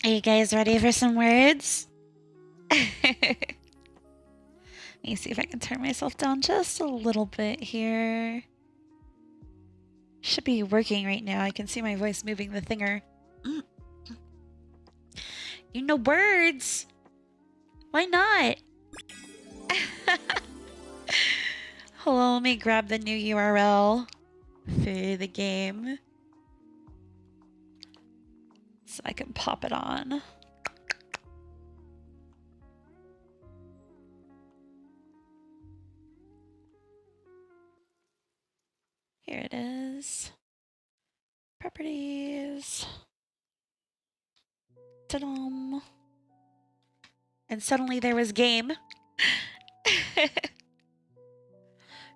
Are you guys ready for some words? Let me see if I can turn myself down just a little bit here. Should be working right now. I can see my voice moving the thinger. You know words. Why not? Hold on, let me grab the new URL for the game so I can pop it on. Here it is. Properties. Ta-dum. And suddenly there was game.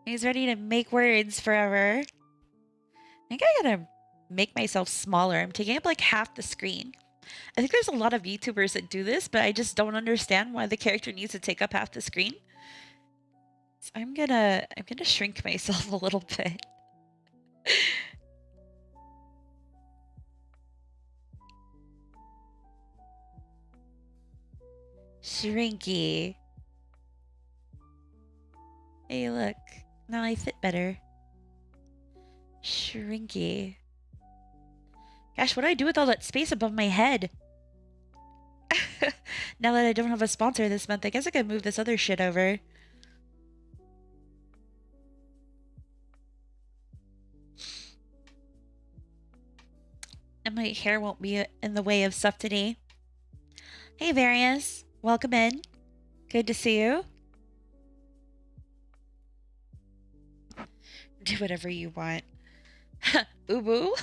He's ready to make words forever. I think I gotta make myself smaller. I'm taking up like half the screen. I think there's a lot of YouTubers that do this, but I just don't understand why the character needs to take up half the screen. So I'm gonna shrink myself a little bit. Shrinky. Hey, look. Now I fit better. Shrinky. Gosh, what do I do with all that space above my head? Now that I don't have a sponsor this month, I guess I could move this other shit over. And my hair won't be in the way of stuff today. Hey, Various. Welcome in. Good to see you. Do whatever you want. Boo-boo.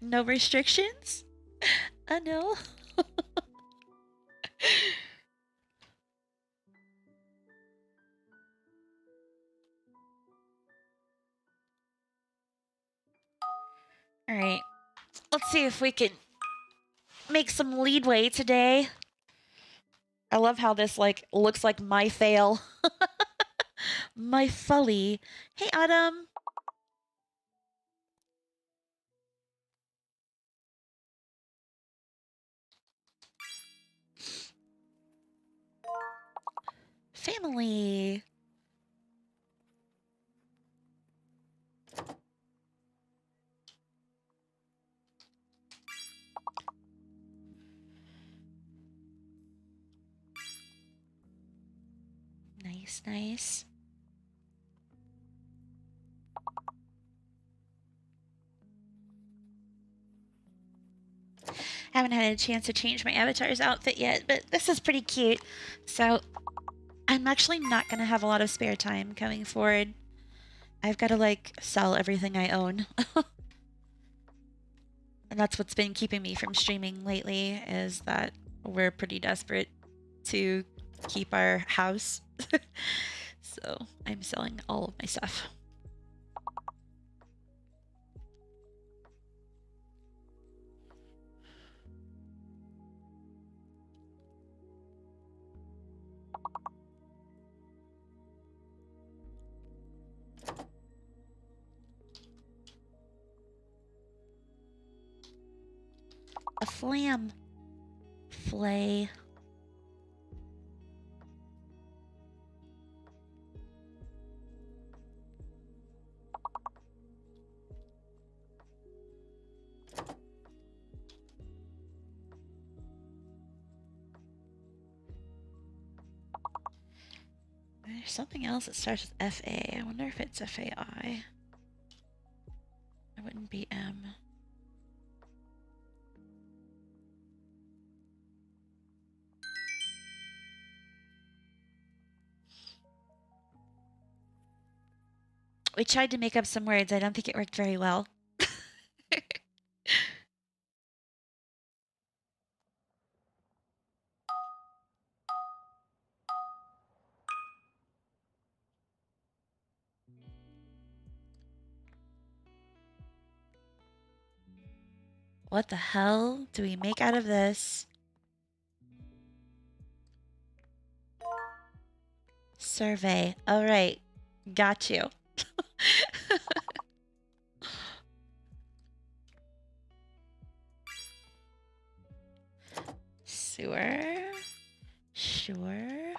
No restrictions? I know. Alright. Let's see if we can make some leadway today. I love how this looks like my fail. My folly. Hey, Autumn. Family. Nice, nice. Haven't had a chance to change my avatar's outfit yet, but this is pretty cute. So I'm actually not going to have a lot of spare time coming forward. I've got to sell everything I own. And that's what's been keeping me from streaming lately, is that we're pretty desperate to keep our house. So I'm selling all of my stuff. A flam. Flay. There's something else that starts with FA. I wonder if it's FAI. It wouldn't be M. We tried to make up some words. I don't think it worked very well. What the hell do we make out of this? Survey. All right. Got you. Sewer. Sure.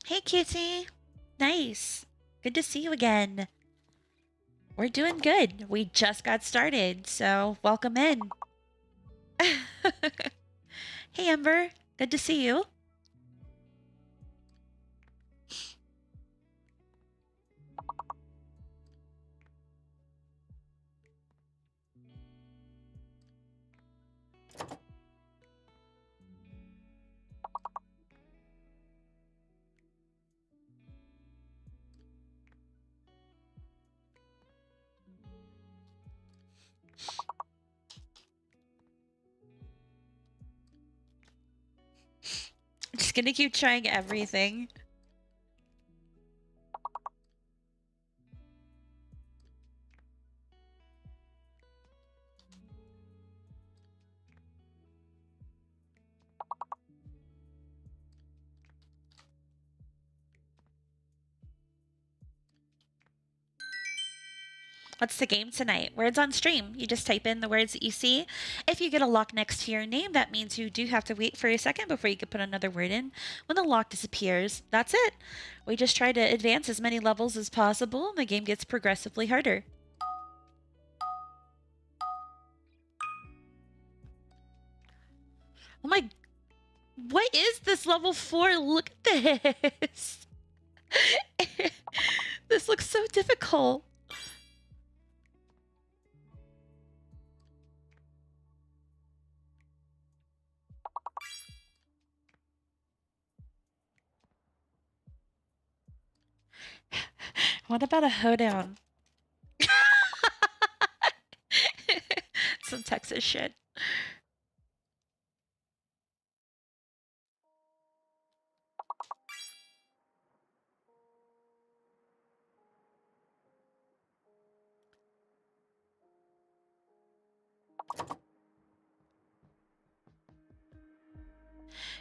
Hey, cutie. Nice. Good to see you again. We're doing good. We just got started, so welcome in. Hey, Ember. Good to see you. I'm just gonna keep trying everything. What's the game tonight? Words on stream. You just type in the words that you see. If you get a lock next to your name, that means you do have to wait for a second before you can put another word in. When the lock disappears, that's it. We just try to advance as many levels as possible, and the game gets progressively harder. Oh my... What is this level 4? Look at this. This looks so difficult. What about a hoedown? Some Texas shit.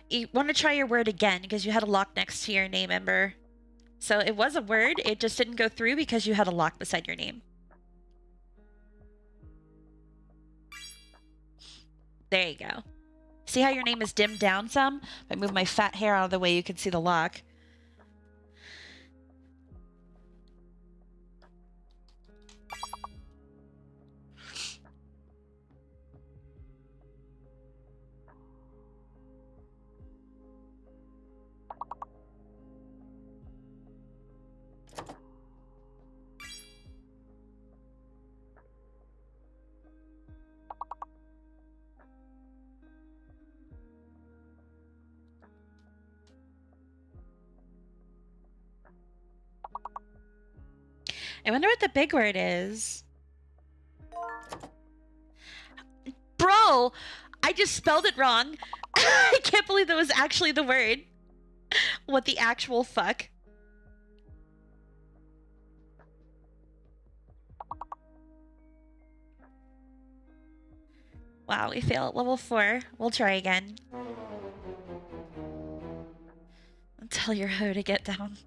You want to try your word again because you had a lock next to your name, Ember. So it was a word, it just didn't go through because you had a lock beside your name. There you go. See how your name is dimmed down some? If I move my fat hair out of the way, you can see the lock. I wonder what the big word is. Bro, I just spelled it wrong. I can't believe that was actually the word. What the actual fuck? Wow, we fail at level 4. We'll try again. Tell your hoe to get down.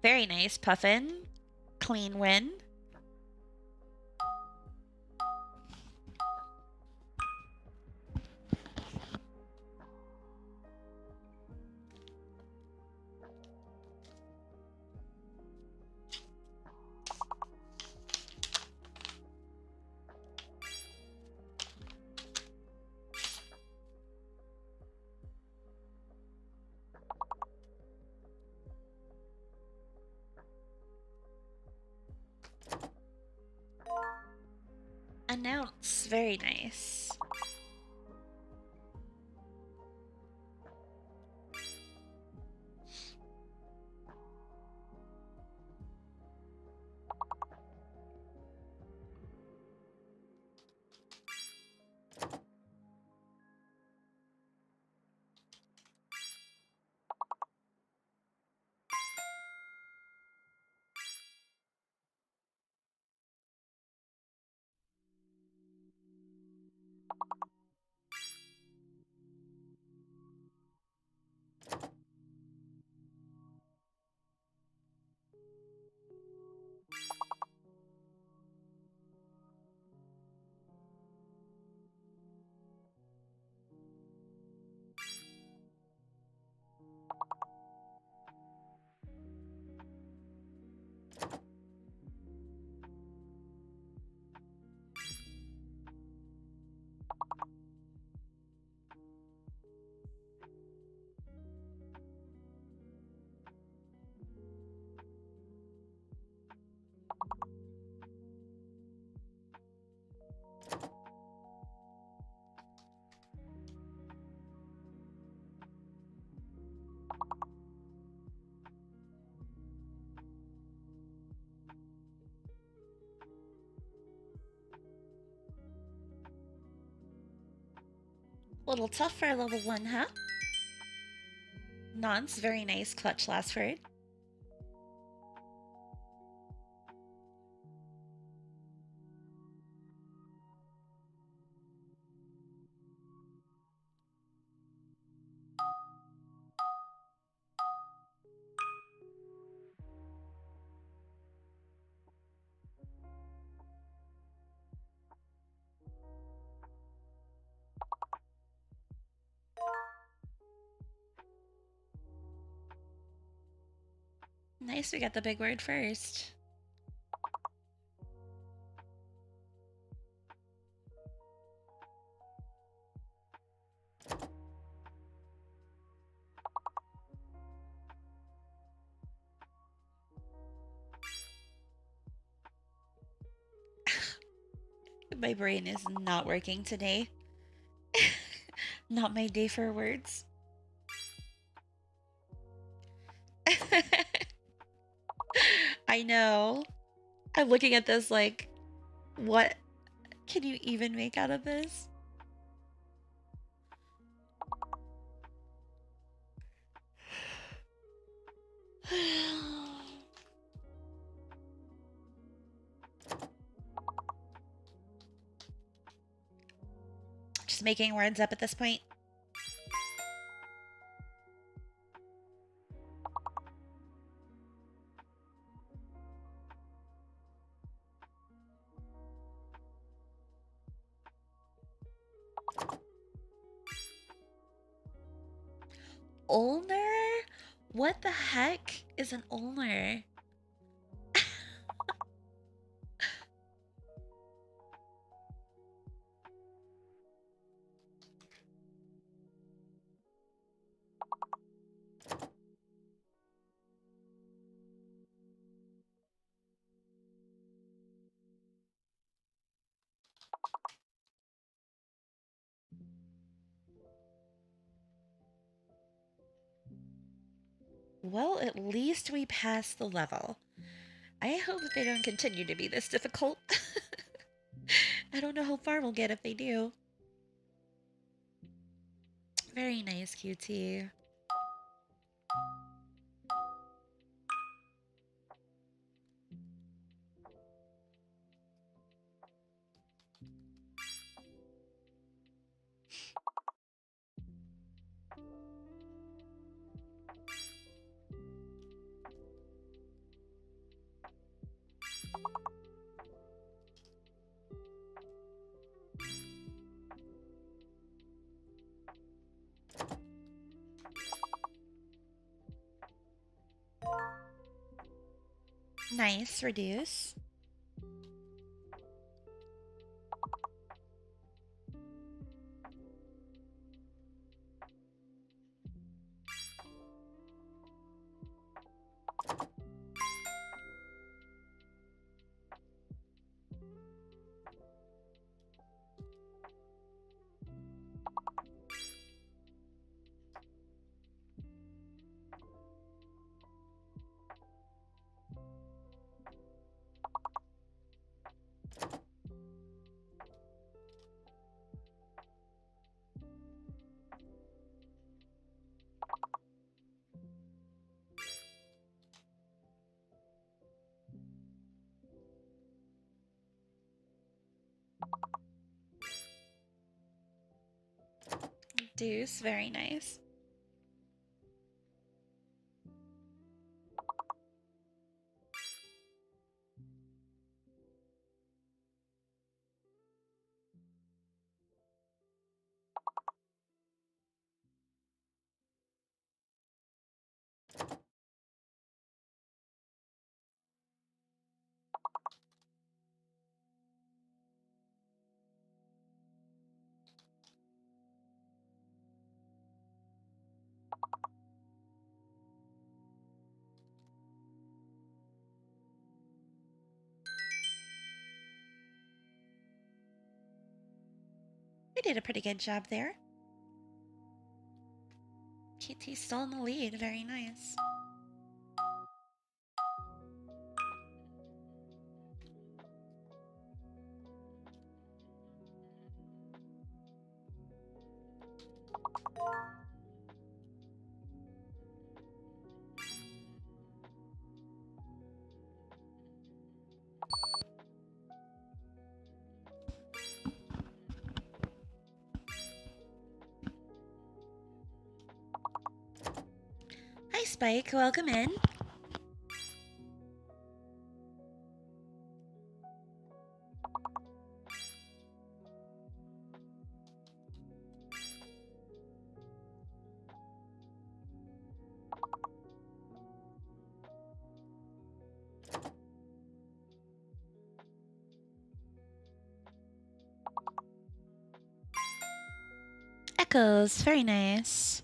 Very nice, Puffin. Clean win. Announce. Very nice. Little tough for a level 1, huh? Nonce, very nice clutch last word. Nice, we got the big word first. My brain is not working today. Not my day for words. I know. I'm looking at this like, what can you even make out of this? Just making words up at this point. Ulnar? What the heck is an ulnar? Well, at least we passed the level. I hope that they don't continue to be this difficult. I don't know how far we'll get if they do. Very nice, QT. Nice, reduce. Deuce, very nice. We did a pretty good job there. KT's still in the lead, very nice. Spike. Welcome in. Echoes, very nice.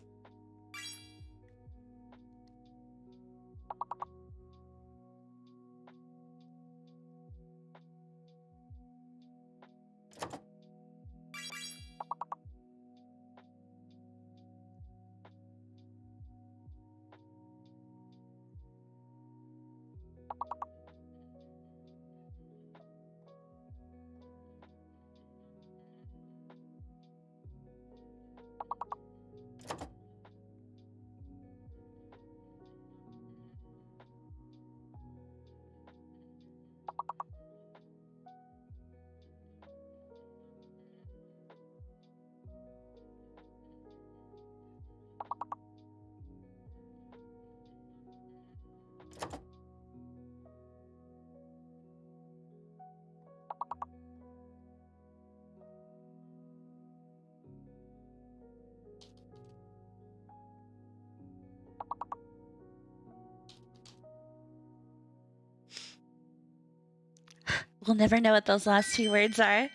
We'll never know what those last two words are.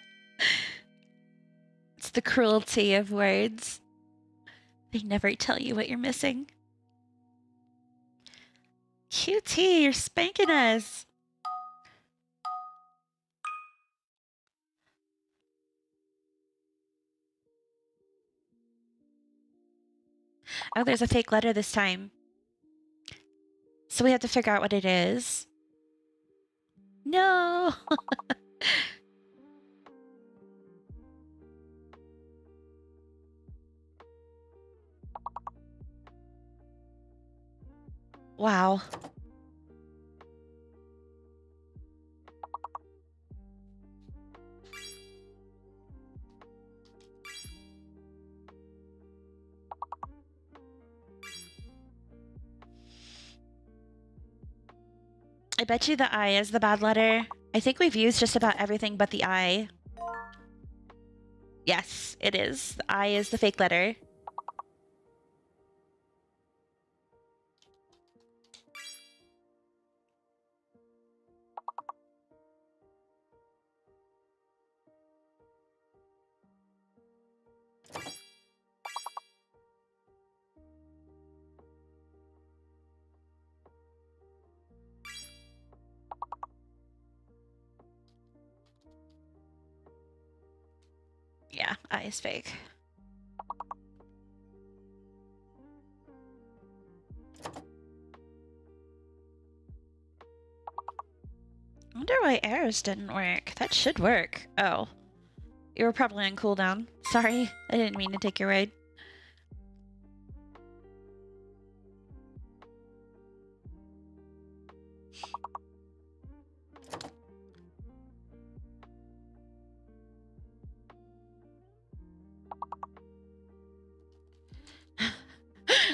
It's the cruelty of words. They never tell you what you're missing. QT, you're spanking us. Oh, there's a fake letter this time. So we have to figure out what it is. No! Wow. I bet you the I is the bad letter. I think we've used just about everything but the I. Yes, it is. The I is the fake letter. Yeah, I is fake. I wonder why arrows didn't work. That should work. Oh. You were probably on cooldown. Sorry, I didn't mean to take your ride.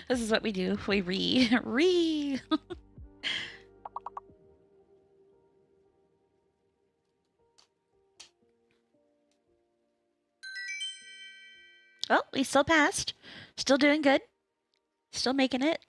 This is what we do. We re. Well, we still passed. Still doing good. Still making it.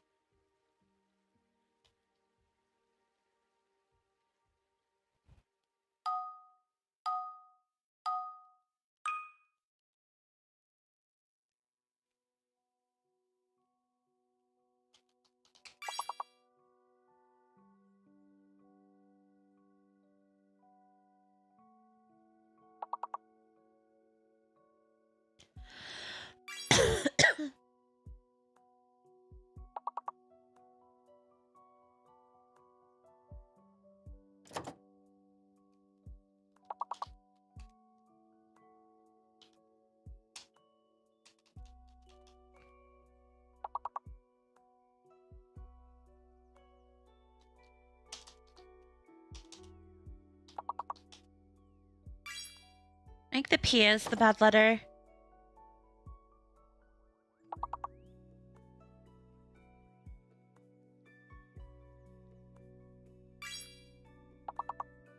I think the P is the bad letter.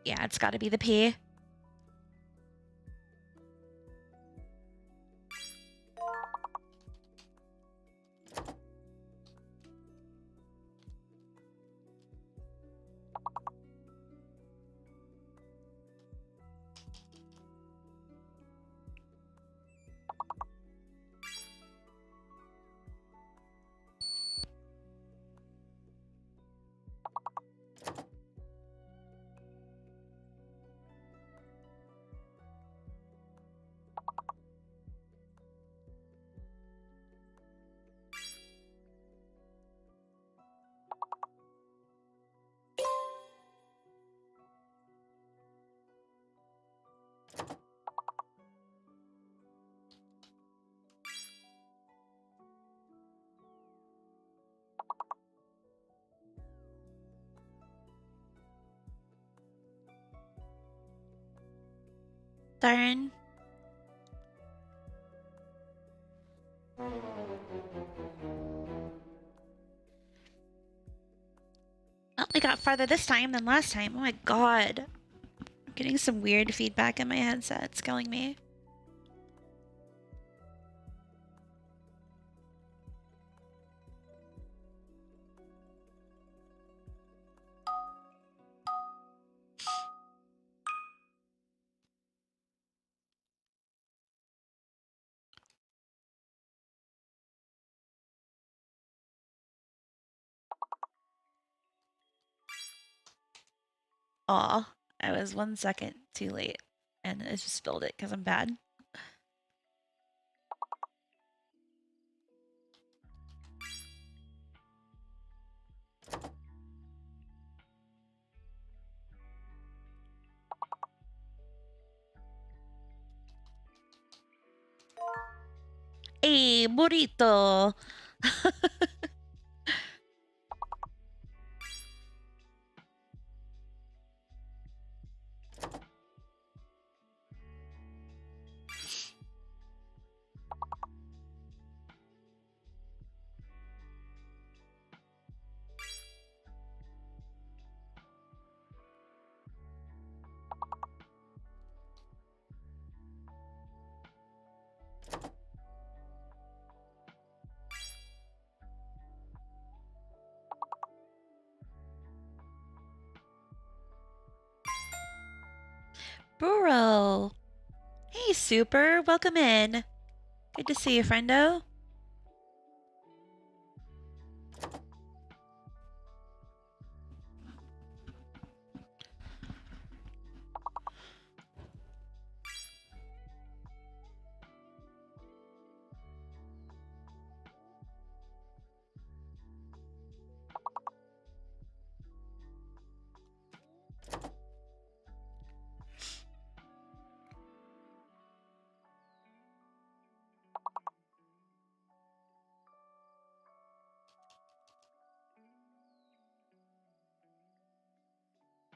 Yeah, it's gotta be the P. Darn. Oh, we got farther this time than last time. Oh my god. I'm getting some weird feedback in my headset. It's killing me. Aw, I was 1 second too late and I just spilled it because I'm bad. Hey, burrito! Burro! Hey, Super! Welcome in! Good to see you, friendo.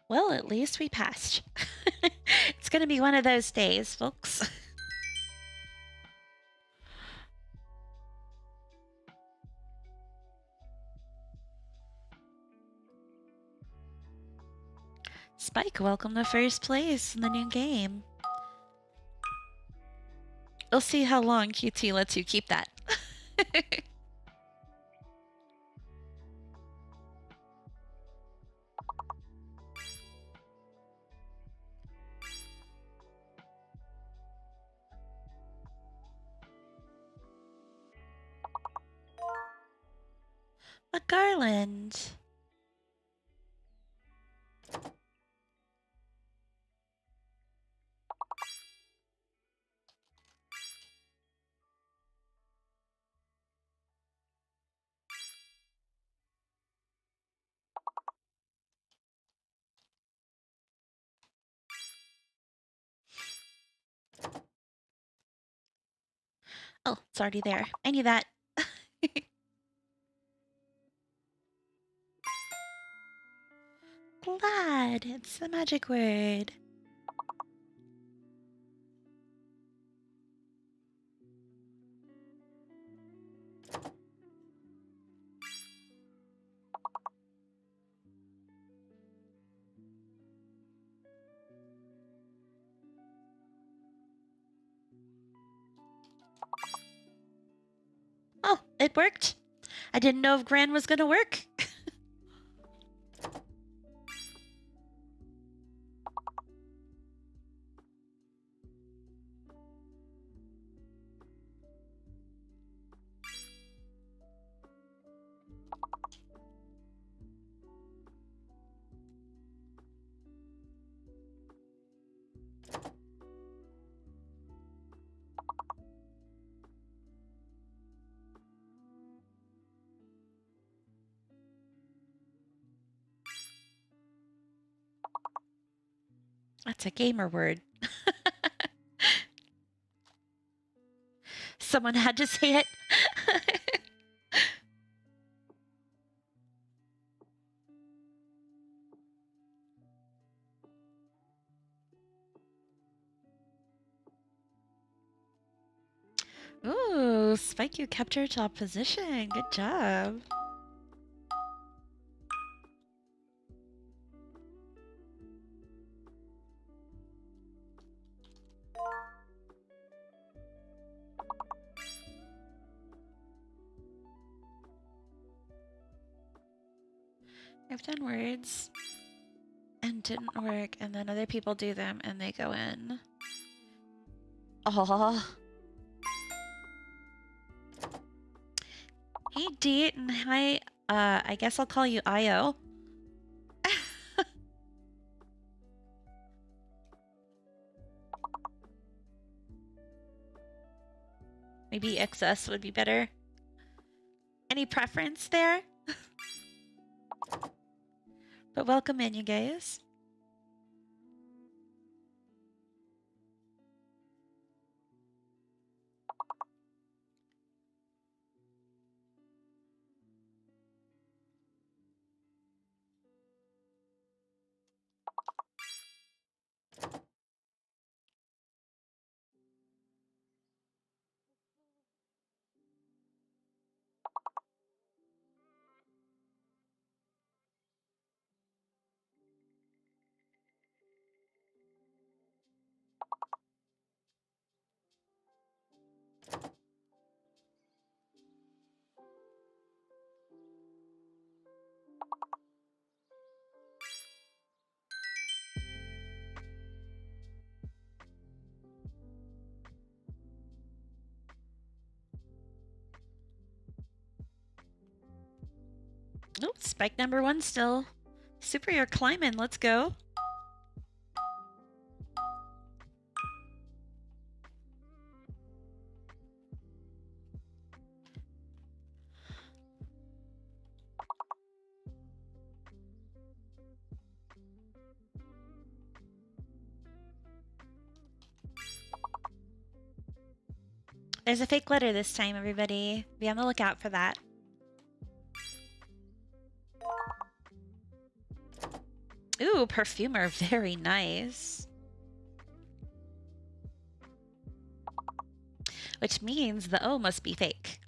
Well, at least we passed. It's gonna be one of those days, folks. Spike, welcome to first place in the new game. We'll see how long QT lets you keep that. A garland. Oh, it's already there. I knew that. Glad. It's the magic word. It worked. I didn't know if Gran was gonna work. That's a gamer word. Someone had to say it. Ooh, Spike, you kept your top position. Good job. I've done words and didn't work, and then other people do them and they go in. Oh. Hey, Deet, and hi. I guess I'll call you Io. Maybe XS would be better. Any preference there? But welcome in, you guys. Oh, spike number 1 still. Super, you're climbing. Let's go. There's a fake letter this time, everybody. Be on the lookout for that. Ooh, perfumer. Very nice. Which means the O must be fake.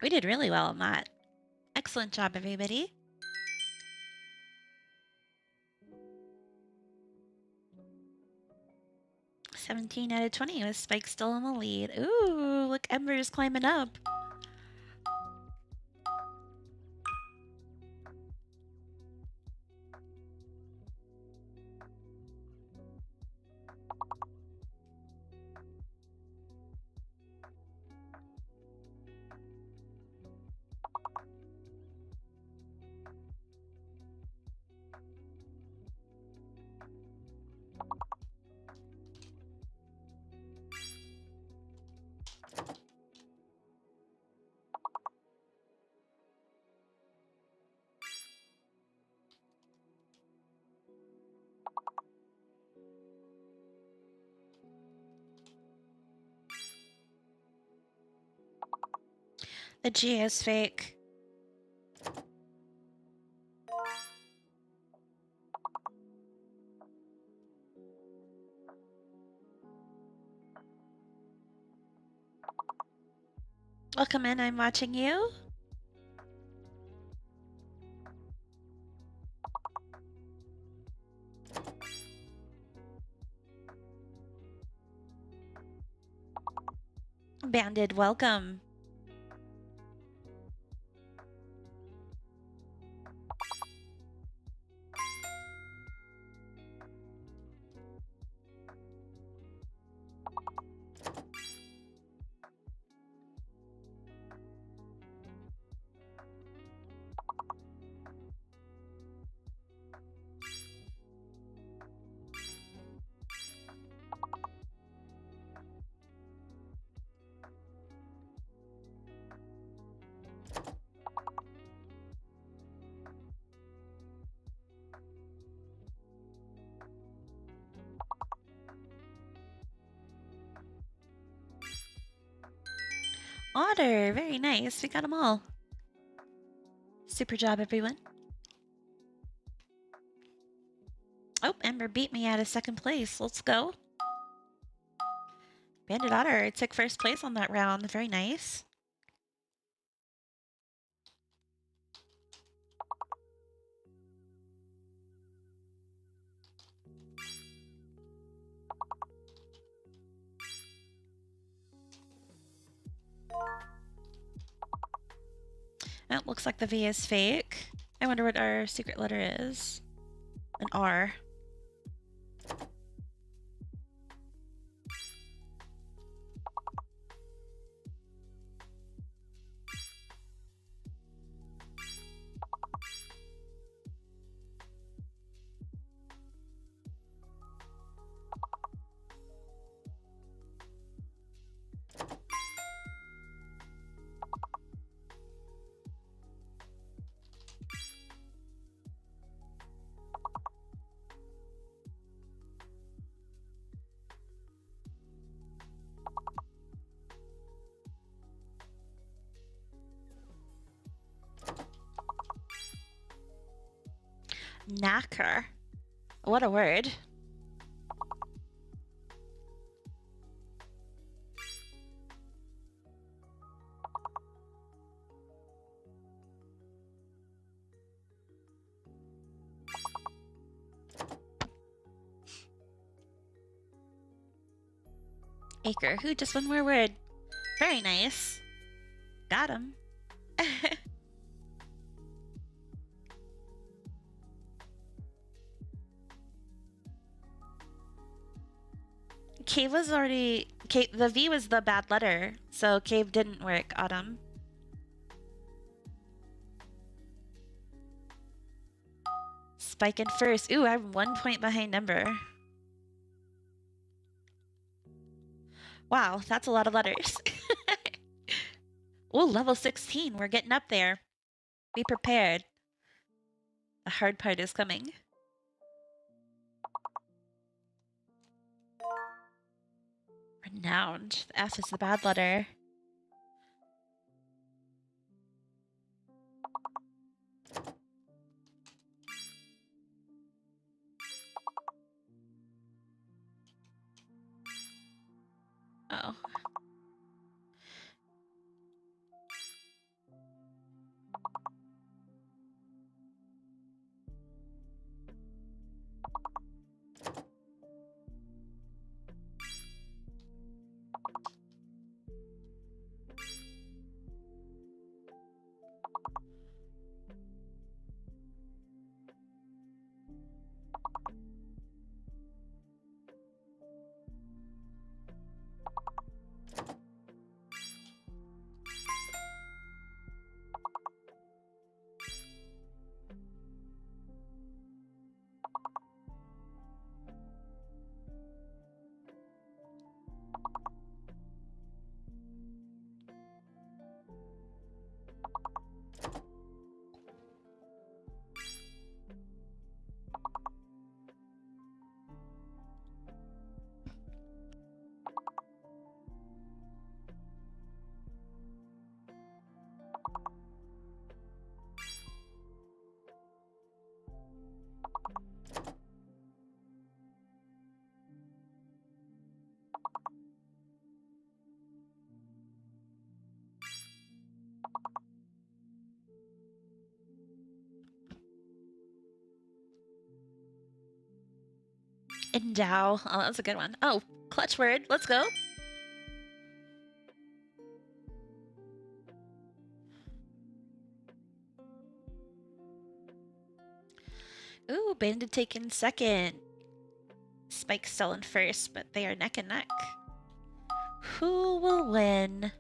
We did really well on that. Excellent job, everybody. 17 out of 20 with Spike still in the lead. Ooh, look, Ember's climbing up. The G is fake. Welcome in, I'm watching you. Banded, welcome. Otter, very nice. We got them all. Super job, everyone. Oh, Ember beat me out of second place. Let's go. Bandit Otter took first place on that round. Very nice. Oh, looks like the V is fake. I wonder what our secret letter is. An R. Knacker. What a word. Acre. Who? Just one more word. Very nice. Got him. Cave was already... the V was the bad letter, so cave didn't work, Autumn. Spike in first. Ooh, I'm 1 point behind Ember. Wow, that's a lot of letters. Ooh, level 16. We're getting up there. Be prepared. The hard part is coming. Renowned. The F is the bad letter. Oh. Endow. Oh, that's a good one. Oh, clutch word. Let's go. Ooh, Bandit taken second. Spike's still in first, but they are neck and neck. Who will win?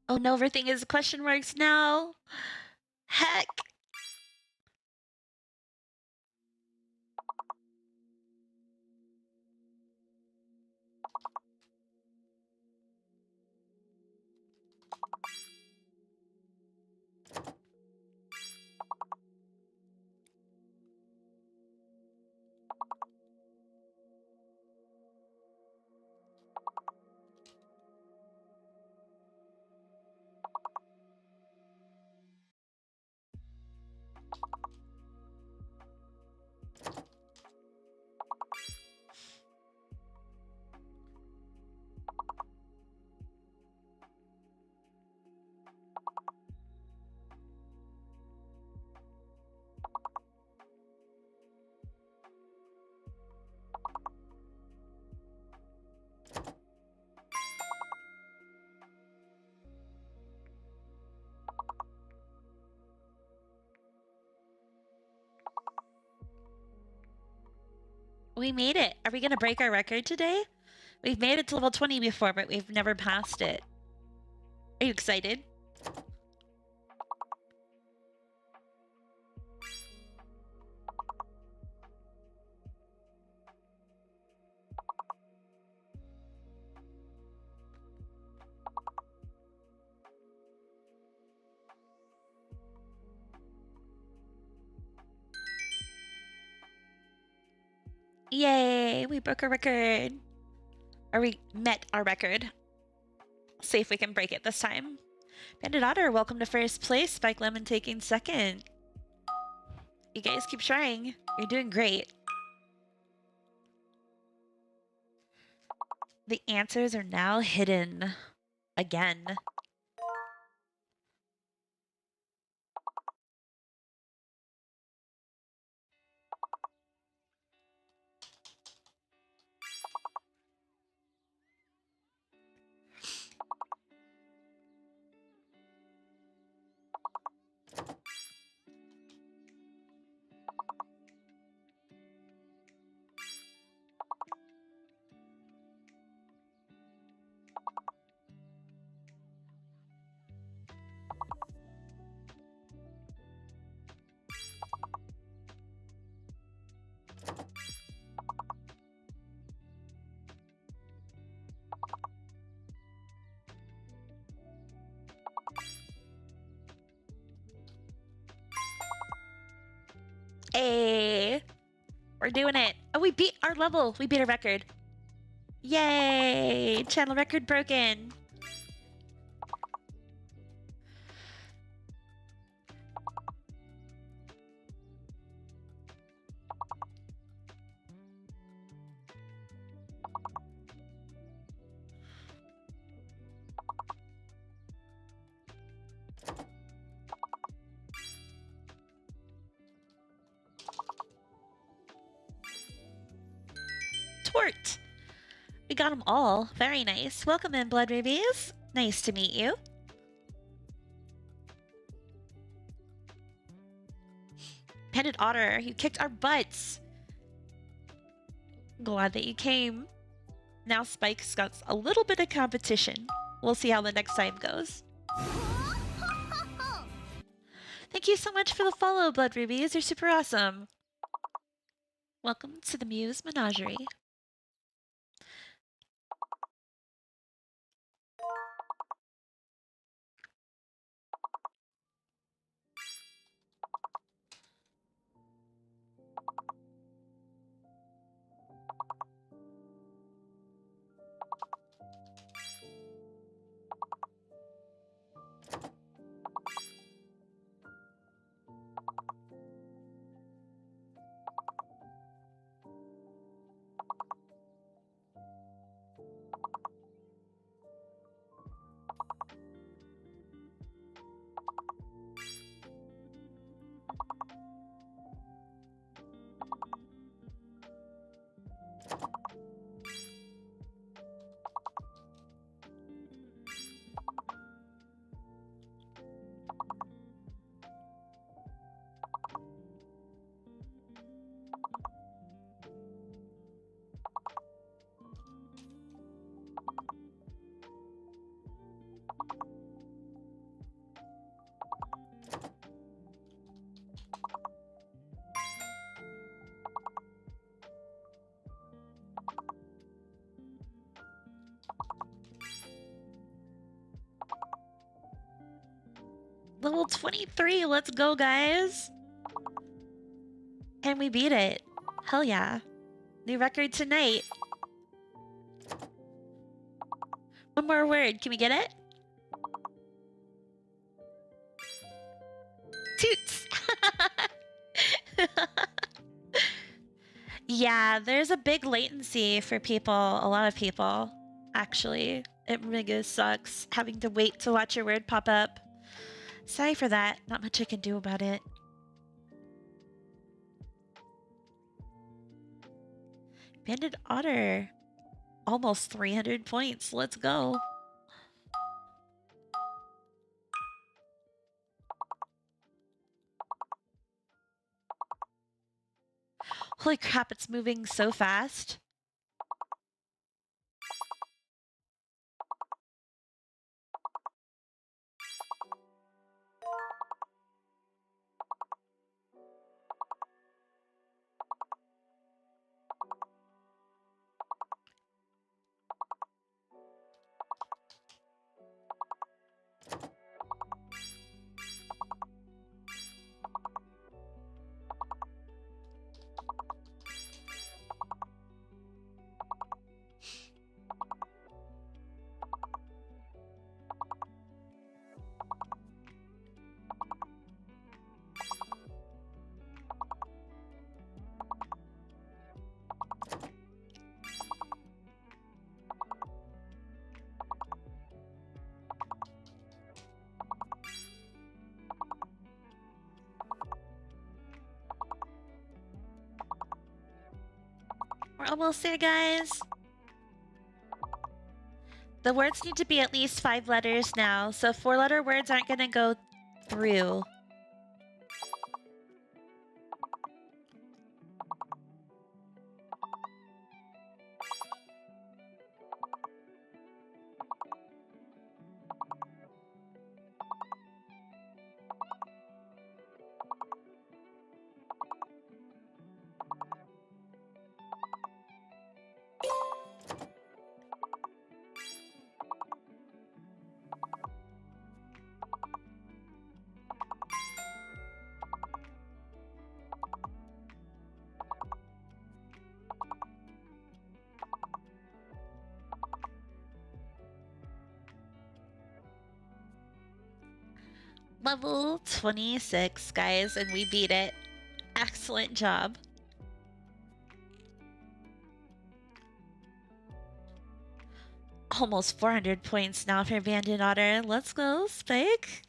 Oh no, everything is question marks now. Heck. We made it. Are we going to break our record today? We've made it to level 20 before, but we've never passed it. Are you excited? Yay, we broke our record. Or we met our record. See if we can break it this time. Bandit Otter, welcome to first place. Spike Lemon taking second. You guys keep trying. You're doing great. The answers are now hidden. Again. Hey, we're doing it. Oh, we beat our level. We beat our record. Yay! Channel record broken. Tort! We got them all. Very nice. Welcome in, Blood Rubies. Nice to meet you. Pendant Otter, you kicked our butts. Glad that you came. Now Spike's got a little bit of competition. We'll see how the next time goes. Thank you so much for the follow, Blood Rubies. You're super awesome. Welcome to the Muse Menagerie. Level 23, let's go, guys. And we beat it. Hell yeah. New record tonight. One more word, can we get it? Toots! Yeah, there's a big latency for people, a lot of people, actually. It really sucks having to wait to watch your word pop up. Sorry for that, not much I can do about it. Banded Otter. Almost 300 points, let's go. Holy crap, it's moving so fast. We're almost there, guys. The words need to be at least 5 letters now, so 4-letter words aren't gonna go through. Level 26, guys, and we beat it. Excellent job. Almost 400 points now for Banded Otter. Let's go, Spike.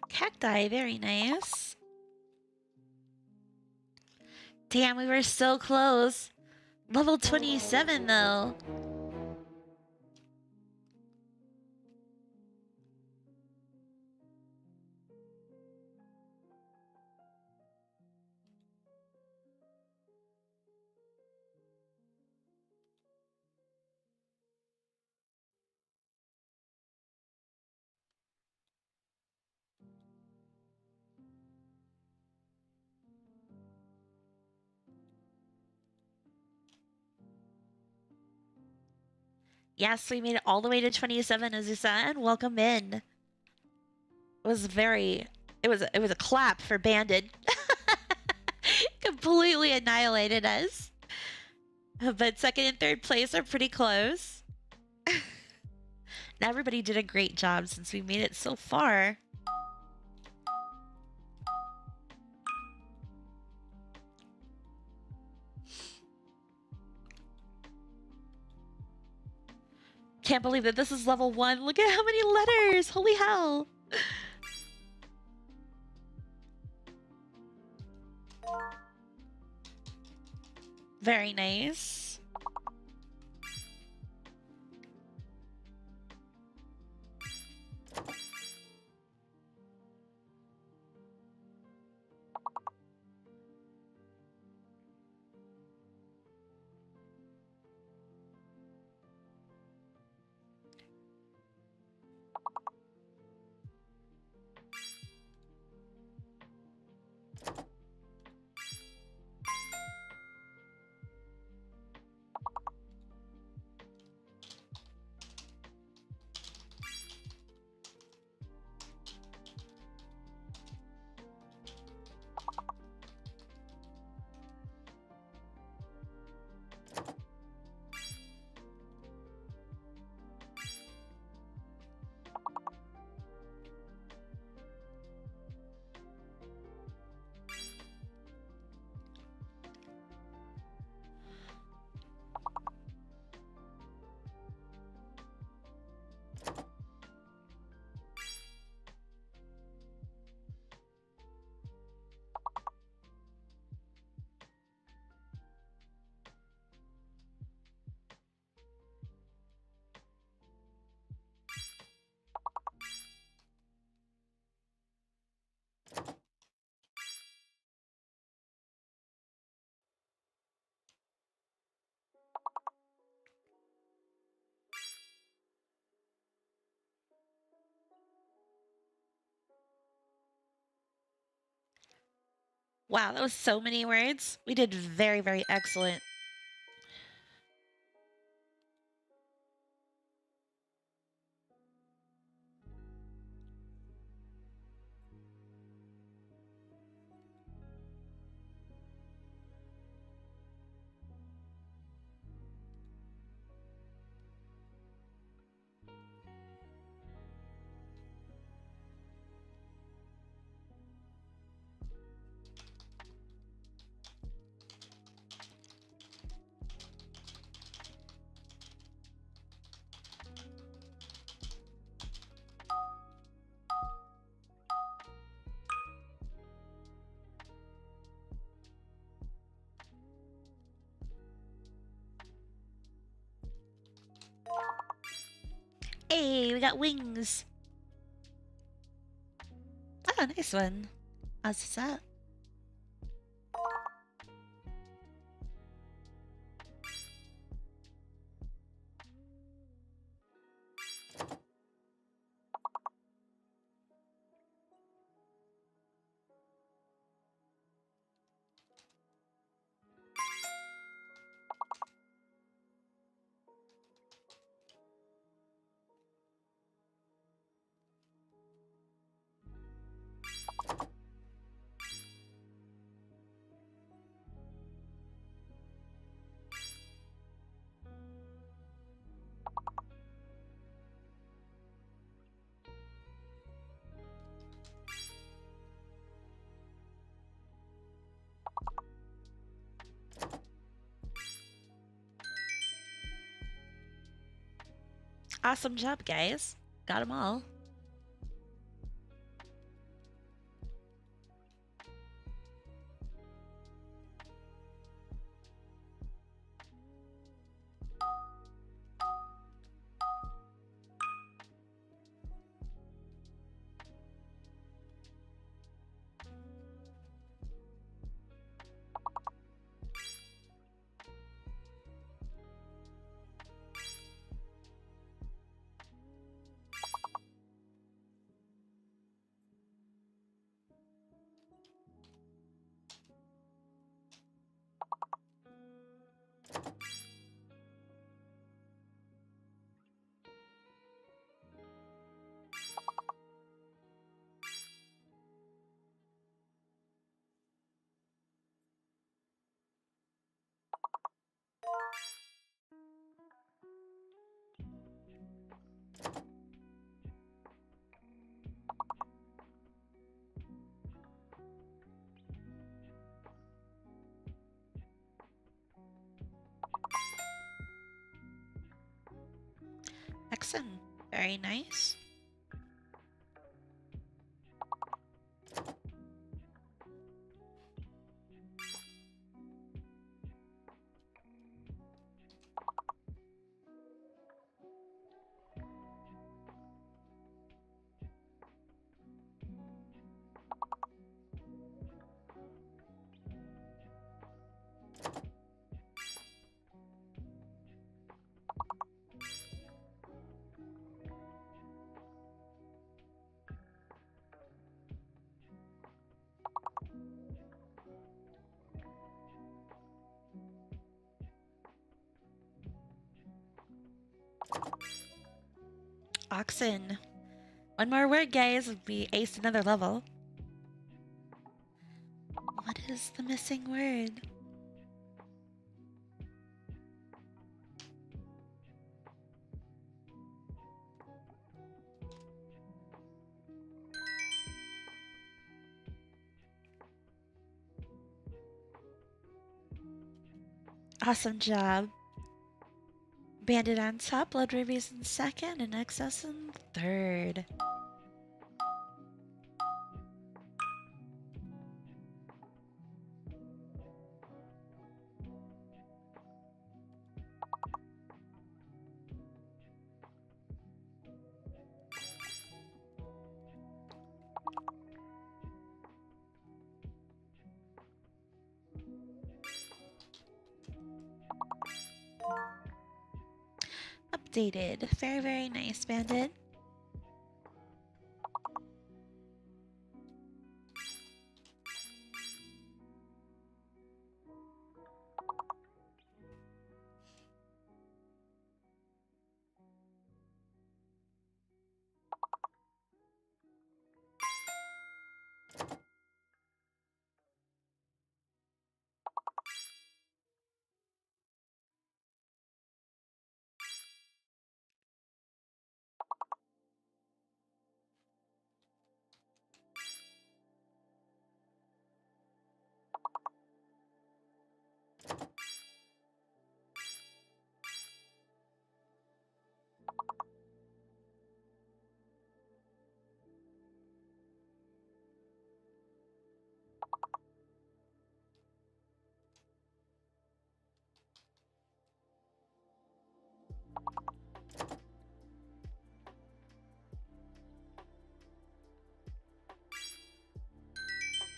Cacti, very nice. Damn, we were so close. Level 27, though. Yes, we made it all the way to 27, Azusa, welcome in. It was a clap for Banded. Completely annihilated us. But second and third place are pretty close. And everybody did a great job since we made it so far. Can't believe that this is level 1. Look at how many letters! Holy hell! Very nice. Wow, that was so many words. We did very, very excellent. Hey, we got wings. Oh, nice one. How's that? Awesome job, guys. Got them all. oxen. Very nice. Oxen. One more word, guys. We aced another level. What is the missing word? Awesome job. Bandit on top, Blood Rubies in second, and Excess in third. Updated. Very, very nice, Bandit.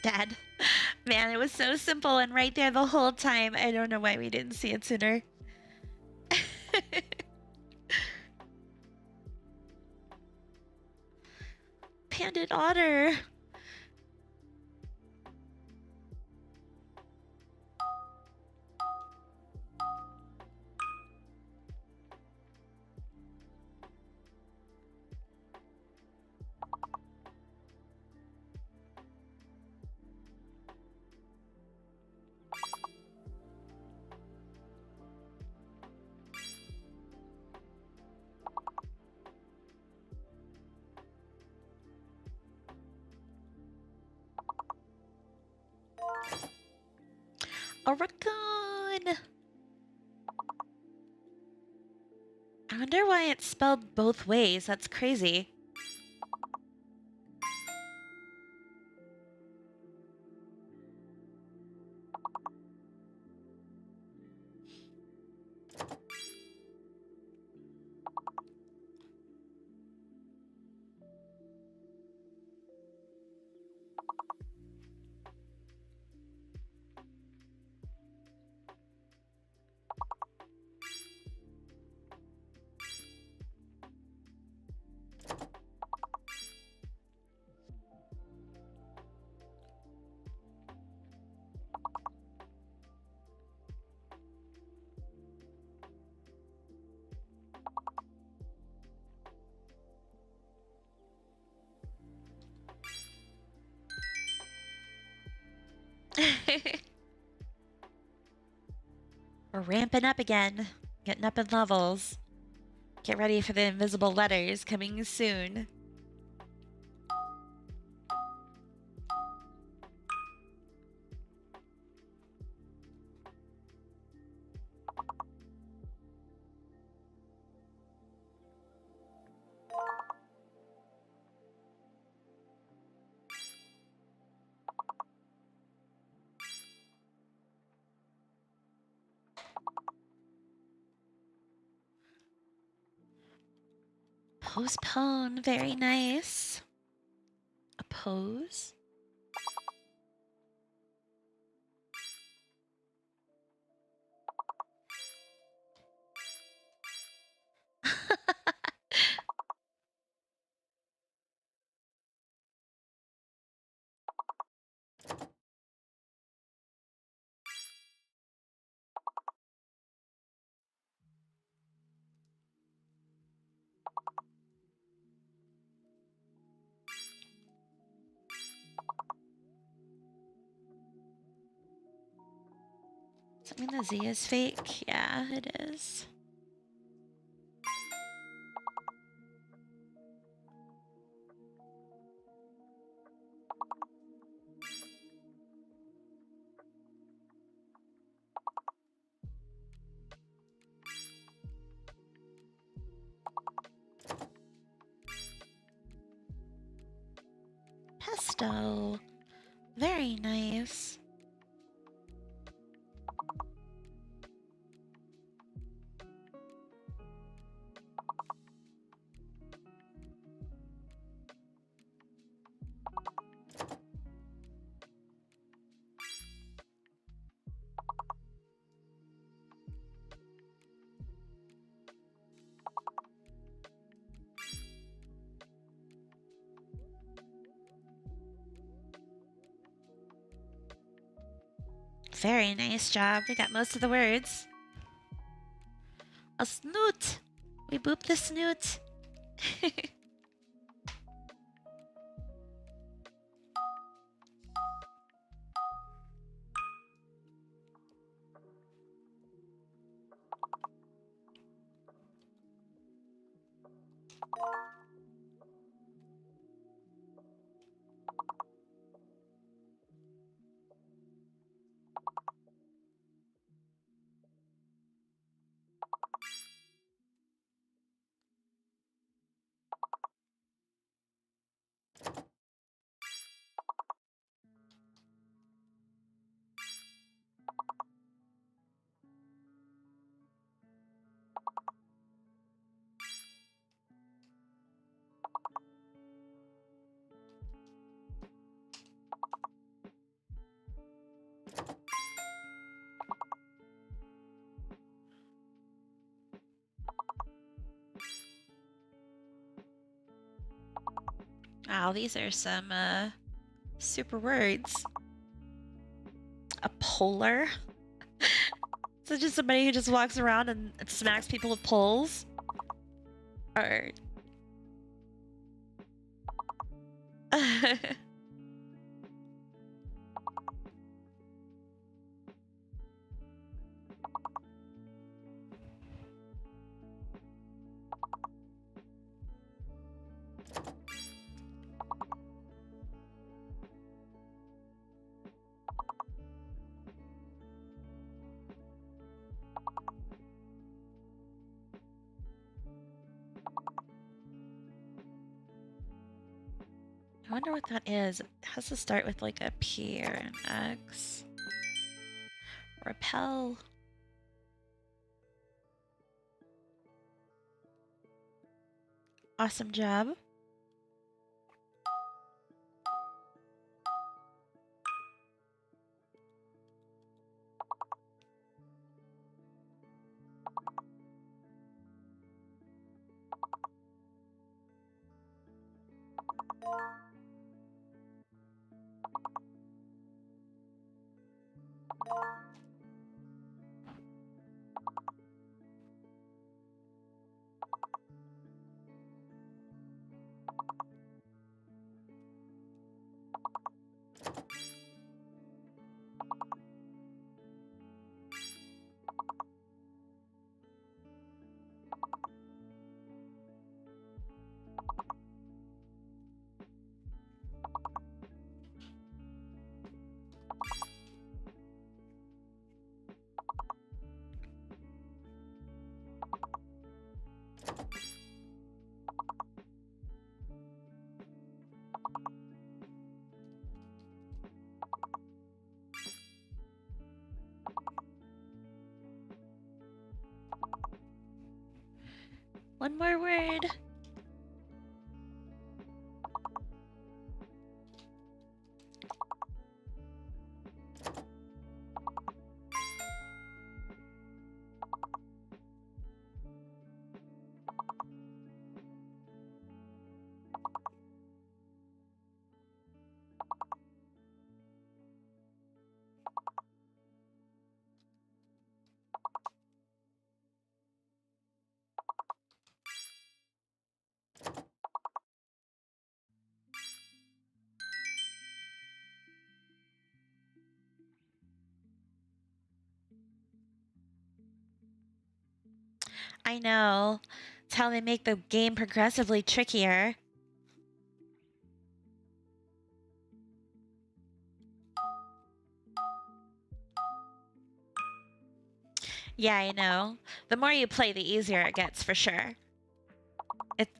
Dad. Man, it was so simple and right there the whole time. I don't know why we didn't see it sooner. Bandit Otter. A raccoon! I wonder why it's spelled both ways. That's crazy. We're ramping up again. Getting up in levels. Get ready for the invisible letters coming soon. Postpone, very nice. Oppose. Does that mean the Z is fake? Yeah, it is. Pesto. Very nice. Very nice job. We got most of the words. A snoot. We booped the snoot. Wow, these are some super words. A polar. So just somebody who just walks around and smacks people with poles? Or... I wonder what that is. It has to start with like a P or an X. Repel. Awesome job. One more word. I know. It's how they make the game progressively trickier. Yeah, I know. The more you play, the easier it gets, for sure.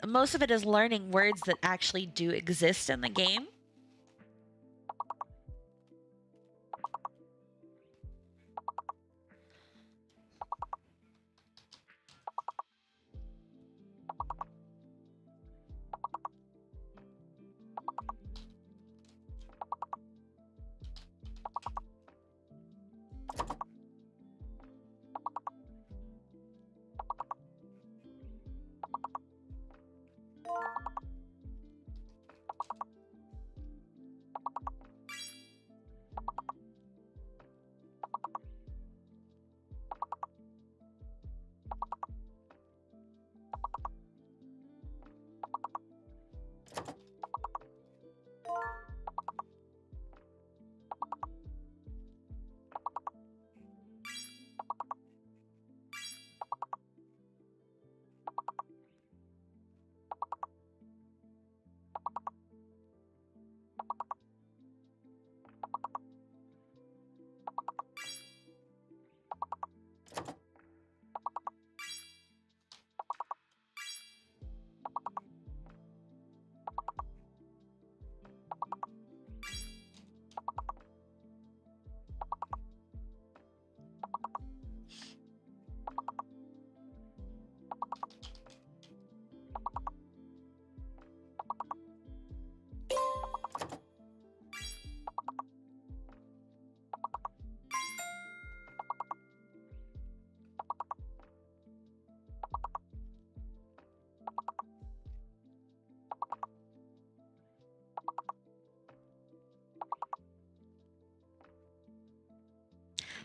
Most of it is learning words that actually do exist in the game.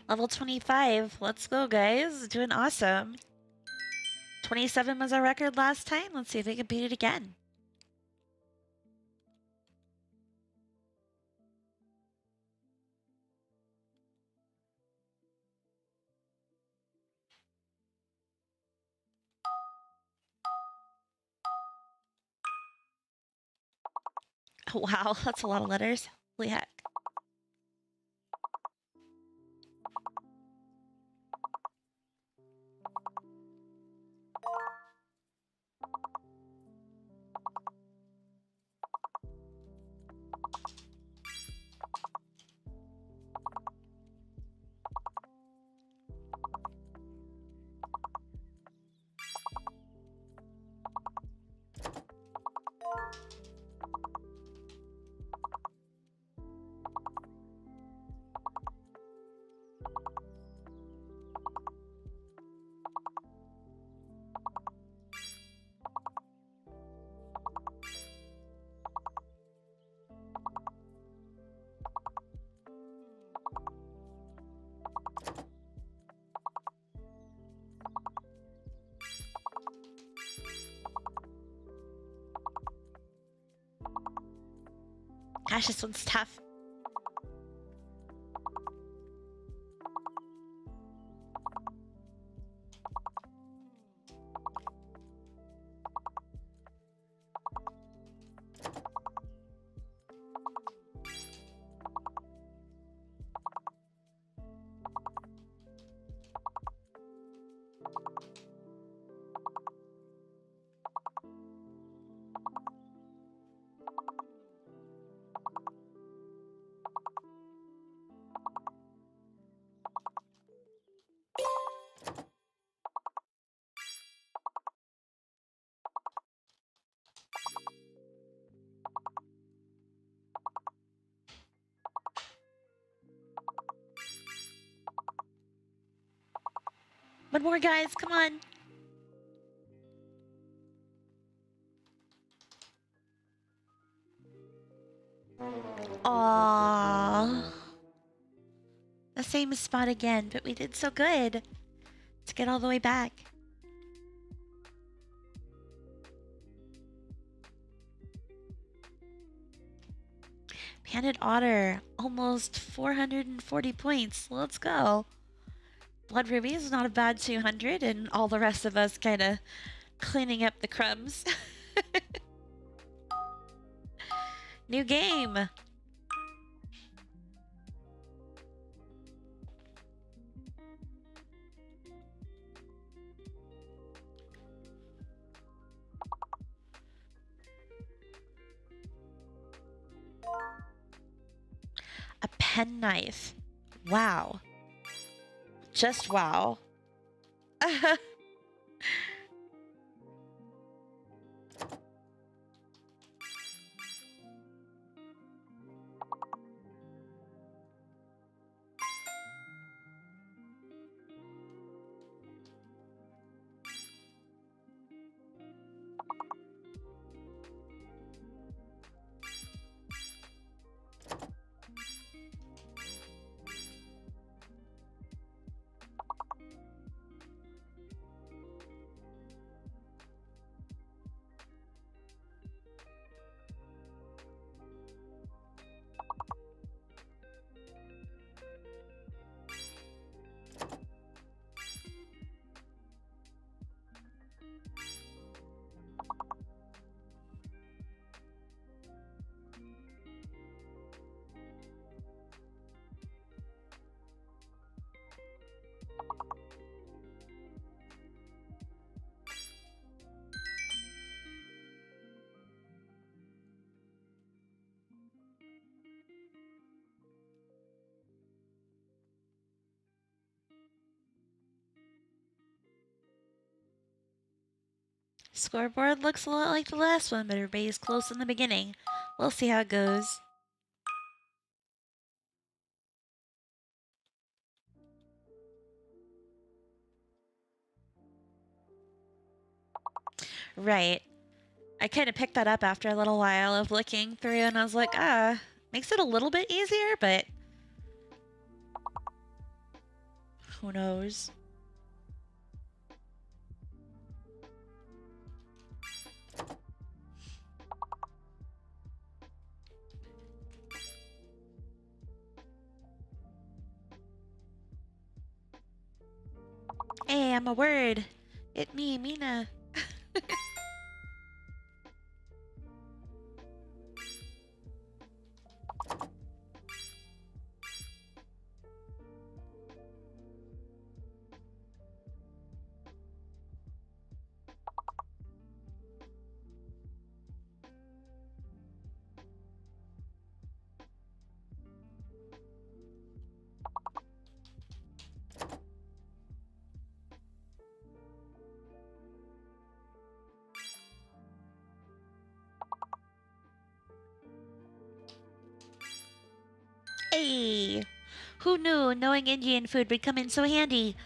Level 25. Let's go, guys. Doing awesome. 27 was our record last time. Let's see if we can beat it again. Wow, that's a lot of letters. Holy heck. Gosh, this one's tough. One more, guys. Come on. Aww. The same spot again, but we did so good to get all the way back. Banded Otter, almost 440 points. Let's go. Blood Ruby is not a bad 200, and all the rest of us kind of cleaning up the crumbs. New game. A penknife. Wow. Just wow. Scoreboard looks a lot like the last one, but everybody's close in the beginning. We'll see how it goes. Right. I kind of picked that up after a little while of looking through, and I was like, makes it a little bit easier, but who knows? Hey, I'm a word. It me, Mina. Hey, who knew knowing Indian food would come in so handy?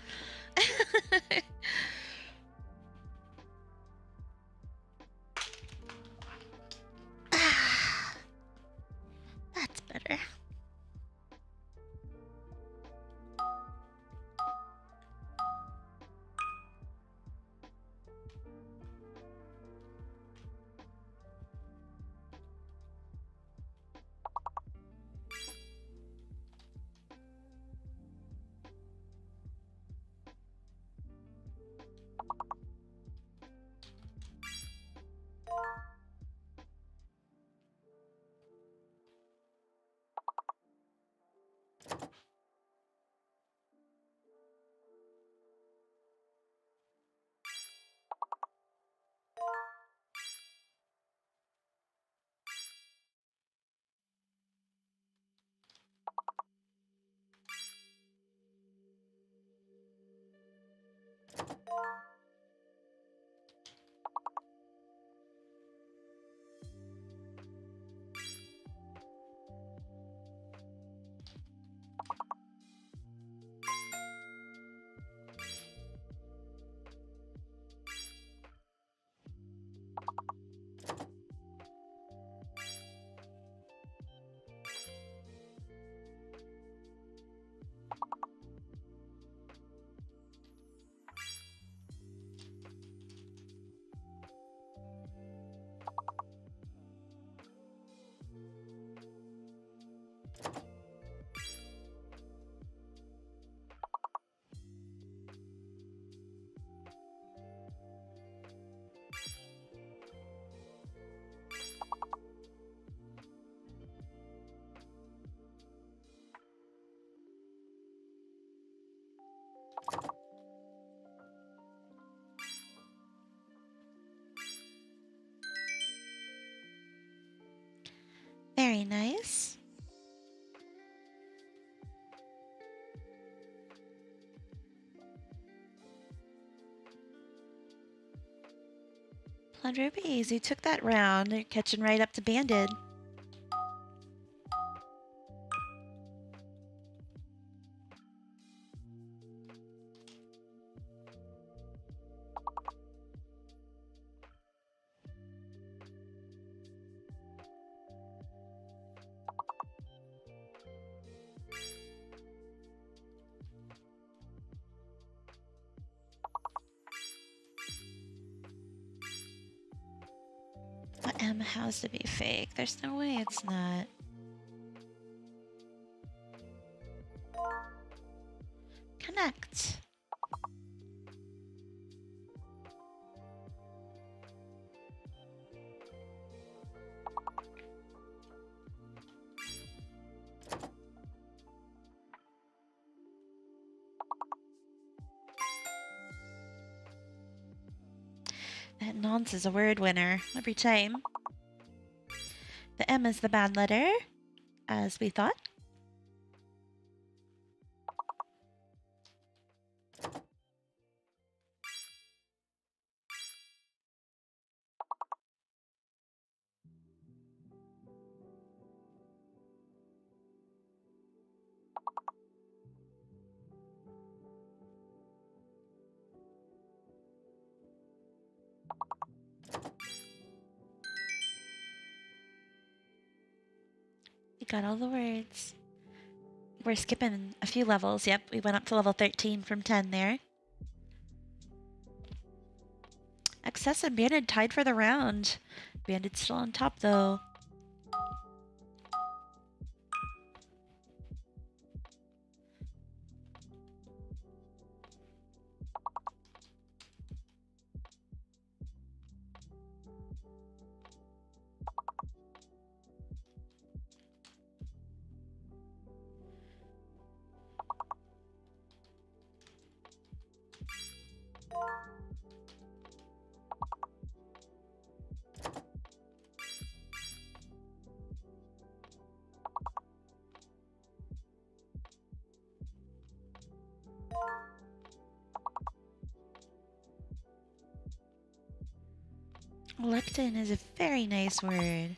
That's better. nice. Blood rubies, you took that round. You're catching right up to Banded. M has to be fake. There's no way it's not. Connect. That nonce is a word winner every time. The M is the bad letter, as we thought. We got all the words. We're skipping a few levels. Yep, we went up to level 13 from 10 there. Excess and Banded tied for the round. Banded's still on top, though. Lectin is a very nice word.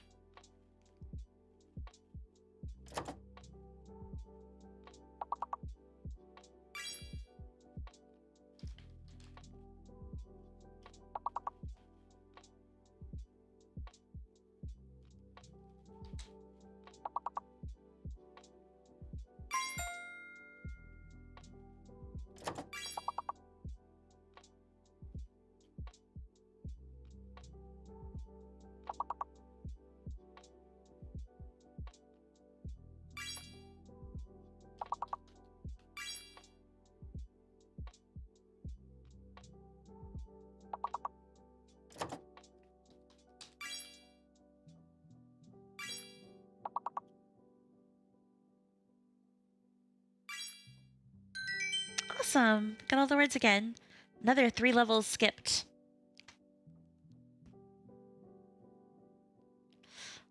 Awesome. Got all the words again. Another 3 levels skipped.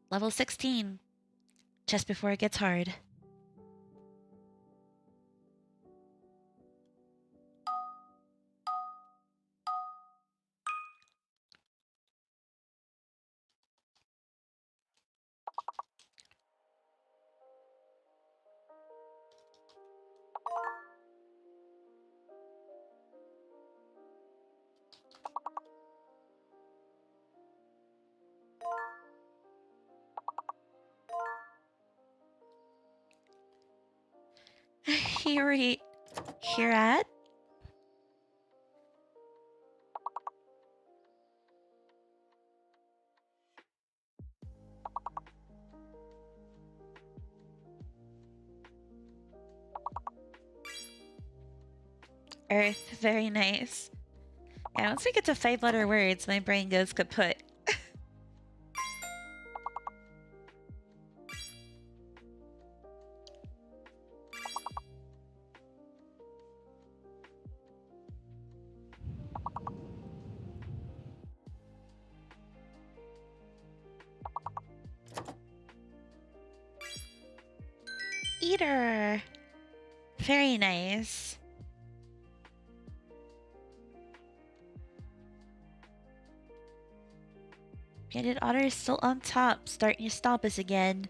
Level 16. Just before it gets hard. Here at Earth, very nice. Yeah, once we get to 5-letter words, my brain goes kaput. eater. Very nice. Banded Otter is still on top, starting to stop us again.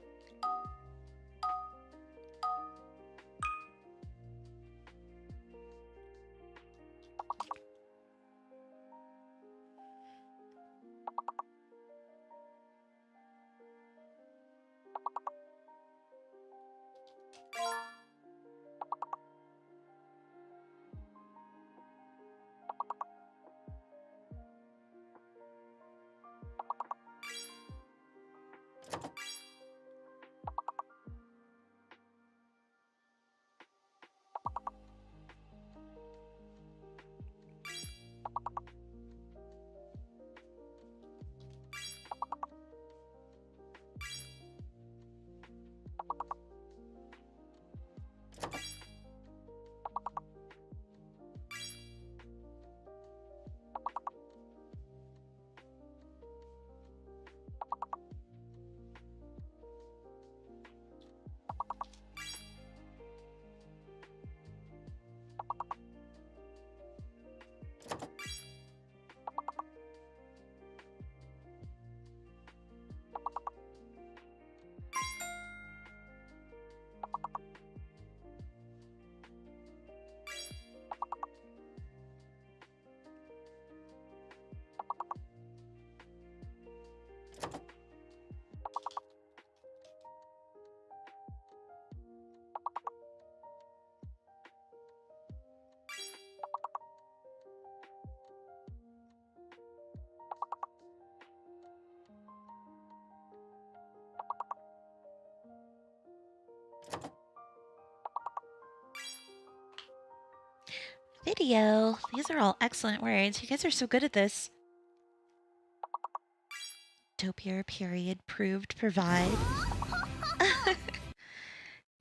Video. These are all excellent words. You guys are so good at this. Dopier period proved provide.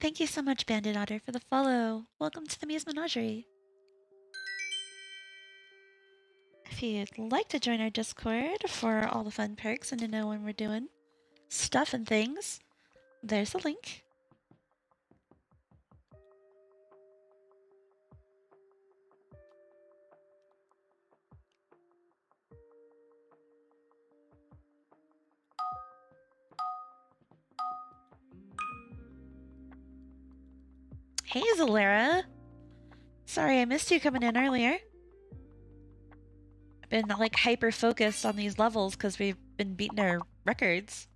Thank you so much, Bandit Otter, for the follow. Welcome to the Muse Menagerie. If you'd like to join our Discord for all the fun perks and to know when we're doing stuff and things, there's a link. Hey, Zalera. Sorry I missed you coming in earlier. I've been like hyper focused on these levels because we've been beating our records.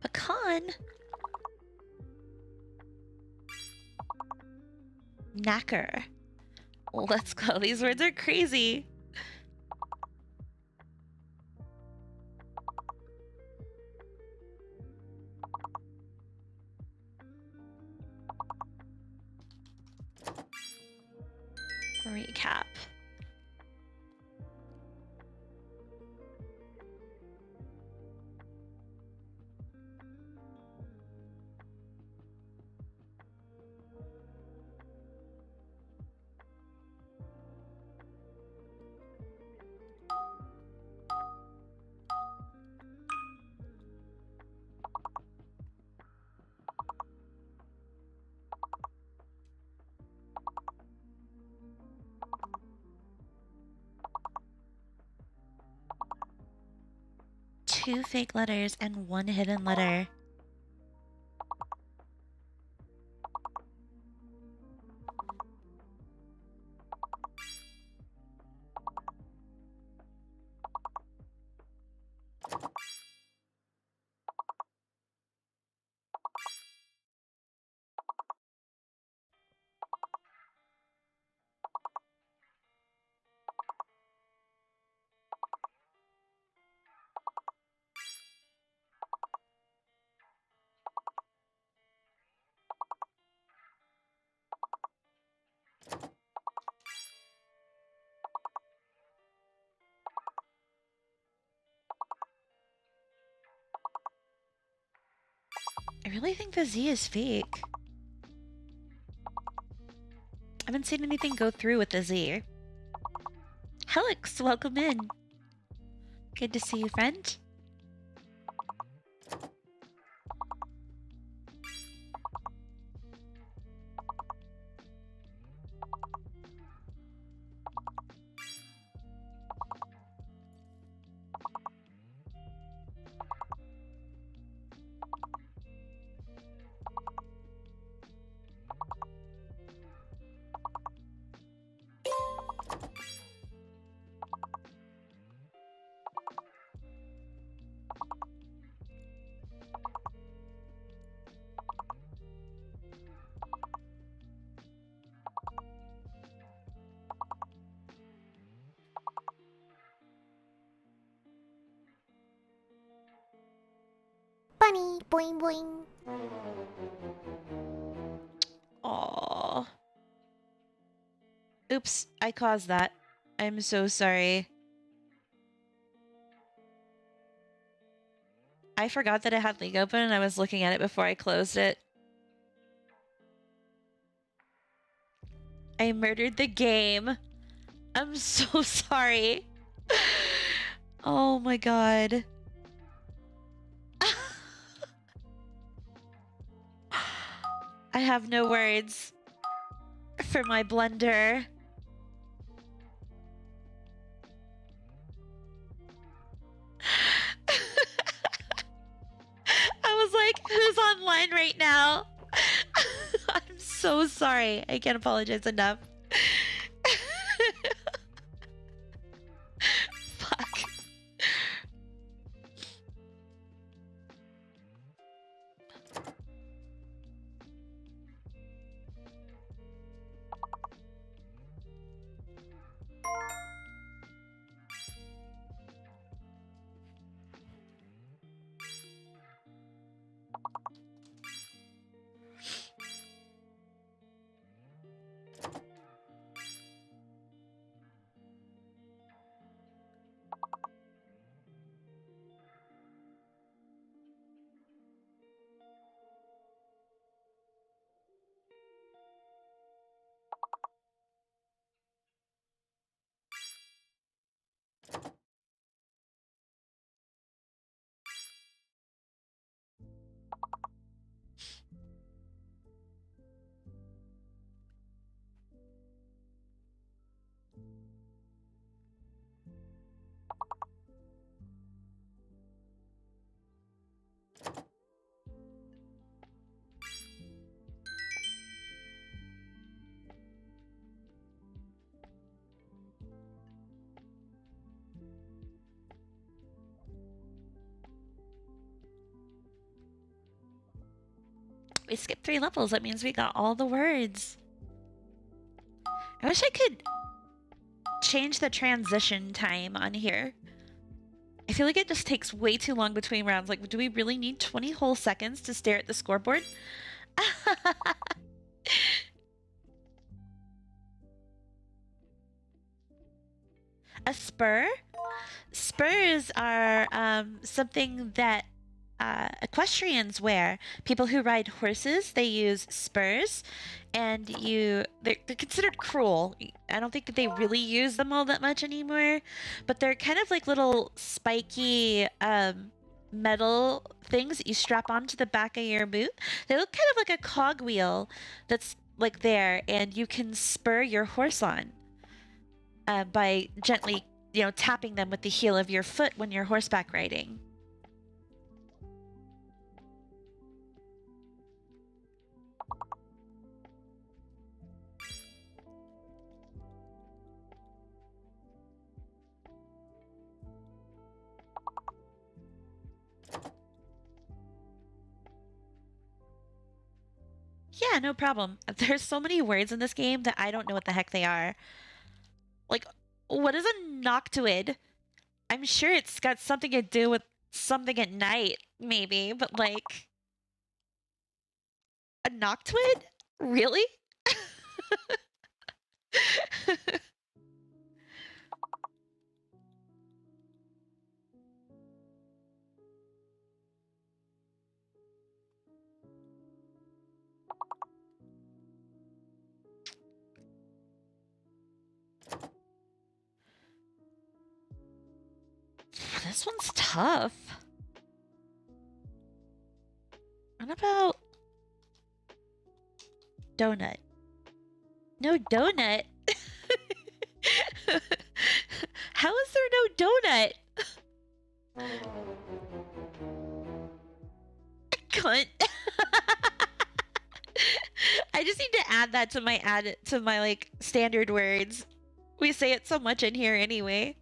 Pecan? Knacker. Let's go. These words are crazy. Recap. Two fake letters and one hidden letter. really think the Z is fake. I haven't seen anything go through with the Z. Helix, welcome in. Good to see you, friend. Bunny, boing boing. Aww. Oops, I caused that. I'm so sorry. I forgot that it had League open and I was looking at it before I closed it. I murdered the game. I'm so sorry. Oh my god. I have no words for my blunder. I was like, who's online right now? I'm so sorry. I can't apologize enough. Fuck. We skipped 3 levels. That means we got all the words. I wish I could change the transition time on here. I feel like it just takes way too long between rounds. Like, do we really need 20 whole seconds to stare at the scoreboard? A spur? Spurs are something that equestrians wear. People who ride horses, they use spurs, and they're considered cruel. I don't think that they really use them all that much anymore, but they're kind of like little spiky metal things that you strap onto the back of your boot. They look kind of like a cogwheel that's like there, and you can spur your horse on by gently, tapping them with the heel of your foot when you're horseback riding. Yeah, no problem. There's so many words in this game that I don't know what the heck they are. Like, what is a noctuid? I'm sure it's got something to do with something at night, maybe, but like... A noctuid? Really? This one's tough. What about donut? No donut? How is there no donut? Cunt. I just need to add that to my like standard words. We say it so much in here anyway.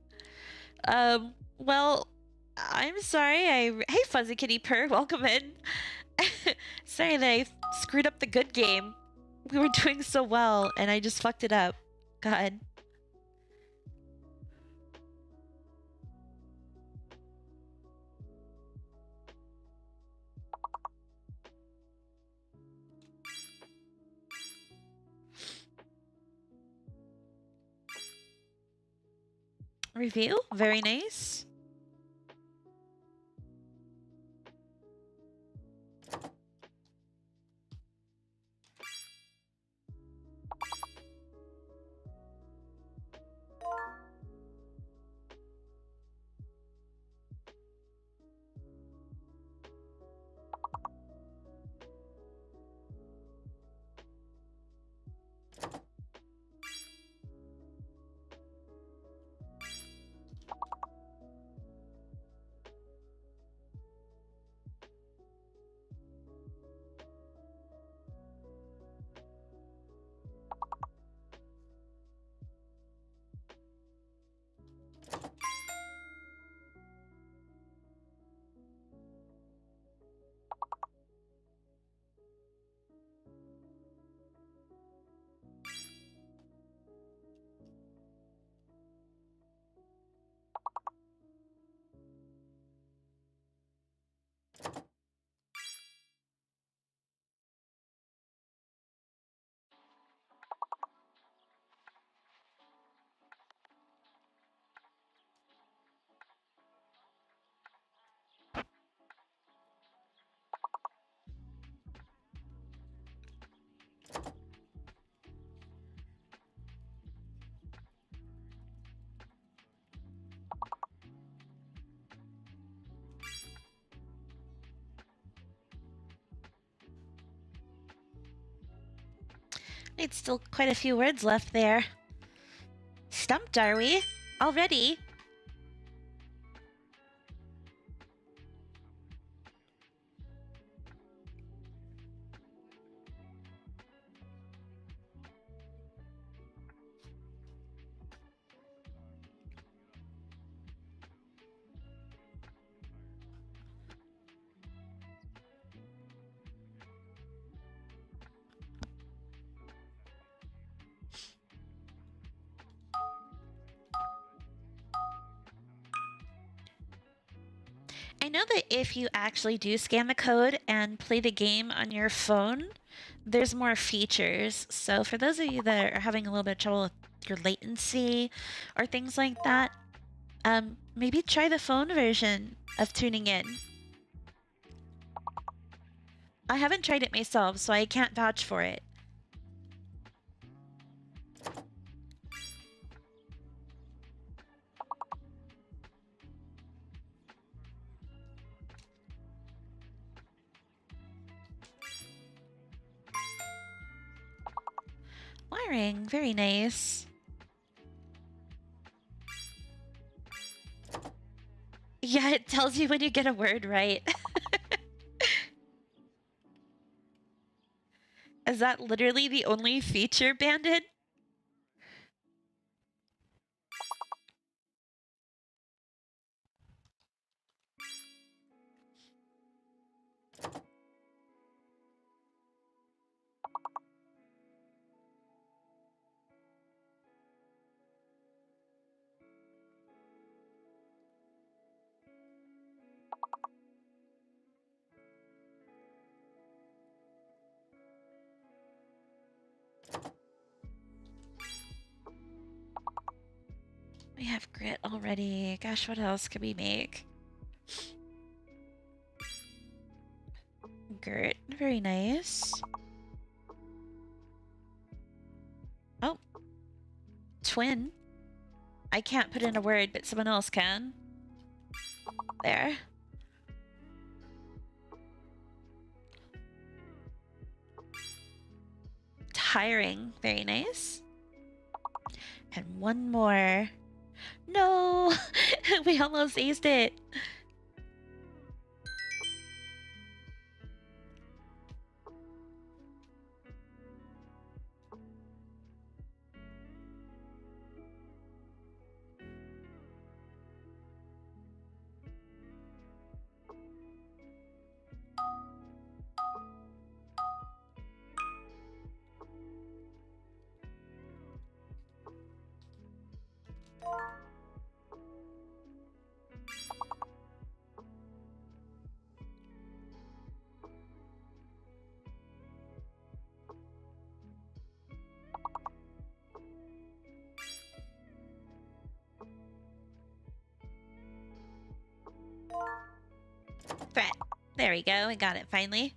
Well, I'm sorry. Hey Fuzzy Kitty Purr, welcome in. Sorry that I screwed up the good game. We were doing so well and I just fucked it up. God. Review, very nice. It's still quite a few words left there. Stumped, are we? Already? I know that if you actually do scan the code and play the game on your phone, there's more features. So for those of you that are having a little bit of trouble with your latency or things like that, maybe try the phone version of tuning in. I haven't tried it myself, so I can't vouch for it. Wiring, very nice. Yeah, it tells you when you get a word right. Is that literally the only feature, Bandit? We have grit already. Gosh, what else could we make? Grit, very nice. Oh. Twin. I can't put in a word, but someone else can. There. Tiring. Very nice. And one more. No! We almost aced it. Threat. There we go. We got it finally.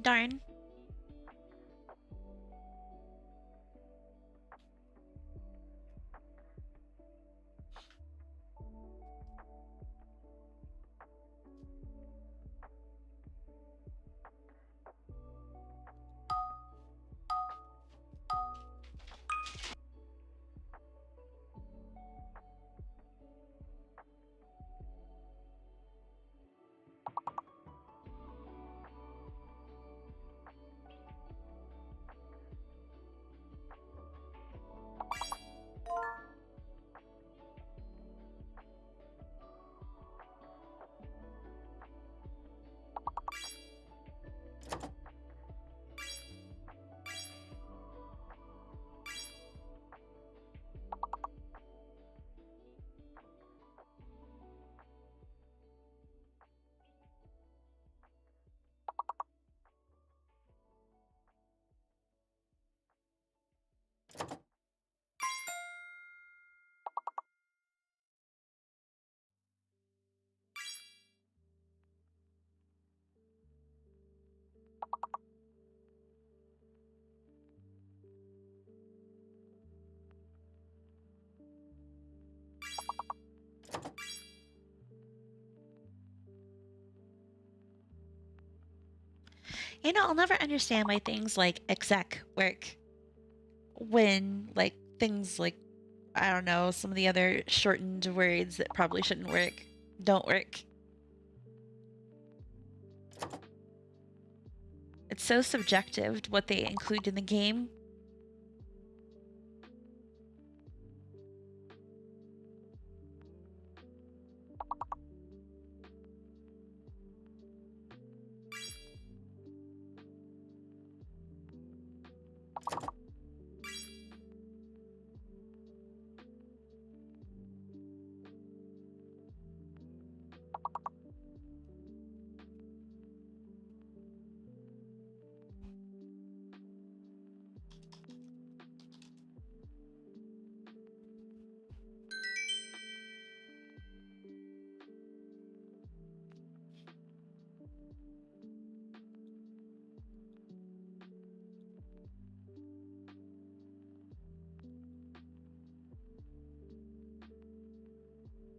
Darn. You know, I'll never understand why things like exec work when, like, things like, I don't know, some of the other shortened words that probably shouldn't work don't work. It's so subjective what they include in the game.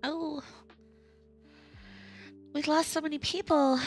Oh, we lost so many people.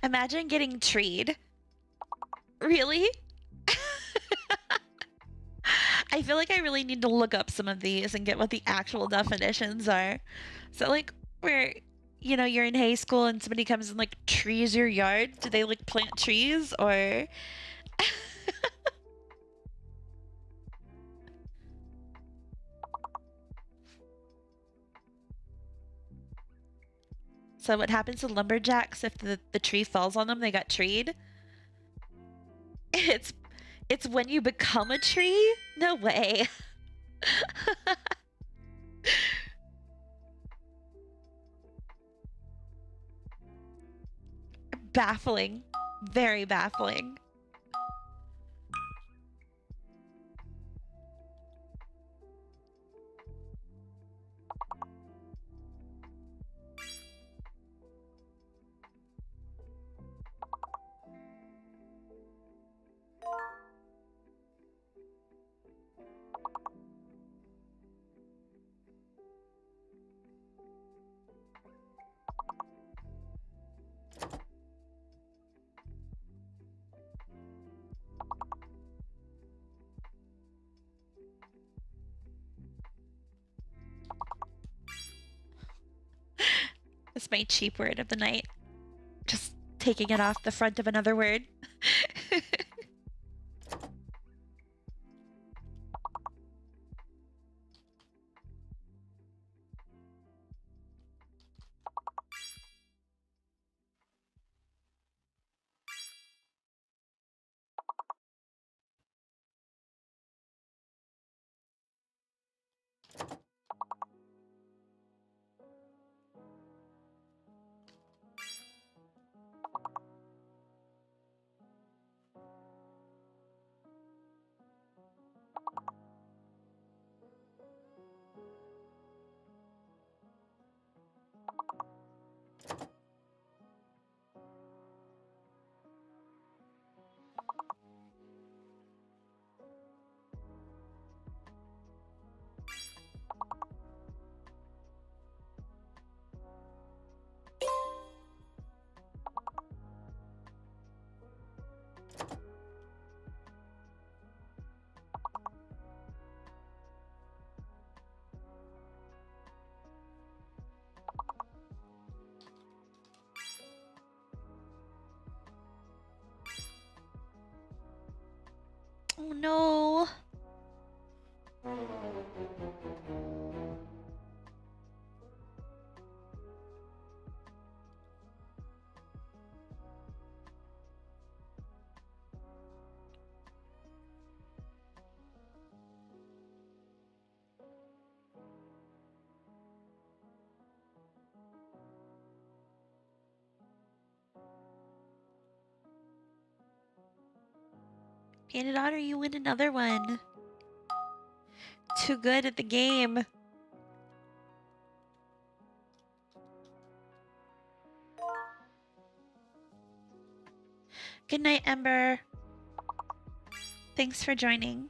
Imagine getting treed. Really? I feel like I really need to look up some of these and get what the actual definitions are. So, like, where, you know, you're in high school and somebody comes and, like, trees your yard, do they, like, plant trees or... So what happens to lumberjacks if the tree falls on them, they got treed? It's when you become a tree? No way. Baffling. Very baffling. It's my cheap word of the night. Just taking it off the front of another word. Oh no. Painted Otter, you win another one. Too good at the game. Good night, Ember. Thanks for joining.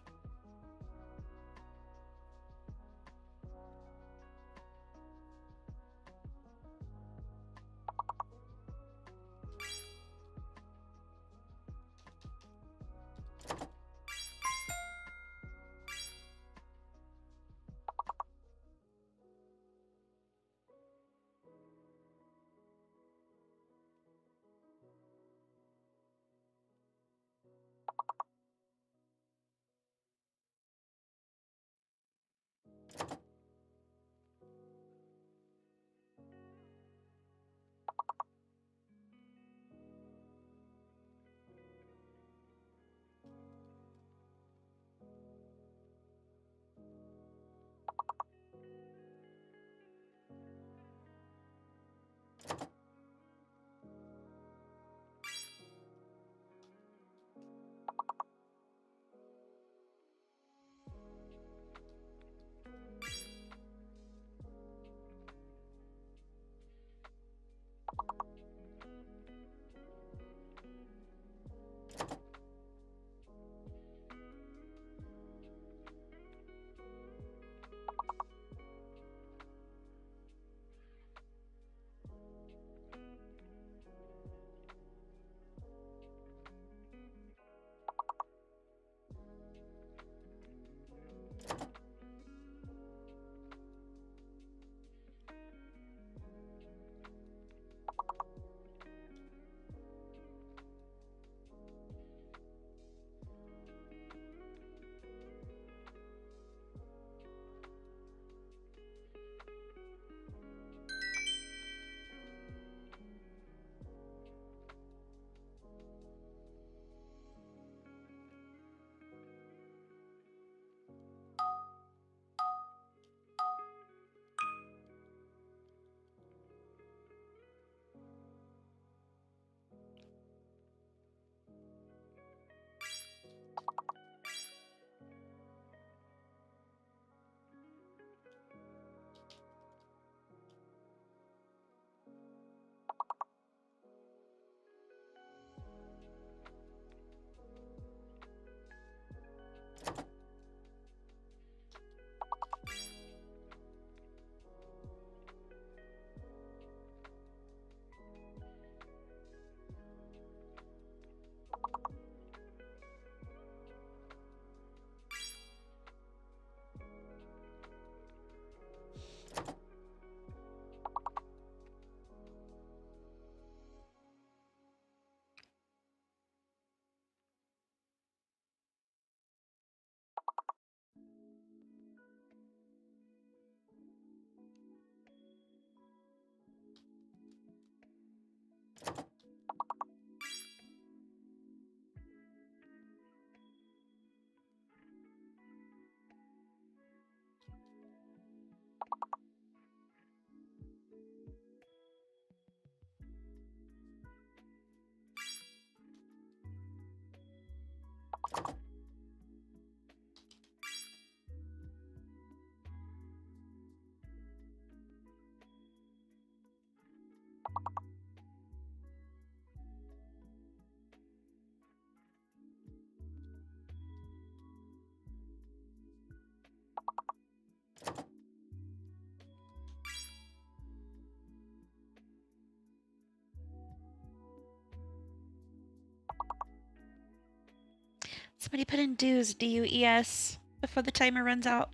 Somebody put in dues, D-U-E-S, before the timer runs out.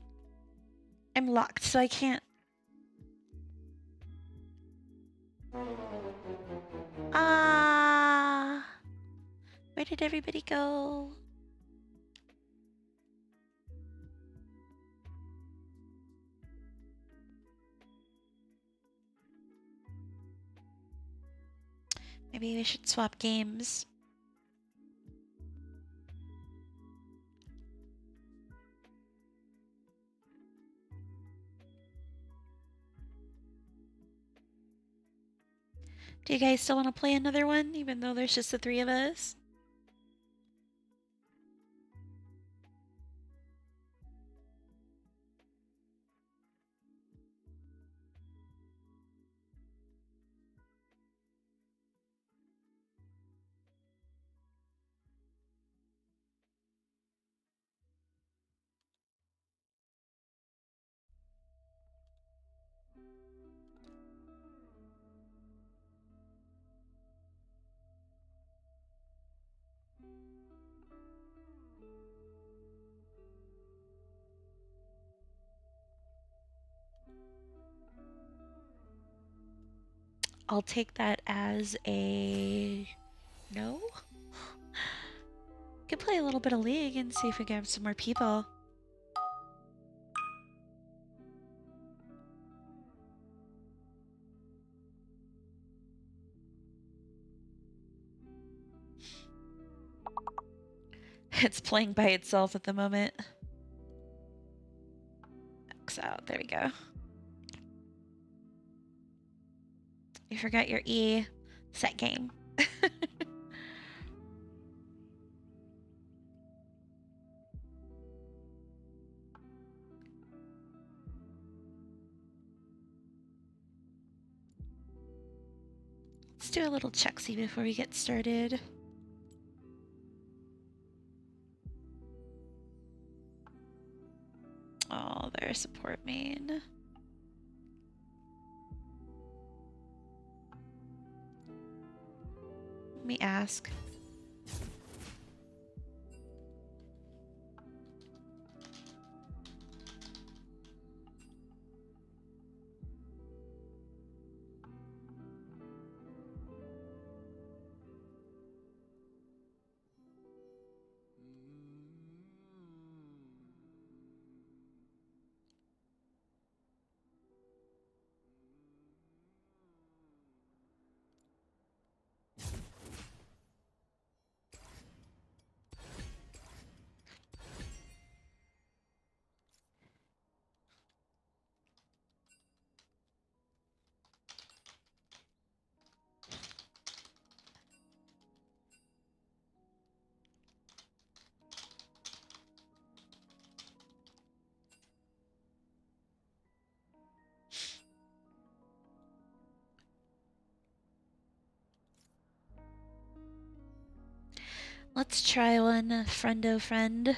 I'm locked, so I can't. Ah, where did everybody go? Maybe we should swap games. Do you guys still want to play another one, even though there's just the three of us? I'll take that as a no. Could play a little bit of League and see if we can have some more people. It's playing by itself at the moment. X out. There we go. You forgot your E. Set game. Let's do a little check-see before we get started. Oh, there's support main. Let me ask. Let's try one, friendo friend,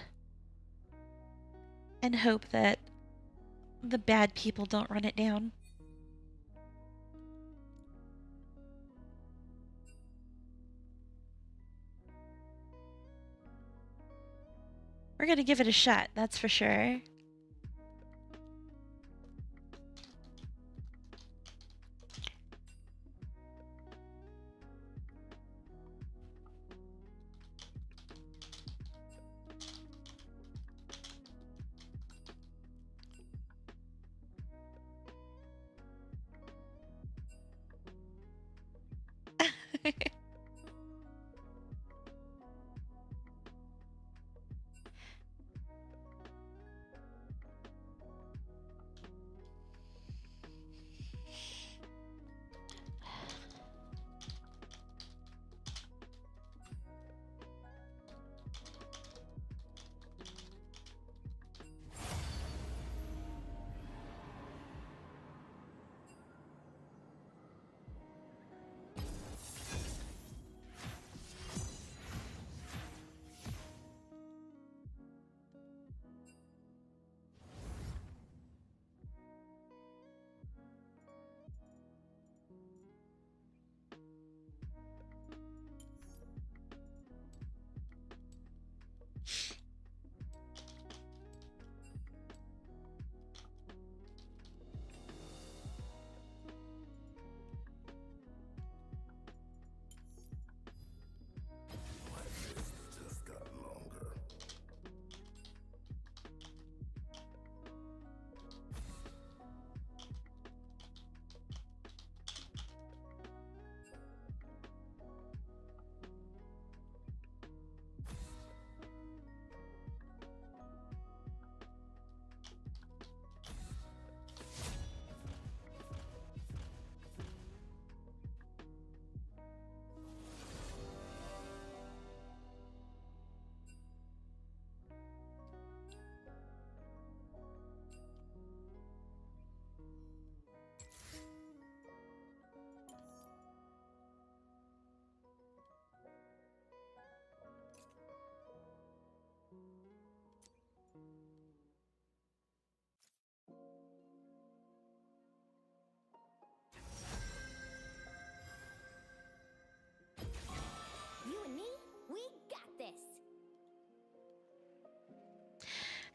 and hope that the bad people don't run it down. We're gonna give it a shot, that's for sure.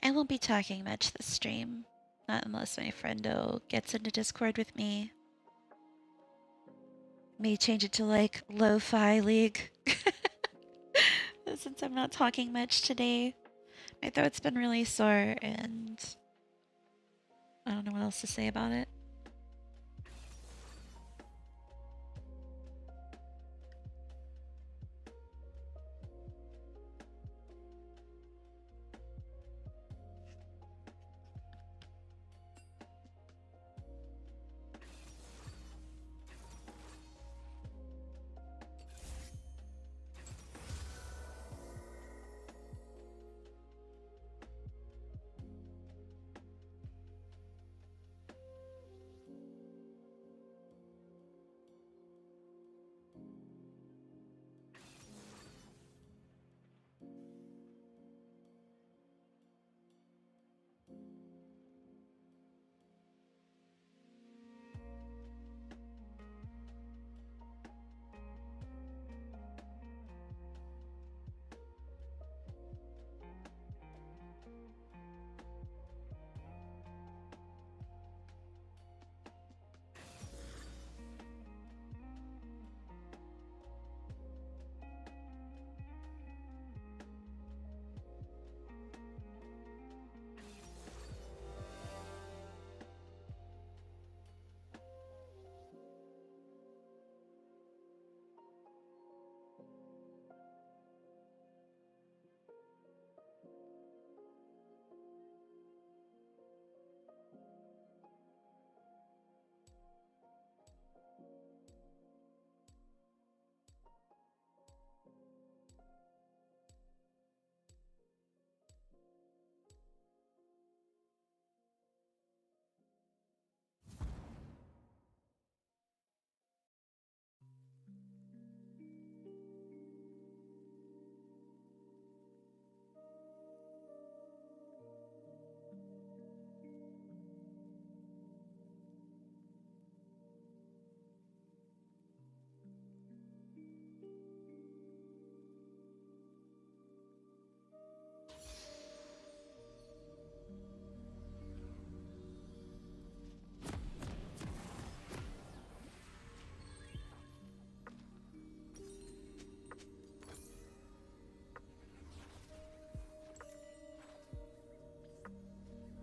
I won't be talking much this stream, not unless my friendo gets into Discord with me. May change it to like LoFi League. Since I'm not talking much today. My throat's been really sore and I don't know what else to say about it.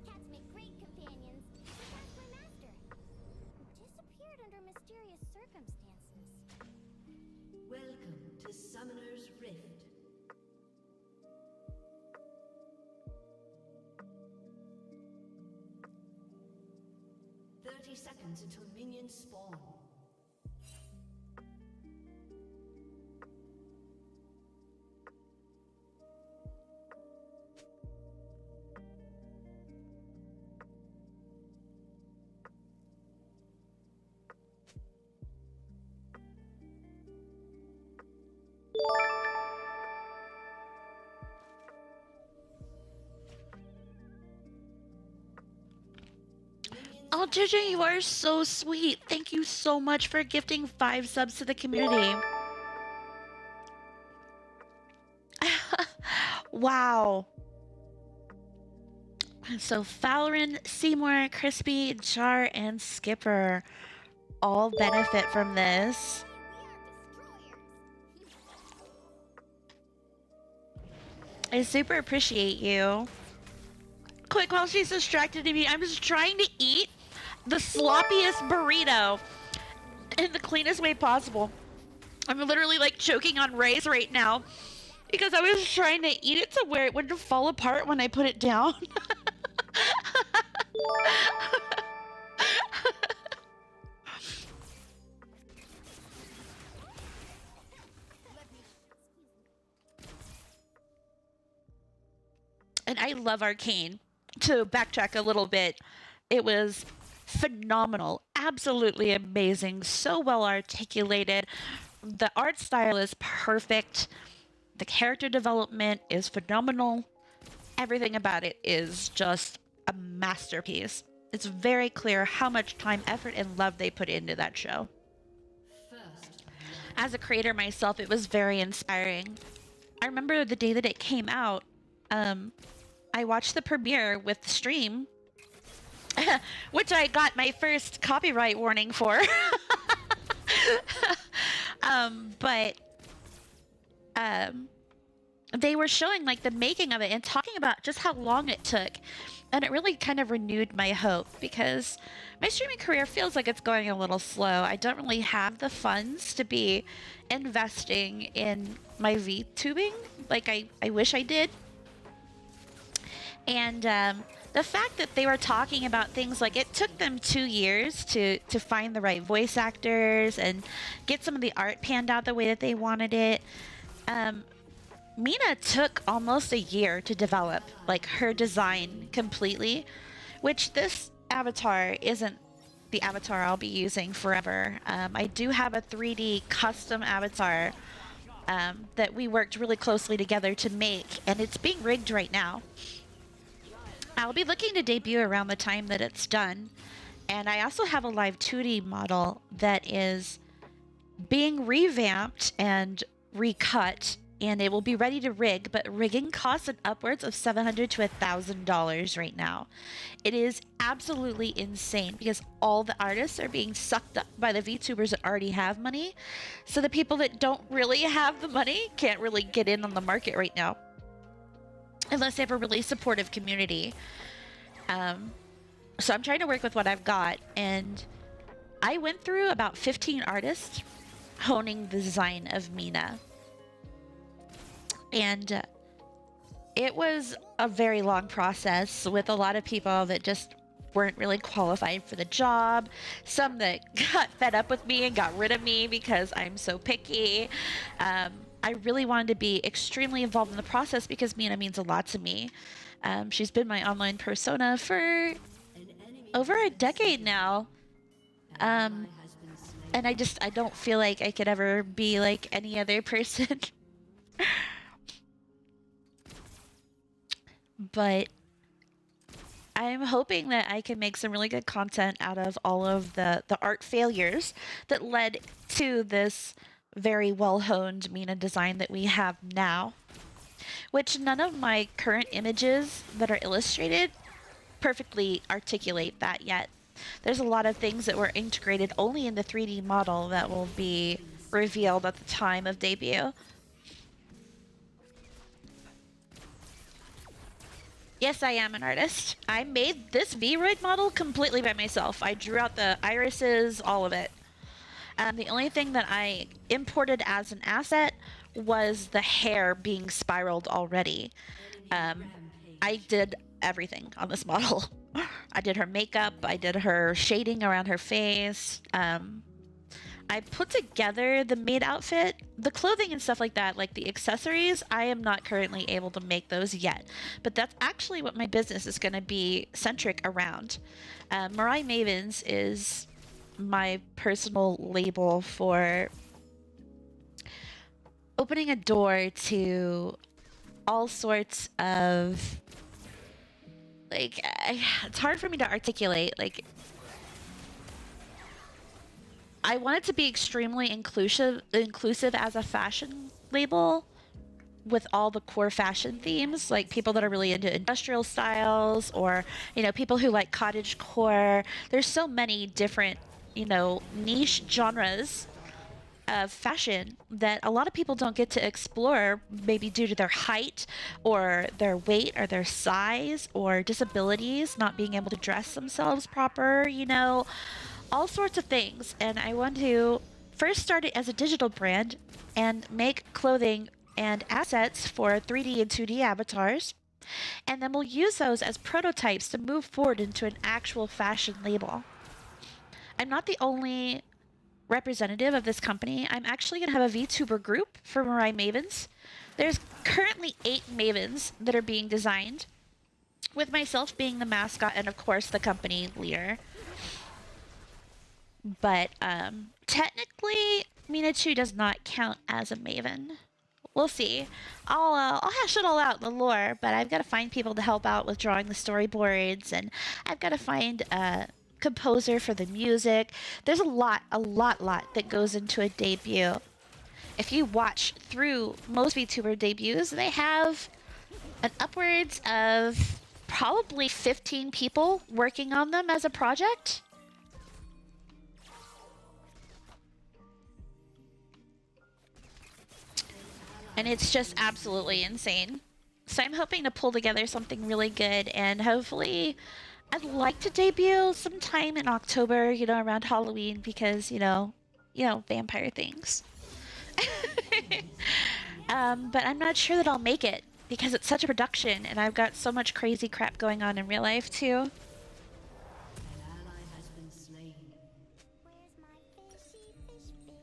Cats make great companions. That's my master. Disappeared under mysterious circumstances. Welcome to Summoner's Rift. Seconds until minions spawn. Oh, Jojo, you are so sweet. Thank you so much for gifting 5 subs to the community. Wow. So Fowlrin, Seymour, Crispy, Jar, and Skipper all benefit from this. I super appreciate you. Quick, while she's distracted to me, I'm just trying to eat the sloppiest burrito in the cleanest way possible. I'm literally like choking on rice right now because I was trying to eat it to where it wouldn't fall apart when I put it down. And I love Arcane. To backtrack a little bit, it was phenomenal, absolutely amazing, so well articulated. The art style is perfect. The character development is phenomenal. Everything about it is just a masterpiece. It's very clear how much time, effort, and love they put into that show. As a creator myself, it was very inspiring. I remember the day that it came out, I watched the premiere with the stream, which I got my first copyright warning for. But they were showing like the making of it and talking about just how long it took. And it really kind of renewed my hope because my streaming career feels like it's going a little slow. I don't really have the funds to be investing in my VTubing like I wish I did. And the fact that they were talking about things like it took them 2 years to find the right voice actors and get some of the art panned out the way that they wanted it. Mina took almost a year to develop like her design completely, which this avatar isn't the avatar I'll be using forever. I do have a 3D custom avatar that we worked really closely together to make, and it's being rigged right now. I'll be looking to debut around the time that it's done, and I also have a live 2D model that is being revamped and recut, and it will be ready to rig, but rigging costs an upwards of $700 to $1,000 right now. It is absolutely insane because all the artists are being sucked up by the VTubers that already have money, so the people that don't really have the money can't really get in on the market right now unless they have a really supportive community. So I'm trying to work with what I've got, and I went through about 15 artists honing the design of Mina. And it was a very long process with a lot of people that just weren't really qualified for the job. Some that got fed up with me and got rid of me because I'm so picky. I really wanted to be extremely involved in the process because Mina means a lot to me. She's been my online persona for over a decade now. And I don't feel like I could ever be like any other person. But I'm hoping that I can make some really good content out of all of the art failures that led to this very well-honed Mina design that we have now, which none of my current images that are illustrated perfectly articulate that yet. There's a lot of things that were integrated only in the 3D model that will be revealed at the time of debut. Yes, I am an artist. I made this Vroid model completely by myself. I drew out the irises, all of it. The only thing that I imported as an asset was the hair being spiraled already. I did everything on this model. I did her makeup, I did her shading around her face. I put together the maid outfit, the clothing and stuff like that, like the accessories. I am not currently able to make those yet, but that's actually what my business is going to be centric around. Mirai Mavens is my personal label for opening a door to all sorts of, like, it's hard for me to articulate, like, I want it to be extremely inclusive as a fashion label with all the core fashion themes, like people that are really into industrial styles or, you know, people who like cottage core. There's so many different, you know, niche genres of fashion that a lot of people don't get to explore, maybe due to their height or their weight or their size or disabilities, not being able to dress themselves proper, you know, all sorts of things. And I want to first start it as a digital brand and make clothing and assets for 3D and 2D avatars, and then we'll use those as prototypes to move forward into an actual fashion label. I'm not the only representative of this company. I'm actually going to have a VTuber group for Mirai Mavens. There's currently 8 Mavens that are being designed, with myself being the mascot and of course the company leader. But technically, Minachu does not count as a Maven. We'll see. I'll hash it all out in the lore, but I've got to find people to help out with drawing the storyboards, and I've got to find a composer for the music. There's a lot that goes into a debut. If you watch through most VTuber debuts, they have an upwards of probably 15 people working on them as a project. And it's just absolutely insane. So I'm hoping to pull together something really good, and hopefully I'd like to debut sometime in October, you know, around Halloween, because, vampire things. But I'm not sure that I'll make it because it's such a production and I've got so much crazy crap going on in real life too. An ally has been slain. Where's my fishy fish dish?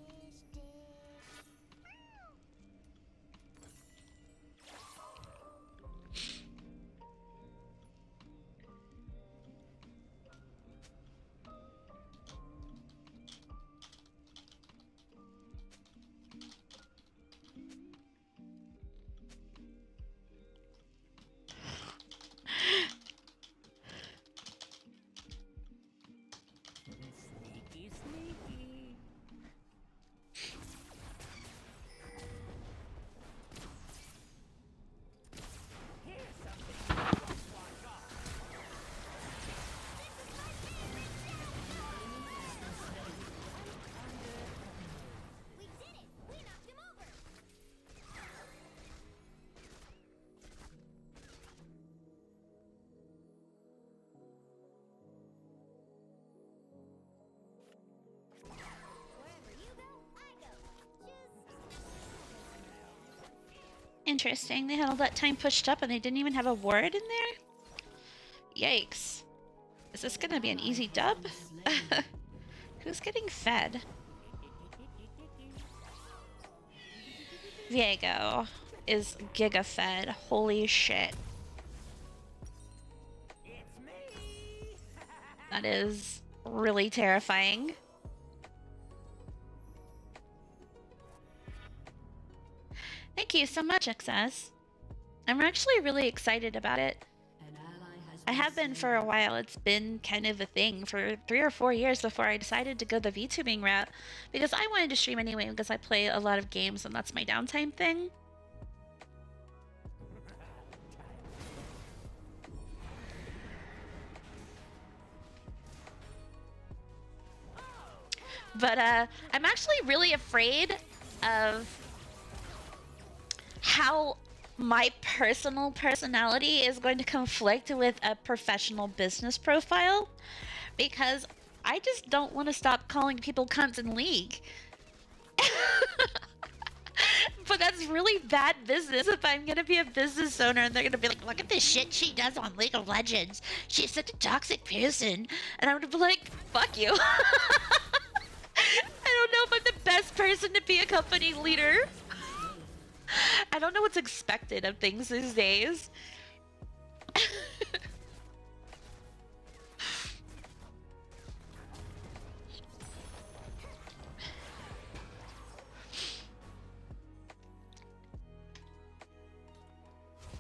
Sneaky, sneaky. Here's something you won't want off. We did it! We knocked him over! Wherever you go, I go. Interesting. They had all that time pushed up and they didn't even have a word in there? Yikes. Is this gonna be an easy dub? Who's getting fed? Viego is giga fed. Holy shit. It's me. That is really terrifying. Thank you so much, XS. I'm actually really excited about it. An ally has I have been for a while. It's been kind of a thing for 3 or 4 years before I decided to go the VTubing route, because I wanted to stream anyway because I play a lot of games and that's my downtime thing. But I'm actually really afraid of how my personal personality is going to conflict with a professional business profile, because I just don't want to stop calling people cunts in League. But that's really bad business if I'm gonna be a business owner and they're gonna be like, look at this shit she does on League of Legends. She's such a toxic person. And I'm gonna be like, fuck you. I don't know if I'm the best person to be a company leader. I don't know what's expected of things these days.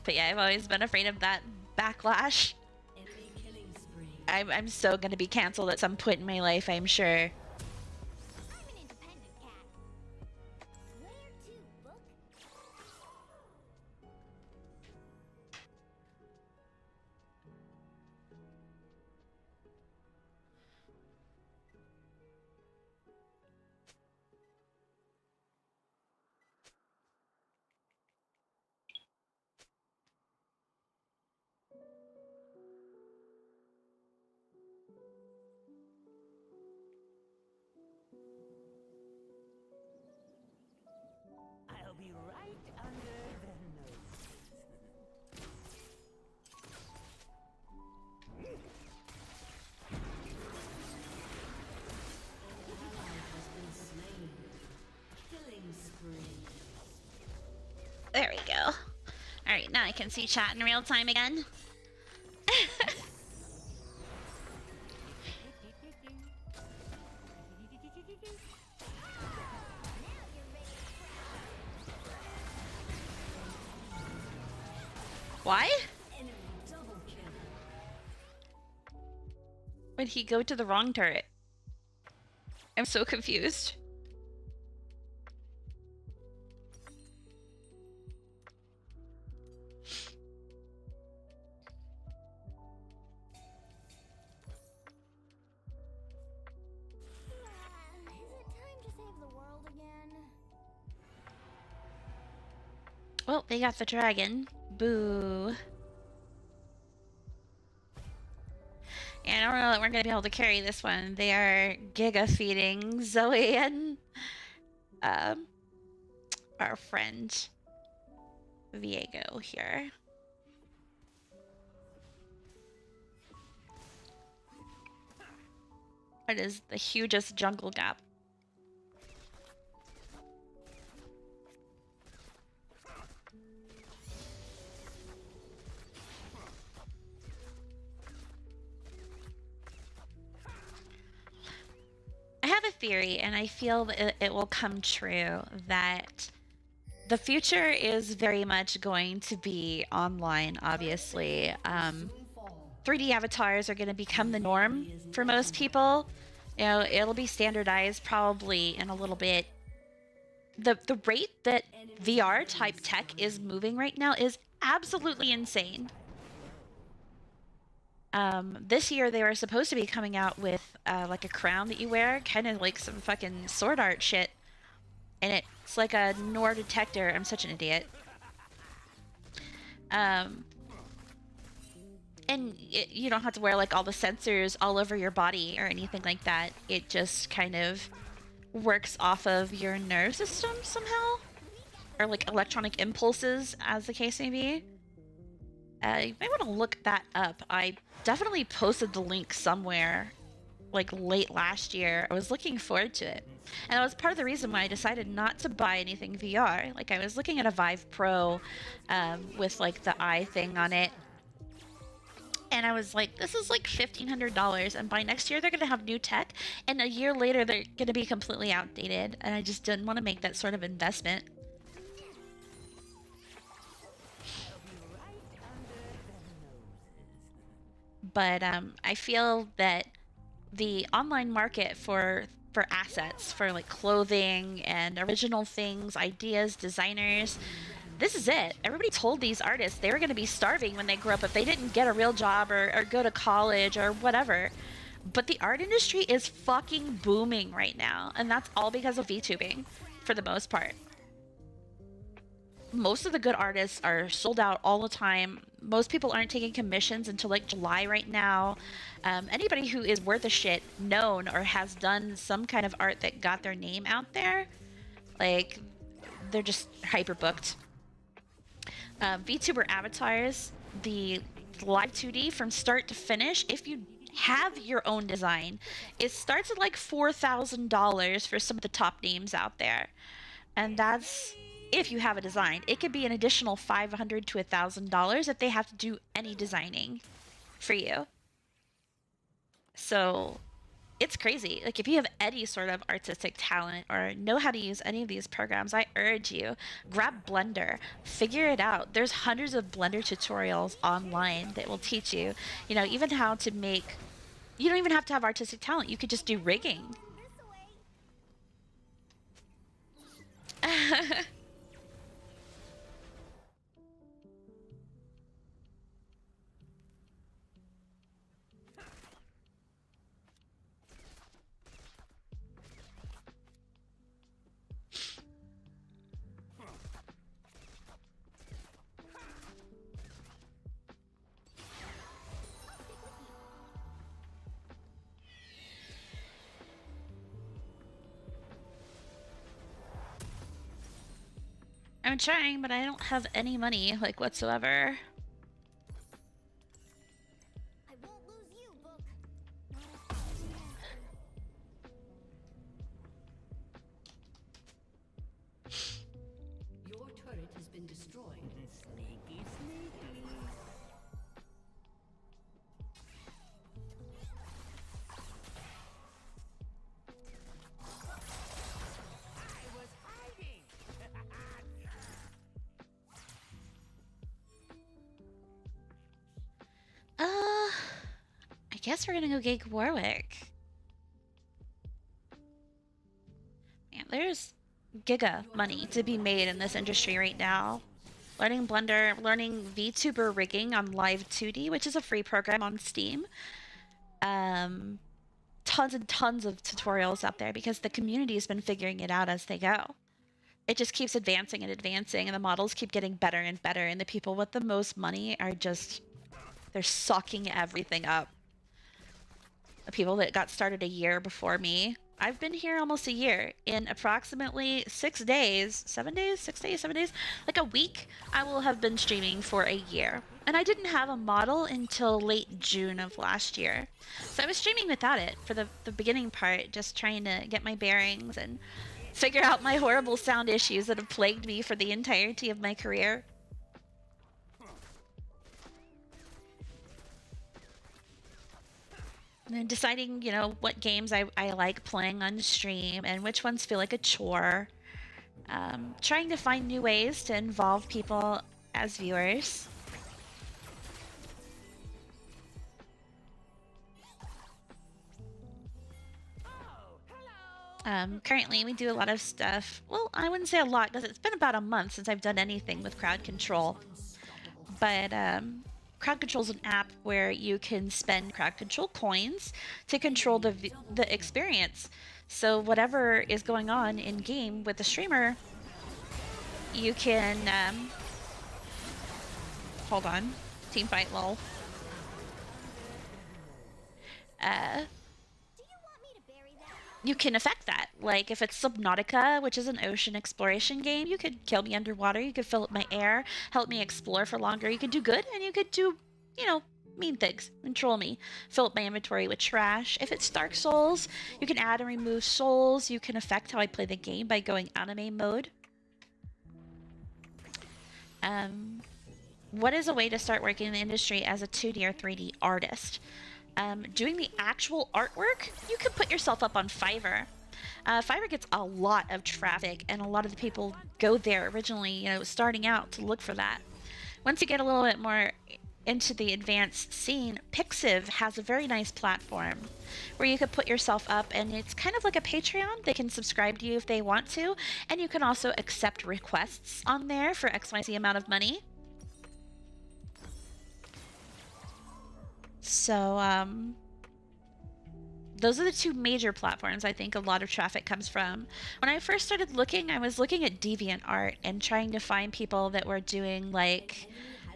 But yeah, I've always been afraid of that backlash. enemy killing spree. I'm so gonna be canceled at some point in my life, I'm sure. I'm an independent cat. Where to, book? I'll be right under the nose. Has been slain. Killing spree. There we go. Alright, now I can see chat in real time again. Why? Enemy double kill. Would he go to the wrong turret? I'm so confused. Is it time to save the world again? Oh, they got the dragon. Boo. And I don't know that we're going to be able to carry this one. They are giga feeding Zoe and our friend Viego here. It is the hugest jungle gap. I have a theory, and I feel that it will come true, that the future is very much going to be online, obviously. 3D avatars are going to become the norm for most people. You know, it'll be standardized probably in a little bit. The rate that VR type tech is moving right now is absolutely insane. This year they were supposed to be coming out with like a crown that you wear, kind of like some fucking sword art shit. And it's like a Nord detector. I'm such an idiot. And you don't have to wear like all the sensors all over your body or anything like that. It just kind of works off of your nerve system somehow, or like electronic impulses, as the case may be. You might want to look that up. I definitely posted the link somewhere like late last year. I was looking forward to it, and that was part of the reason why I decided not to buy anything VR. Like, I was looking at a Vive Pro with like the eye thing on it, and I was like, this is like $1,500, and by next year they're gonna have new tech, and a year later they're gonna be completely outdated, and I just didn't want to make that sort of investment. But I feel that the online market for assets, for like clothing and original things, ideas, designers, this is it. Everybody told these artists they were going to be starving when they grew up if they didn't get a real job or go to college or whatever. But the art industry is fucking booming right now, and that's all because of VTubing, for the most part. Most of the good artists are sold out all the time. Most people aren't taking commissions until like July right now. Anybody who is worth a shit, known, or has done some kind of art that got their name out there, like, they're just hyper booked. VTuber avatars, the live 2D from start to finish, if you have your own design, it starts at like $4,000 for some of the top names out there. And that's if you have a design. It could be an additional $500 to $1,000 if they have to do any designing for you. So it's crazy. Like, if you have any sort of artistic talent or know how to use any of these programs, I urge you, grab Blender, figure it out. There's hundreds of Blender tutorials online that will teach you, you know, even how to make, you don't even have to have artistic talent. You could just do rigging. I'm trying, but I don't have any money, like, whatsoever. I won't lose you, book. Your turret has been destroyed. Sneaky, sneaky. I was hiding. I guess we're gonna go get Warwick. Man, there's giga money to be made in this industry right now. Learning Blender, learning VTuber rigging on Live 2D, which is a free program on Steam. Tons and tons of tutorials out there because the community has been figuring it out as they go. it just keeps advancing and advancing, and the models keep getting better and better, and the people with the most money are just, they're sucking everything up. The people that got started a year before me, I've been here almost a year. In approximately 6 days, 7 days, 6 days, 7 days, like a week, I will have been streaming for a year. And I didn't have a model until late June of last year. So I was streaming without it for the beginning part, just trying to get my bearings and figure out my horrible sound issues that have plagued me for the entirety of my career. And then deciding, you know, what games I like playing on stream and which ones feel like a chore. Trying to find new ways to involve people as viewers. Currently, we do a lot of stuff. Well, I wouldn't say a lot because it's been about a month since I've done anything with crowd control. But crowd control is an app where you can spend crowd control coins to control the experience. So whatever is going on in game with the streamer, you can hold on, team fight lol. You can affect that. Like if it's Subnautica, which is an ocean exploration game, you could kill me underwater, you could fill up my air, help me explore for longer, you could do good, and you could do, you know, mean things, control me, fill up my inventory with trash. If it's Dark Souls, you can add and remove souls, you can affect how I play the game by going anime mode. What is a way to start working in the industry as a 2D or 3D artist? Doing the actual artwork, you could put yourself up on Fiverr. Fiverr gets a lot of traffic, and a lot of the people go there originally, you know, starting out to look for that. Once you get a little bit more into the advanced scene, Pixiv has a very nice platform where you could put yourself up, and it's kind of like a Patreon. They can subscribe to you if they want to, and you can also accept requests on there for XYZ amount of money. So, those are the two major platforms I think a lot of traffic comes from. When I first started looking, I was looking at DeviantArt and trying to find people that were doing like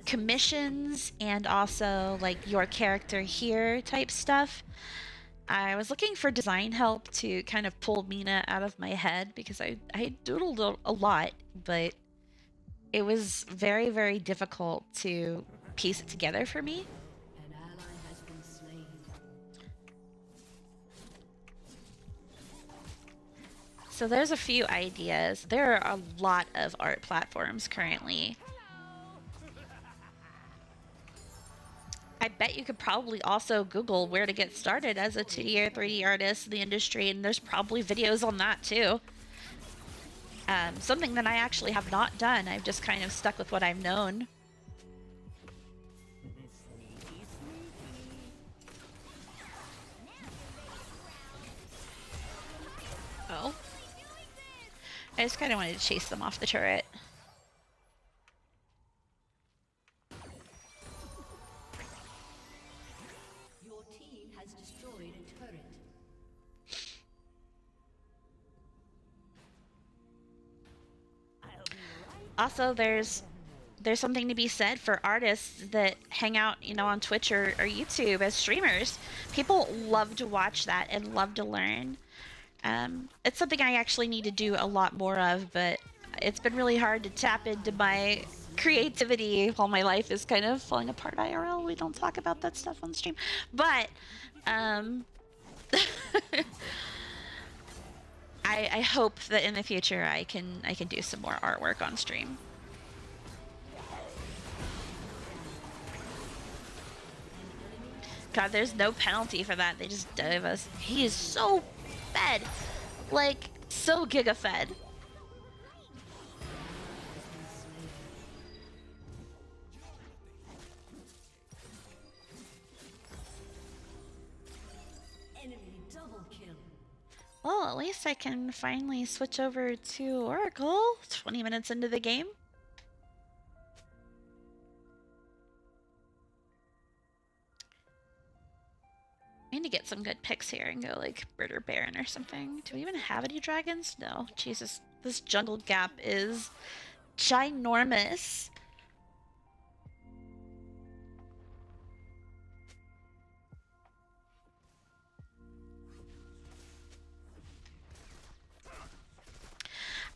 commissions and also like your character here type stuff. I was looking for design help to kind of pull Mina out of my head because I doodled a lot, but it was very, very difficult to piece it together for me. So there's a few ideas. There are a lot of art platforms currently. I bet you could probably also Google where to get started as a 2D or 3D artist in the industry, and there's probably videos on that too. Something that I actually have not done. I've just kind of stuck with what I've known. Oh. I just kind of wanted to chase them off the turret. Your team has destroyed a turret. Also, there's something to be said for artists that hang out, you know, on Twitch or YouTube as streamers. People love to watch that and love to learn. It's something I actually need to do a lot more of, but it's been really hard to tap into my creativity while my life is kind of falling apart IRL. We don't talk about that stuff on stream, but I hope that in the future I can do some more artwork on stream. God, there's no penalty for that. They just dive us. He is so fed. Like, so giga-fed. Enemy double kill. Well, at least I can finally switch over to Oracle 20 minutes into the game. I need to get some good picks here and go like Bird or Baron or something. Do we even have any dragons? No. Jesus. This jungle gap is ginormous.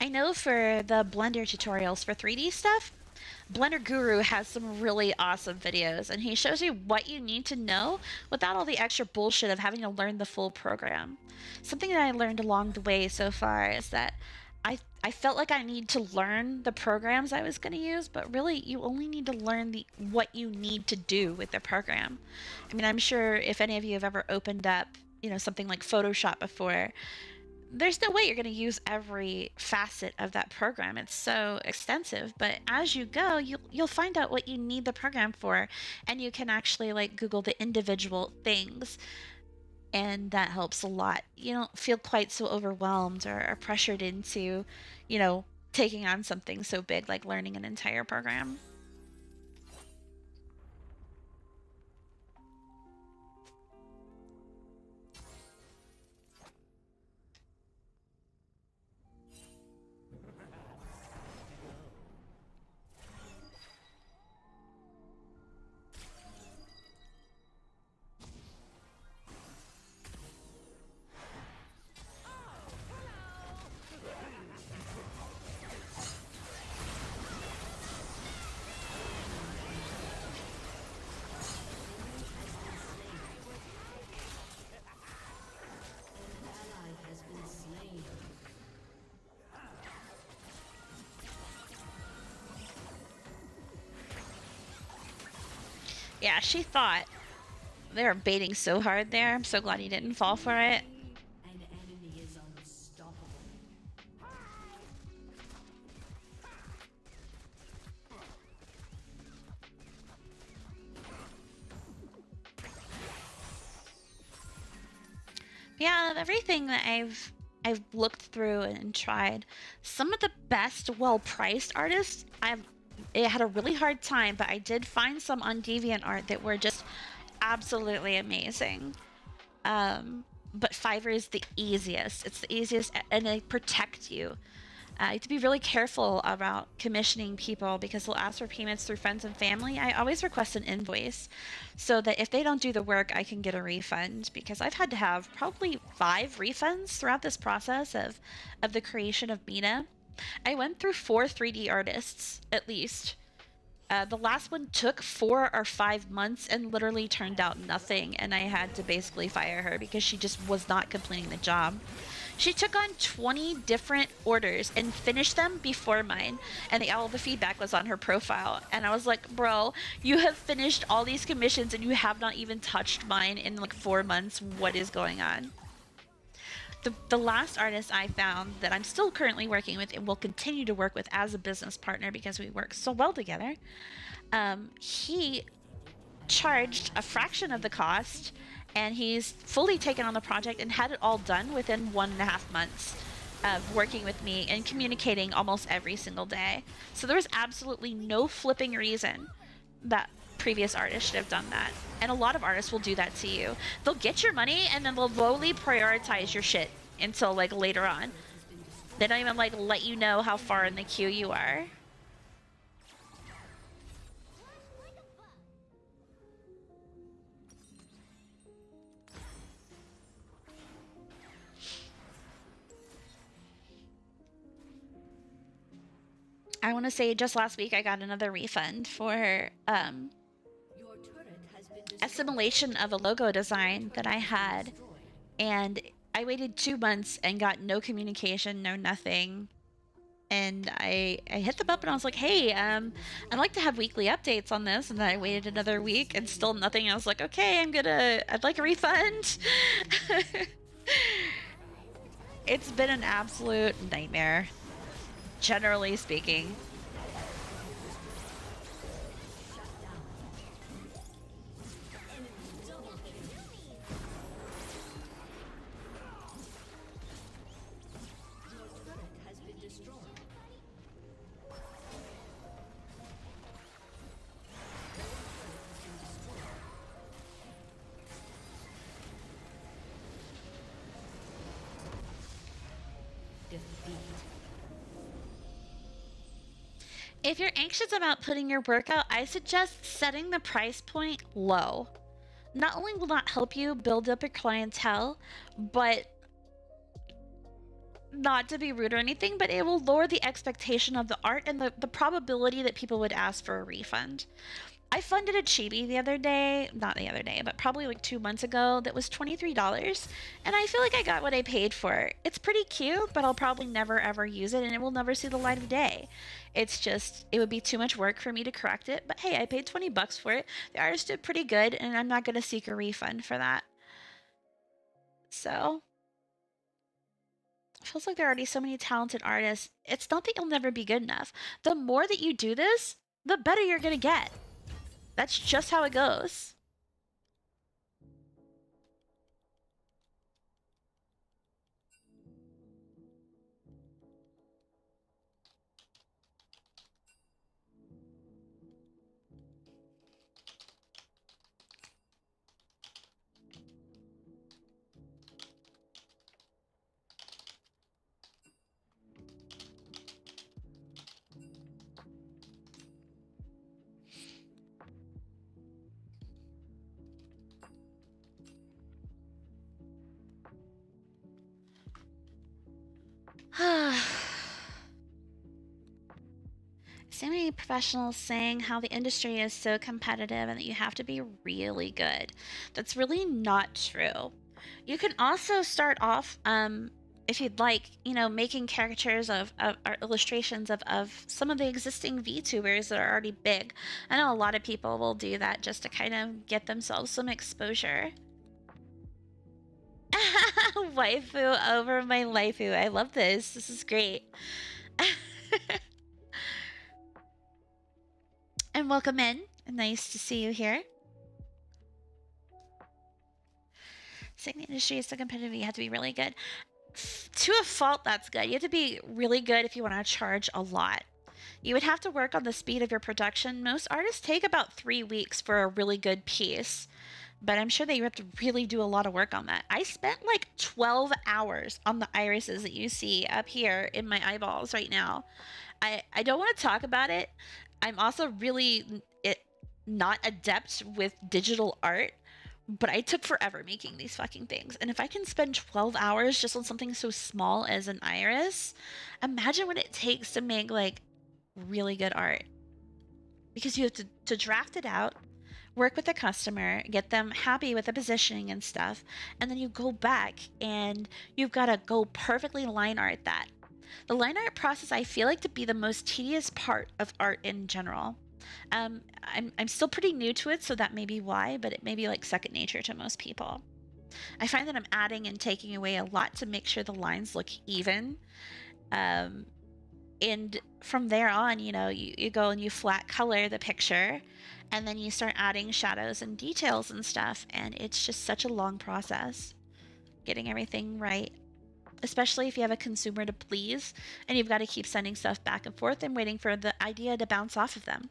I know for the Blender tutorials for 3D stuff, Blender Guru has some really awesome videos, and he shows you what you need to know without all the extra bullshit of having to learn the full program. Something that I learned along the way so far is that I felt like I need to learn the programs I was going to use, but really you only need to learn what you need to do with the program. I mean, I'm sure if any of you have ever opened up, something like Photoshop before, there's no way you're going to use every facet of that program. It's so extensive, but as you go, you'll find out what you need the program for, and you can actually like Google the individual things, and that helps a lot. You don't feel quite so overwhelmed or pressured into, taking on something so big like learning an entire program. Yeah, she thought they were baiting so hard there. I'm so glad he didn't fall for it. An enemy is unstoppable. Yeah, everything that I've looked through and tried, some of the best, well-priced artists, it had a really hard time, but I did find some on DeviantArt that were just absolutely amazing. But Fiverr is the easiest. It's the easiest, and they protect you. You have to be really careful about commissioning people because they'll ask for payments through friends and family. I always request an invoice so that if they don't do the work, I can get a refund, because I've had to have probably 5 refunds throughout this process of the creation of Mina. I went through 4 3D artists, at least. The last one took 4 or 5 months and literally turned out nothing, and I had to basically fire her because she just was not completing the job. She took on 20 different orders and finished them before mine, and all the feedback was on her profile. And I was like, bro, you have finished all these commissions and you have not even touched mine in like 4 months. What is going on? The last artist I found that I'm still currently working with and will continue to work with as a business partner because we work so well together, he charged a fraction of the cost, and he's fully taken on the project and had it all done within 1.5 months of working with me and communicating almost every single day. So there was absolutely no flipping reason that previous artists should have done that. And a lot of artists will do that to you. They'll get your money and then they'll slowly prioritize your shit until like later on. They don't even like let you know how far in the queue you are. I want to say just last week I got another refund for Your turret has been assimilation of a logo design that I had, and I waited 2 months and got no communication, no nothing. And I hit them up and I was like, hey, I'd like to have weekly updates on this. And then I waited another week and still nothing. I was like, okay, I'd like a refund. It's been an absolute nightmare, generally speaking. If you're anxious about putting your work out, I suggest setting the price point low. Not only will that help you build up your clientele, but not to be rude or anything, but it will lower the expectation of the art and the probability that people would ask for a refund. I funded a chibi the other day, not the other day, but probably like 2 months ago, that was $23, and I feel like I got what I paid for. It's pretty cute, but I'll probably never ever use it, and it will never see the light of day. It's just, it would be too much work for me to correct it, but hey, I paid 20 bucks for it. The artist did pretty good, and I'm not going to seek a refund for that. So, it feels like there are already so many talented artists. It's not that you'll never be good enough. The more that you do this, the better you're going to get. That's just how it goes. So many professionals saying how the industry is so competitive and that you have to be really good. That's really not true. You can also start off, if you'd like, making caricatures or illustrations of some of the existing VTubers that are already big. I know a lot of people will do that just to kind of get themselves some exposure. Waifu over my laifu. I love this. This is great. And welcome in. Nice to see you here. Saying the industry is so competitive, you have to be really good. To a fault, that's good. You have to be really good if you want to charge a lot. You would have to work on the speed of your production. Most artists take about 3 weeks for a really good piece, but I'm sure that you have to really do a lot of work on that. I spent like 12 hours on the irises that you see up here in my eyeballs right now. I don't want to talk about it. I'm also really not adept with digital art, but I took forever making these fucking things. And if I can spend 12 hours just on something so small as an iris, imagine what it takes to make like really good art. Because you have to draft it out, work with the customer, get them happy with the positioning and stuff, and then you go back and you've got to go perfectly line art that. The line art process I feel like to be the most tedious part of art in general. I'm still pretty new to it, so that may be why, but it may be like second nature to most people. I find that I'm adding and taking away a lot to make sure the lines look even. And from there on, you go and you flat color the picture, and then you start adding shadows and details and stuff, and it's just such a long process getting everything right. Especially if you have a consumer to please and you've got to keep sending stuff back and forth and waiting for the idea to bounce off of them.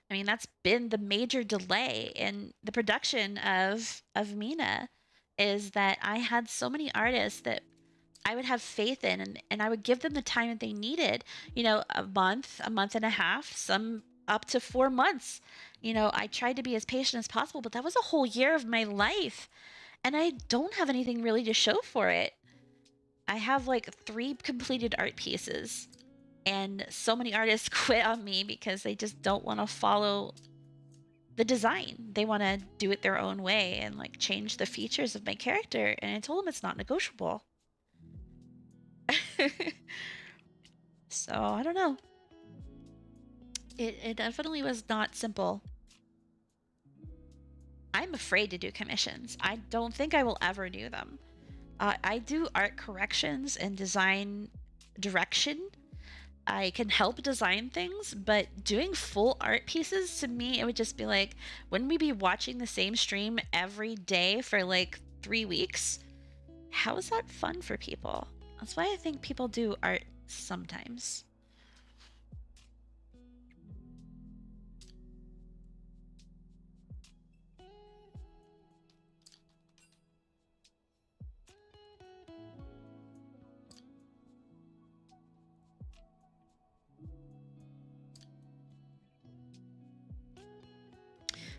I mean, that's been the major delay in the production of Mina, is that I had so many artists that I would have faith in, and I would give them the time that they needed, a month and a half, some up to 4 months. I tried to be as patient as possible, but that was a whole year of my life. And I don't have anything really to show for it. I have like 3 completed art pieces, and so many artists quit on me because they just don't want to follow the design. They want to do it their own way and like change the features of my character, and I told them it's not negotiable. So I don't know. It definitely was not simple. I'm afraid to do commissions. I don't think I will ever do them. I do art corrections and design direction. I can help design things, but doing full art pieces, to me, it would just be like, wouldn't we be watching the same stream every day for like 3 weeks? How is that fun for people? That's why I think people do art sometimes.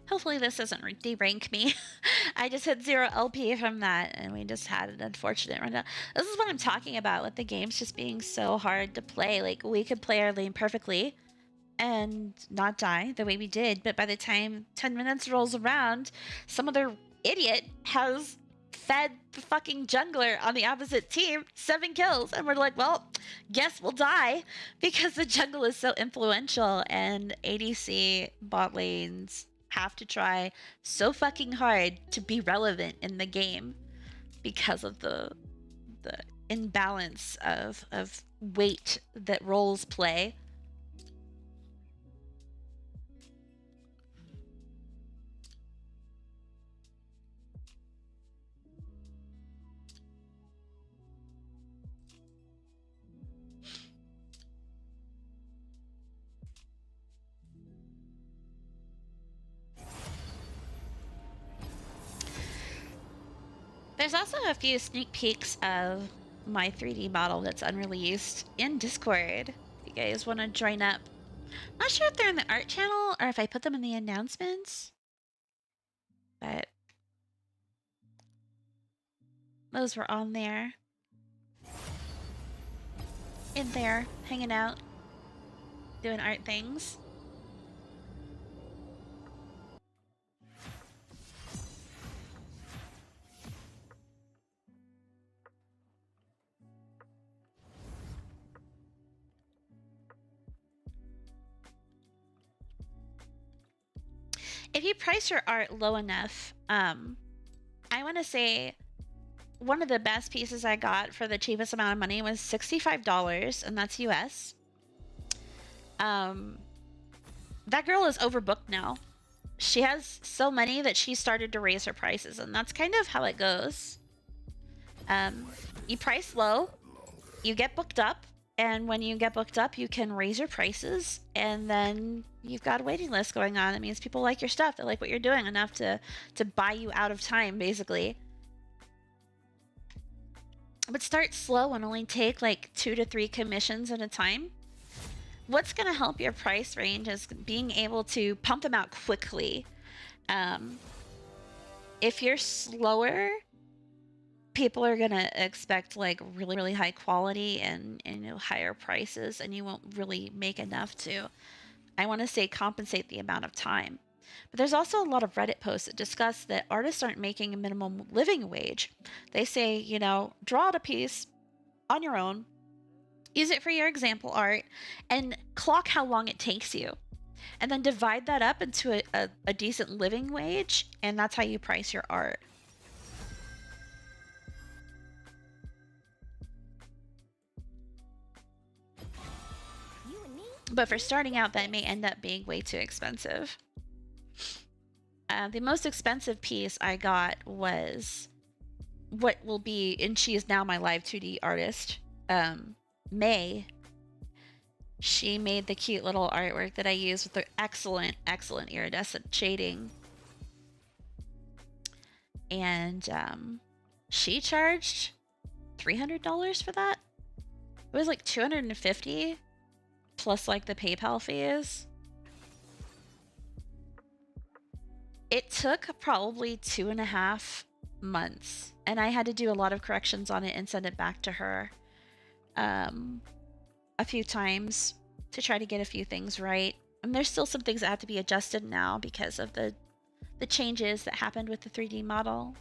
Hopefully this doesn't derank me. I just hit 0 LP from that, and we just had an unfortunate run. This is what I'm talking about with the games just being so hard to play. Like, we could play our lane perfectly and not die the way we did, but by the time 10 minutes rolls around, some other idiot has fed the fucking jungler on the opposite team 7 kills, and we're like, well, guess we'll die, because the jungle is so influential, and ADC bot lanes have to try so fucking hard to be relevant in the game because of the imbalance of weight that roles play. There's also a few sneak peeks of my 3D model that's unreleased in Discord. If you guys want to join up. Not sure if they're in the art channel or if I put them in the announcements. But those were on there. In there, hanging out, doing art things. If you price your art low enough, I want to say one of the best pieces I got for the cheapest amount of money was $65, and that's US. That girl is overbooked now. She has so many that she started to raise her prices, and that's kind of how it goes. You price low, you get booked up, and when you get booked up, you can raise your prices, and then you've got a waiting list going on. That means people like your stuff. They like what you're doing enough to buy you out of time, basically. But start slow and only take like 2 to 3 commissions at a time. What's going to help your price range is being able to pump them out quickly. If you're slower, people are going to expect like really, really high quality and higher prices, and you won't really make enough to, I want to say, compensate the amount of time. But there's also a lot of Reddit posts that discuss that artists aren't making a minimum living wage. They say, you know, draw out a piece on your own, use it for your example art, and clock how long it takes you. And then divide that up into a decent living wage, and that's how you price your art. But for starting out, that may end up being way too expensive. The most expensive piece I got was what will be, and she is now my live 2D artist, May. She made the cute little artwork that I use with the excellent, excellent iridescent shading. And she charged $300 for that. It was like $250 plus like the PayPal fees. It took probably 2.5 months, and I had to do a lot of corrections on it and send it back to her a few times to try to get a few things right. And there's still some things that have to be adjusted now because of the changes that happened with the 3D model.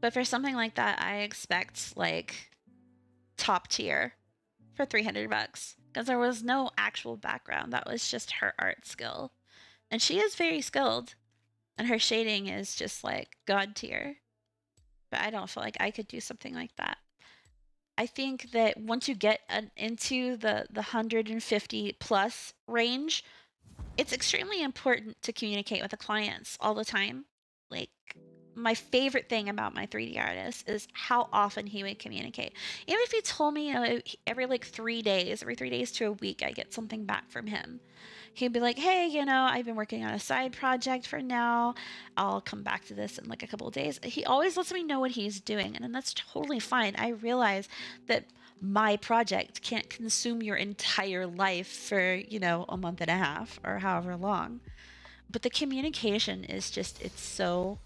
But for something like that, I expect like top tier for $300 because there was no actual background. That was just her art skill. And she is very skilled, and her shading is just like god tier. But I don't feel like I could do something like that. I think that once you get into the 150 plus range, it's extremely important to communicate with the clients all the time. Like, my favorite thing about my 3D artist is how often he would communicate. Even if he told me, you know, every 3 days to a week, I get something back from him. he'd be like, hey, you know, I've been working on a side project for now. I'll come back to this in like a couple of days. He always lets me know what he's doing, and that's totally fine. I realize that my project can't consume your entire life for, you know, a month and a half or however long. But the communication is just, it's so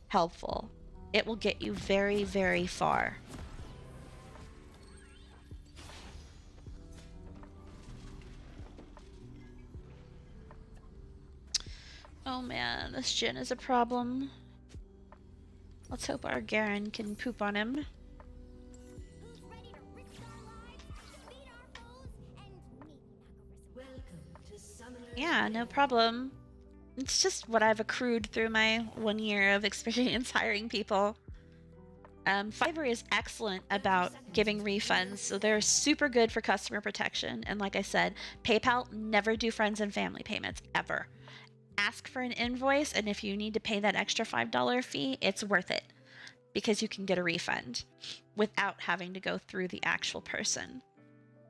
helpful. It will get you very, very far. Oh man, this Jin is a problem. Let's hope our Garen can poop on him. Who's ready to risk our lives, defeat our foes, and maybe knock over some Welcome to Summoner's Yeah, no problem. It's just what I've accrued through my 1 year of experience hiring people. Fiverr is excellent about giving refunds, so they're super good for customer protection. And like I said, PayPal never do friends and family payments, ever. Ask for an invoice, and if you need to pay that extra $5 fee, it's worth it because you can get a refund without having to go through the actual person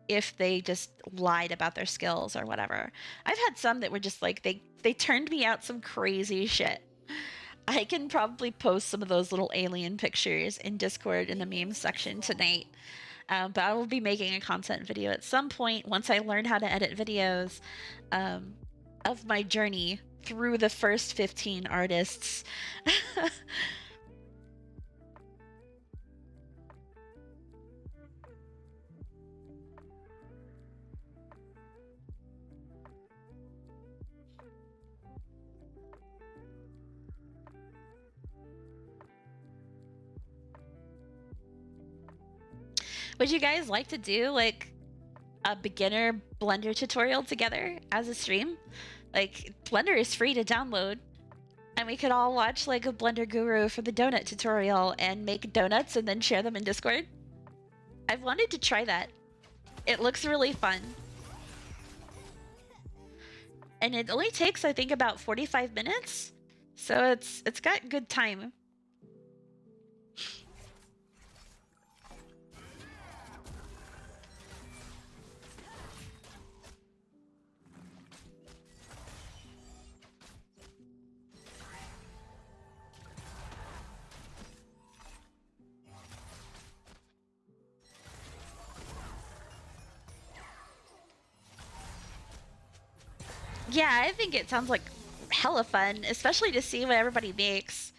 if they just lied about their skills or whatever. I've had some that were just like, they turned me out some crazy shit. I can probably post some of those little alien pictures in Discord in the memes section tonight. But I will be making a content video at some point once I learn how to edit videos of my journey through the first 15 artists. Would you guys like to do like a beginner Blender tutorial together as a stream? Like, Blender is free to download, and we could all watch like a Blender guru for the donut tutorial and make donuts and then share them in Discord. I've wanted to try that. It looks really fun. And it only takes, I think, about 45 minutes. So it's got good time. Yeah, I think it sounds like hella fun, especially to see what everybody makes.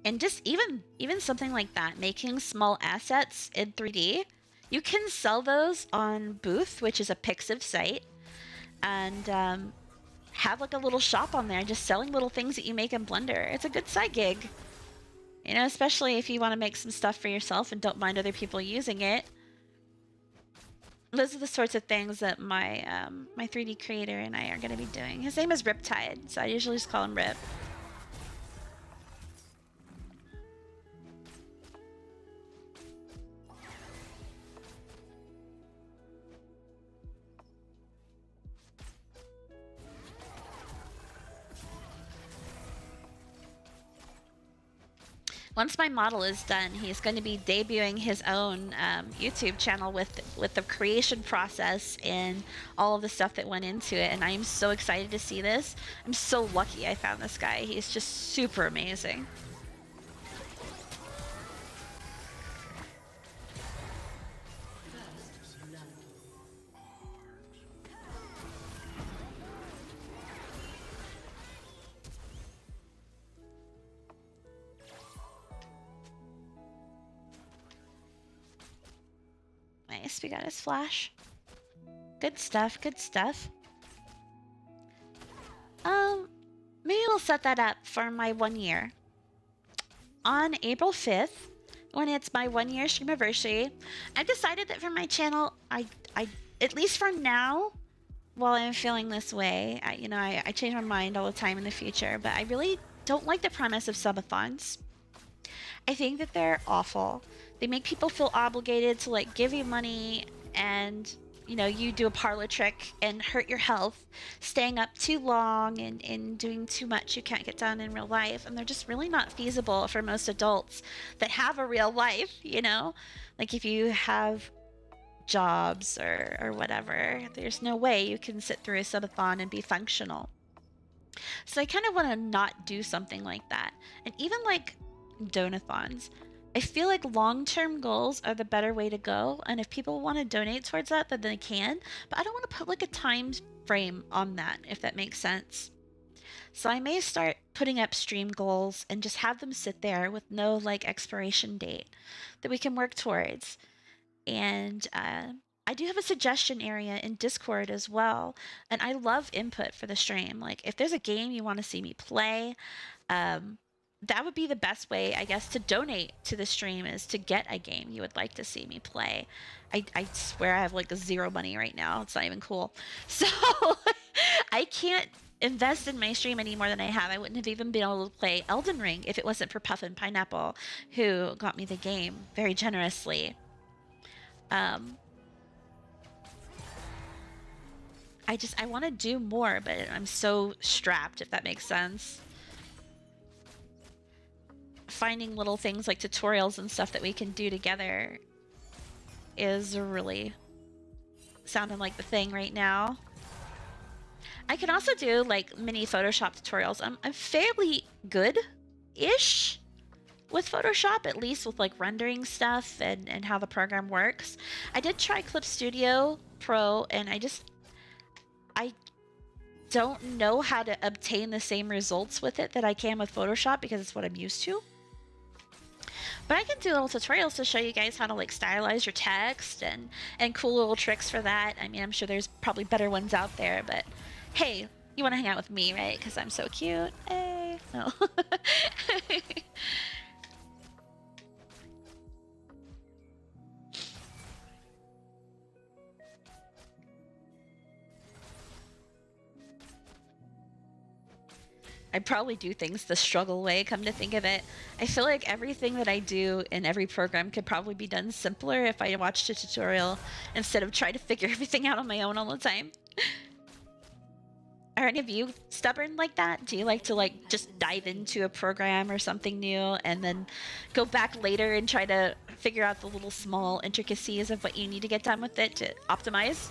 And just even something like that, making small assets in 3D, you can sell those on Booth, which is a Pixiv site, and have like a little shop on there, just selling little things that you make in Blender. It's a good side gig, you know, especially if you want to make some stuff for yourself and don't mind other people using it. Those are the sorts of things that my my 3D creator and I are going to be doing. His name is Riptide, so I usually just call him Rip. Once my model is done, he's going to be debuting his own YouTube channel with the creation process and all of the stuff that went into it. And I am so excited to see this. I'm so lucky I found this guy. He's just super amazing. Nice, we got his flash. Good stuff, good stuff. Maybe we'll set that up for my 1 year. On April 5th, when it's my 1 year stream anniversary, I've decided that for my channel, I at least for now, while I'm feeling this way, I change my mind all the time in the future, but I really don't like the premise of subathons. I think that they're awful. They make people feel obligated to like give you money and, you know, you do a parlor trick and hurt your health, staying up too long and doing too much you can't get done in real life. And they're just really not feasible for most adults that have a real life, you know? Like if you have jobs or whatever. There's no way you can sit through a subathon and be functional. So I kind of want to not do something like that. And even like donathons, I feel like long-term goals are the better way to go. And if people want to donate towards that, then they can. But I don't want to put like a time frame on that, if that makes sense. So I may start putting up stream goals and just have them sit there with no like expiration date that we can work towards. And I do have a suggestion area in Discord as well. And I love input for the stream. Like if there's a game you want to see me play, that would be the best way, I guess, to donate to the stream, is to get a game you would like to see me play. I swear I have like 0 money right now. It's not even cool. So I can't invest in my stream any more than I have. I wouldn't have even been able to play Elden Ring if it wasn't for Puff and Pineapple, who got me the game very generously. I want to do more, but I'm so strapped, if that makes sense. Finding little things like tutorials and stuff that we can do together is really sounding like the thing right now. I can also do like mini Photoshop tutorials. I'm fairly good-ish with Photoshop, at least with like rendering stuff and how the program works. I did try Clip Studio Pro, and I don't know how to obtain the same results with it that I can with Photoshop, because it's what I'm used to. But I can do little tutorials to show you guys how to like stylize your text and cool little tricks for that. I mean, I'm sure there's probably better ones out there, but hey, you want to hang out with me, right? Because I'm so cute. Hey. No. I probably do things the struggle way, come to think of it. I feel like everything that I do in every program could probably be done simpler if I watched a tutorial instead of trying to figure everything out on my own all the time. Are any of you stubborn like that? Do you like to like just dive into a program or something new and then go back later and try to figure out the little small intricacies of what you need to get done with it to optimize?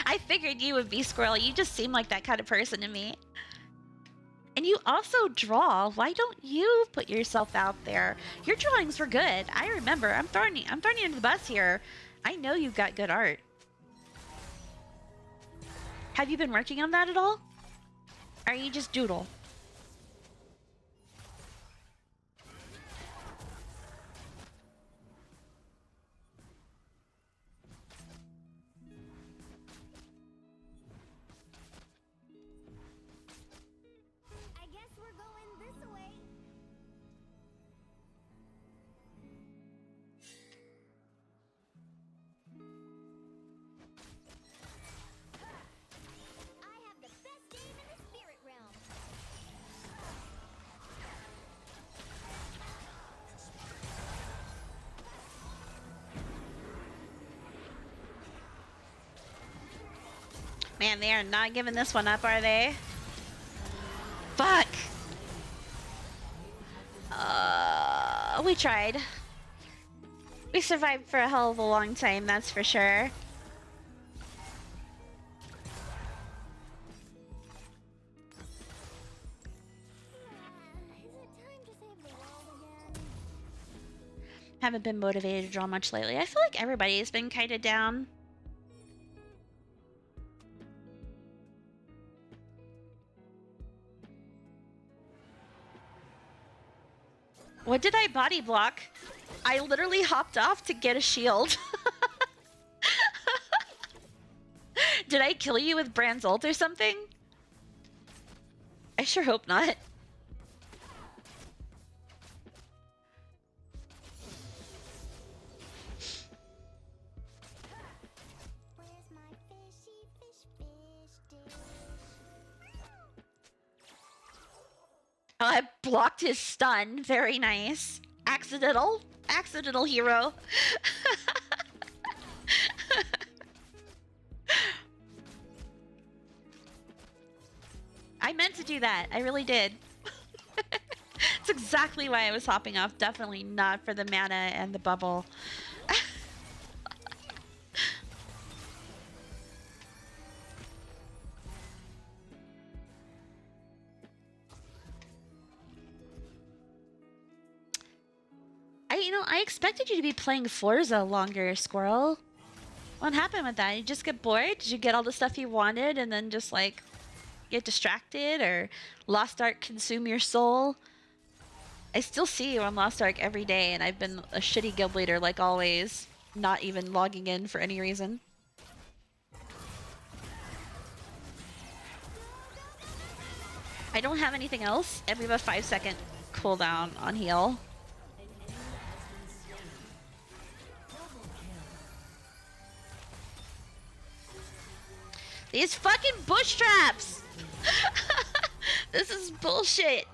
I figured you would be, Squirrel. You just seem like that kind of person to me. And you also draw. Why don't you put yourself out there? Your drawings were good. I remember. I'm throwing you under the bus here. I know you've got good art. Have you been working on that at all? Or are you just doodle? I guess we're going this way. I have the best game in the spirit realm. Man, they are not giving this one up, are they? Fuck! We tried. We survived for a hell of a long time, that's for sure. Is it time to save the world again? Haven't been motivated to draw much lately. I feel like everybody's been kind of down. What did I body block? I literally hopped off to get a shield. Did I kill you with Brand's ult or something? I sure hope not. Where's my fishy fish dish? Oh, I blocked his stun. Very nice. Accidental hero. I meant to do that. I really did. That's exactly why I was hopping off. Definitely not for the mana and the bubble. I expected you to be playing Forza longer, Squirrel. What happened with that? You just get bored? Did you get all the stuff you wanted and then just like get distracted, or Lost Ark consume your soul? I still see you on Lost Ark every day, and I've been a shitty guild leader like always, not even logging in for any reason. I don't have anything else. I have a 5-second cooldown on heal. These fucking bush traps! This is bullshit.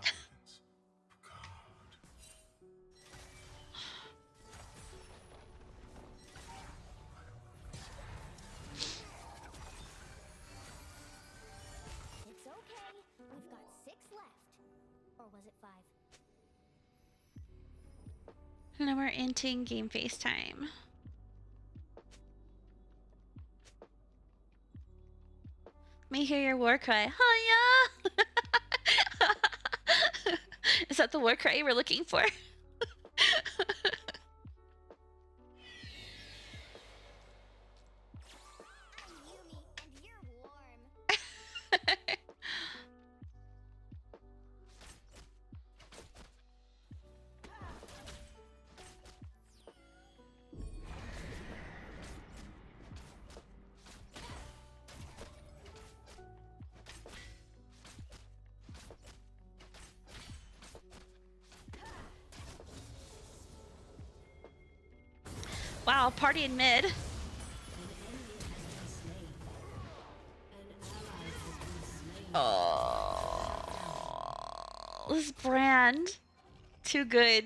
It's okay. We've got 6 left. Or was it 5? No more inting game FaceTime. Let me hear your war cry. Hiya! Is that the war cry you were looking for? I'm Yumi, and you're warm. Wow, party in mid. Oh, this brand. Too good.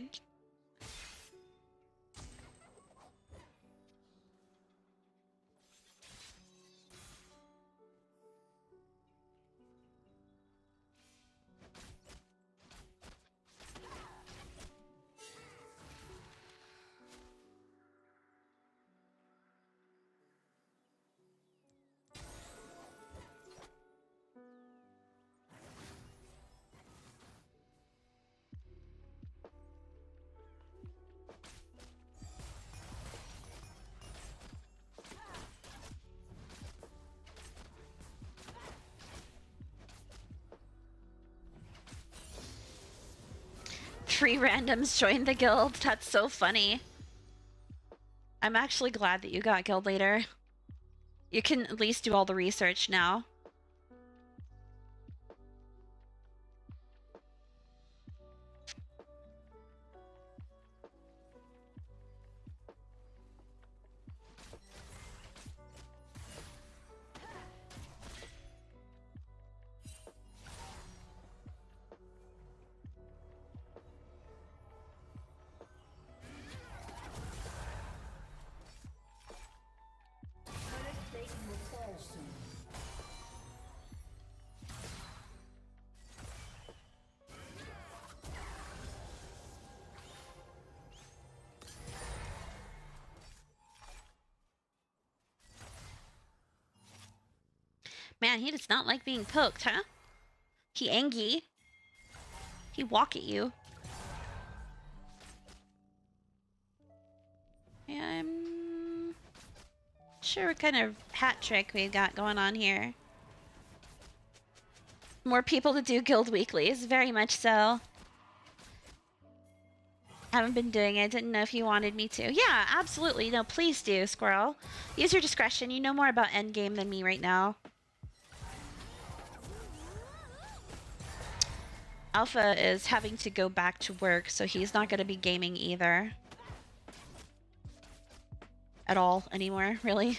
Three randoms joined the guild. That's so funny. I'm actually glad that you got guild leader. You can at least do all the research now. Man, he does not like being poked, huh? He angry. He walk at you. Yeah, I'm sure what kind of hat trick we got going on here. More people to do guild weeklies, very much so. Haven't been doing it, didn't know if you wanted me to. Yeah, absolutely. No, please do, Squirrel. Use your discretion. You know more about endgame than me right now. Alpha is having to go back to work, so he's not going to be gaming either. At all anymore, really.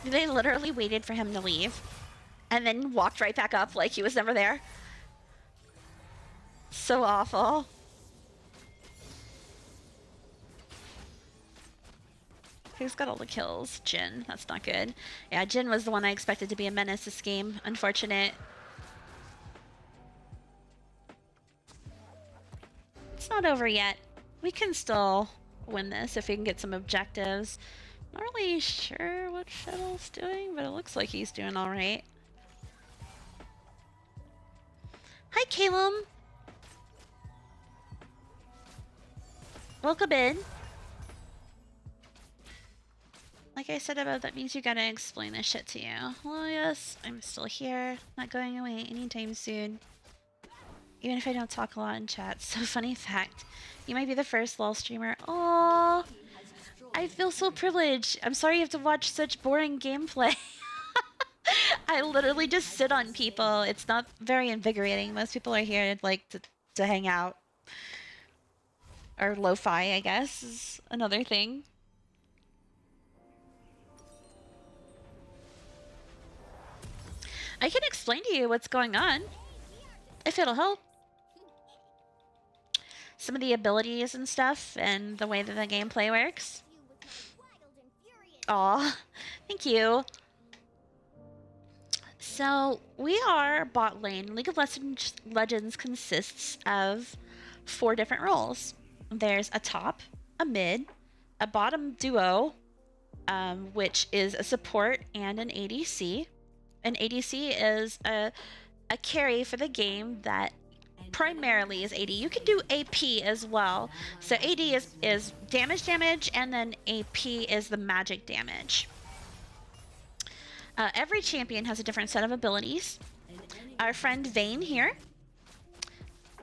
They literally waited for him to leave and then walked right back up like he was never there. So awful. Who's got all the kills? Jin. That's not good. Yeah, Jin was the one I expected to be a menace this game. Unfortunate. It's not over yet. We can still win this if we can get some objectives. Not really sure what Shuttle's doing, but it looks like he's doing alright. Hi, Calum. Welcome in. Like I said about that means you gotta explain this shit to you. Well, yes, I'm still here. Not going away anytime soon. Even if I don't talk a lot in chat. So funny fact, you might be the first LOL streamer. Aww, I feel so privileged. I'm sorry you have to watch such boring gameplay. I literally just sit on people. It's not very invigorating. Most people are here like to hang out. Or LoFi, I guess, is another thing. I can explain to you what's going on, if it'll help. Some of the abilities and stuff, and the way that the gameplay works. Aw, thank you. So, we are bot lane. League of Legends consists of 4 different roles. There's a top, a mid, a bottom duo, which is a support and an ADC. An ADC is a carry for the game that primarily is AD. You can do AP as well. So AD is damage, and then AP is the magic damage. Every champion has a different set of abilities. Our friend Vayne here,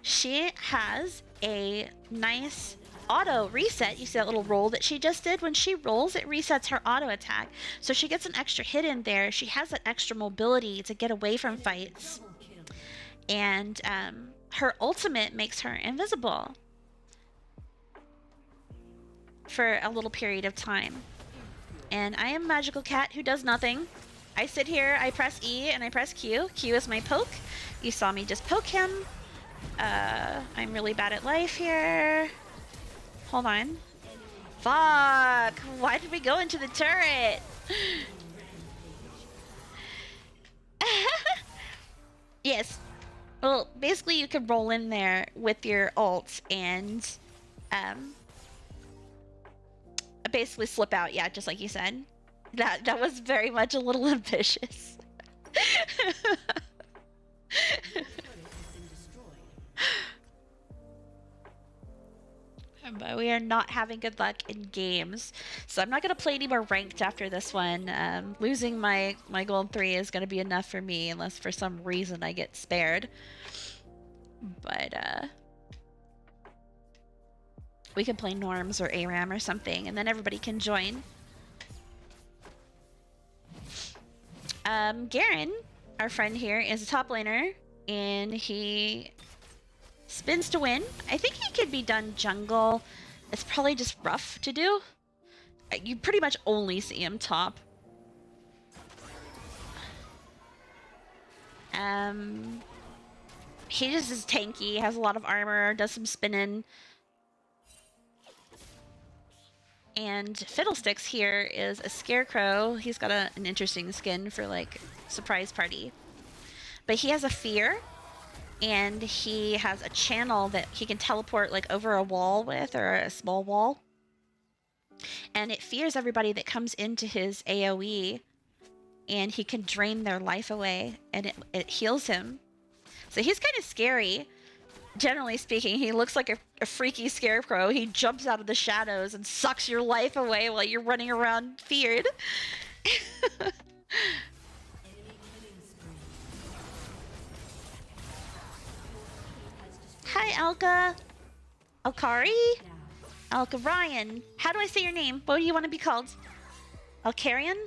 she has a nice auto reset. You see that little roll that she just did? When she rolls, it resets her auto attack. So she gets an extra hit in there. She has that extra mobility to get away from fights. And her ultimate makes her invisible for a little period of time. And I am Magical Cat who does nothing. I sit here, I press E and I press Q. Q is my poke. You saw me just poke him. I'm really bad at life here. Hold on. Fuck! Why did we go into the turret? Yes. Well, basically you can roll in there with your ult and basically slip out, yeah, just like you said. That was very much a little ambitious. But we are not having good luck in games, so I'm not going to play any more ranked after this one. Losing my gold 3 is going to be enough for me, unless for some reason I get spared. But we can play Norms or ARAM or something, and then everybody can join. Garen, our friend here, is a top laner, and he spins to win. I think he could be done jungle. It's probably just rough to do. You pretty much only see him top. He just is tanky, has a lot of armor, does some spinning. And Fiddlesticks here is a scarecrow. He's got an interesting skin for like surprise party. But he has a fear. And he has a channel that he can teleport like over a wall with, or a small wall. And it fears everybody that comes into his AoE, and he can drain their life away, and it heals him. So he's kind of scary. Generally speaking, he looks like a freaky scarecrow. He jumps out of the shadows and sucks your life away while you're running around feared. Hi, Alka. Alkari? Alka Ryan. How do I say your name? What do you want to be called? Alkarian?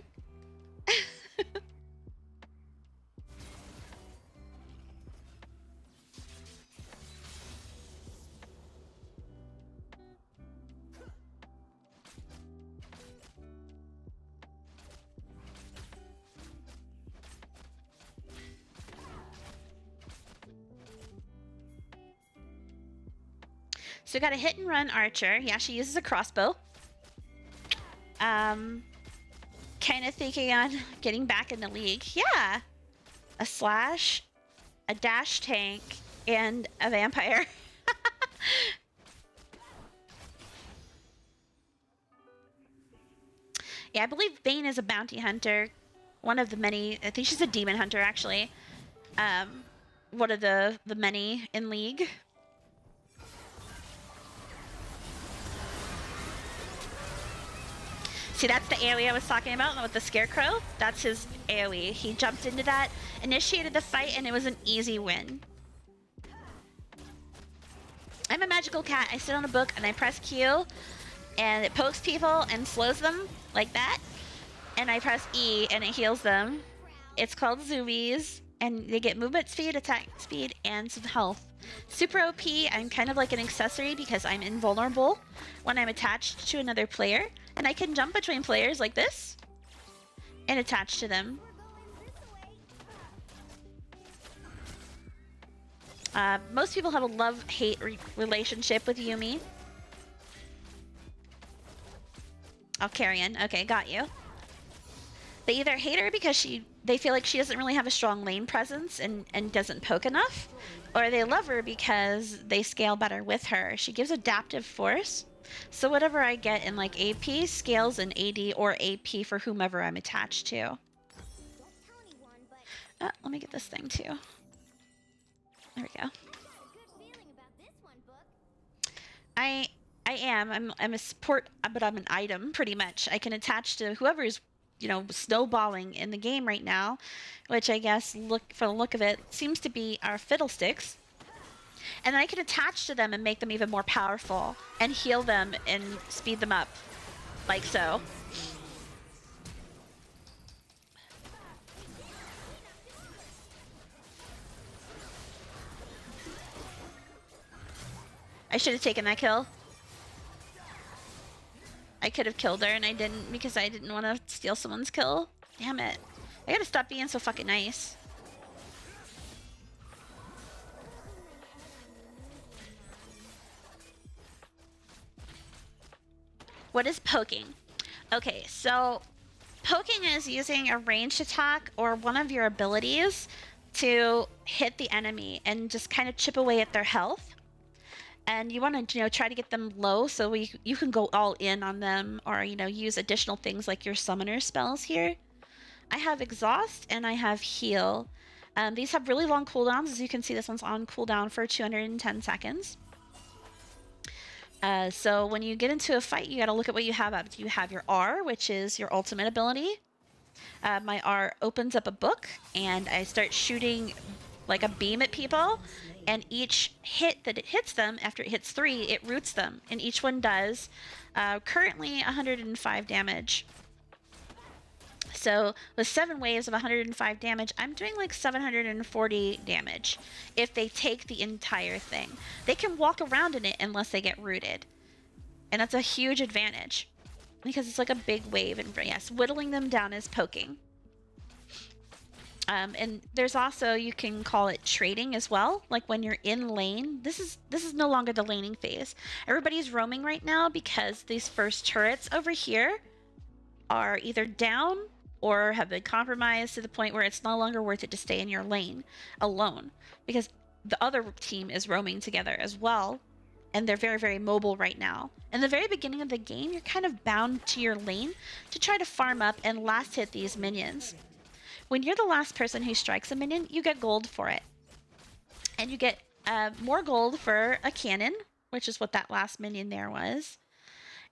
So we got a hit and run archer. Yeah, she uses a crossbow. Kind of thinking on getting back in the league. Yeah. A slash, a dash tank, and a vampire. Yeah, I believe Bane is a bounty hunter. One of the many. I think she's a demon hunter, actually. One of the many in League. See, that's the AoE I was talking about with the Scarecrow. That's his AoE. He jumped into that, initiated the fight, and it was an easy win. I'm a magical cat. I sit on a book and I press Q, and it pokes people and slows them like that. And I press E and it heals them. It's called Zoomies, and they get movement speed, attack speed, and some health. Super OP. I'm kind of like an accessory because I'm invulnerable when I'm attached to another player, and I can jump between players like this and attach to them. Most people have a love-hate relationship with Yuumi. Oh, Carrion. Okay, got you. They either hate her because they feel like she doesn't really have a strong lane presence and doesn't poke enough, or they love her because they scale better with her. She gives adaptive force, so whatever I get in like AP scales in AD or AP for whomever I'm attached to. Let me get this thing too. There we go. I am. I'm a support, but I'm an item pretty much. I can attach to whoever's, you know, snowballing in the game right now, which I guess for the look of it seems to be our fiddlesticks. And then I can attach to them and make them even more powerful and heal them and speed them up, like so. I should have taken that kill. I could have killed her and I didn't because I didn't want to steal someone's kill. Damn it. I gotta stop being so fucking nice. What is poking? Okay, so poking is using a ranged attack or one of your abilities to hit the enemy and just kind of chip away at their health. And you want to, try to get them low so you can go all in on them, or, use additional things like your summoner spells here. I have Exhaust and I have Heal. These have really long cooldowns. As you can see, this one's on cooldown for 210 seconds. So when you get into a fight, you got to look at what you have up. You have your R, which is your ultimate ability. My R opens up a book, and I start shooting like a beam at people. And each hit that it hits them, after it hits 3, it roots them. And each one does currently 105 damage. So with 7 waves of 105 damage, I'm doing like 740 damage if they take the entire thing. They can walk around in it unless they get rooted. And that's a huge advantage because it's like a big wave. And yes, whittling them down is poking. And there's also, you can call it trading as well. Like when you're in lane, this is no longer the laning phase. Everybody's roaming right now because these first turrets over here are either down or have been compromised to the point where it's no longer worth it to stay in your lane alone, because the other team is roaming together as well, and they're very, very mobile right now. In the very beginning of the game, you're kind of bound to your lane to try to farm up and last hit these minions. When you're the last person who strikes a minion, you get gold for it. And you get more gold for a cannon, which is what that last minion there was.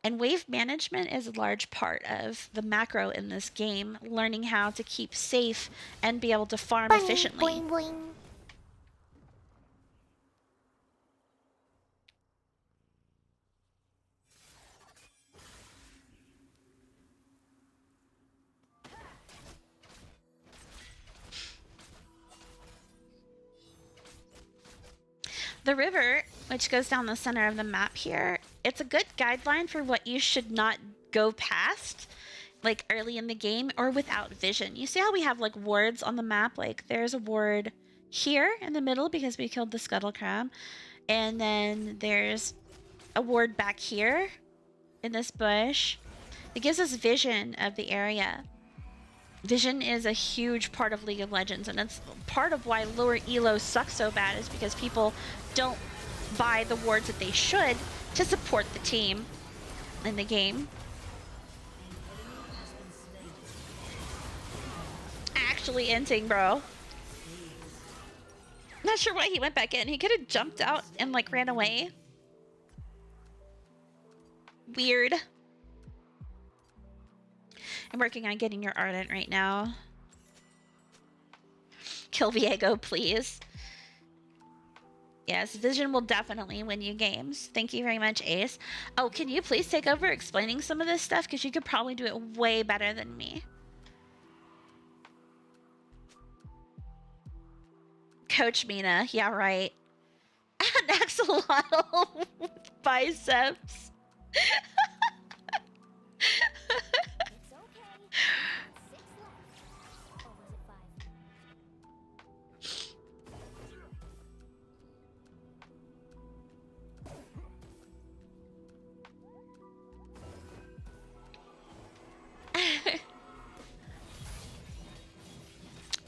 And wave management is a large part of the macro in this game, learning how to keep safe and be able to farm efficiently. Boing, boing. The river, which goes down the center of the map here, it's a good guideline for what you should not go past, like early in the game or without vision. You see how we have like wards on the map? Like there's a ward here in the middle because we killed the scuttle crab. And then there's a ward back here in this bush. It gives us vision of the area. Vision is a huge part of League of Legends, and it's part of why lower elo sucks so bad, is because people don't buy the wards that they should to support the team in the game. Actually inting, bro. Not sure why he went back in. He could have jumped out and like ran away. Weird. I'm working on getting your Ardent right now. Kill Viego, please. Yes, Vision will definitely win you games. Thank you very much, Ace. Oh, can you please take over explaining some of this stuff? Because you could probably do it way better than me. Coach Mina, yeah, right. An axolotl with biceps. It's okay. 6 left. Or was it 5?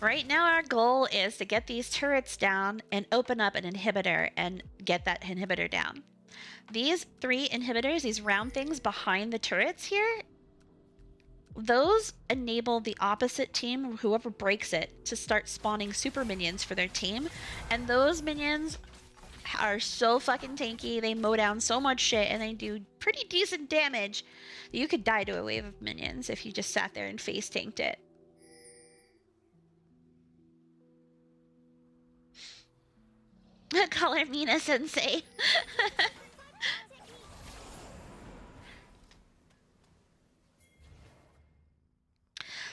Right now our goal is to get these turrets down and open up an inhibitor and get that inhibitor down. These 3 inhibitors, these round things behind the turrets here, those enable the opposite team, whoever breaks it, to start spawning super minions for their team. And those minions are so fucking tanky, they mow down so much shit, and they do pretty decent damage. You could die to a wave of minions if you just sat there and face tanked it. Call her Mina Sensei.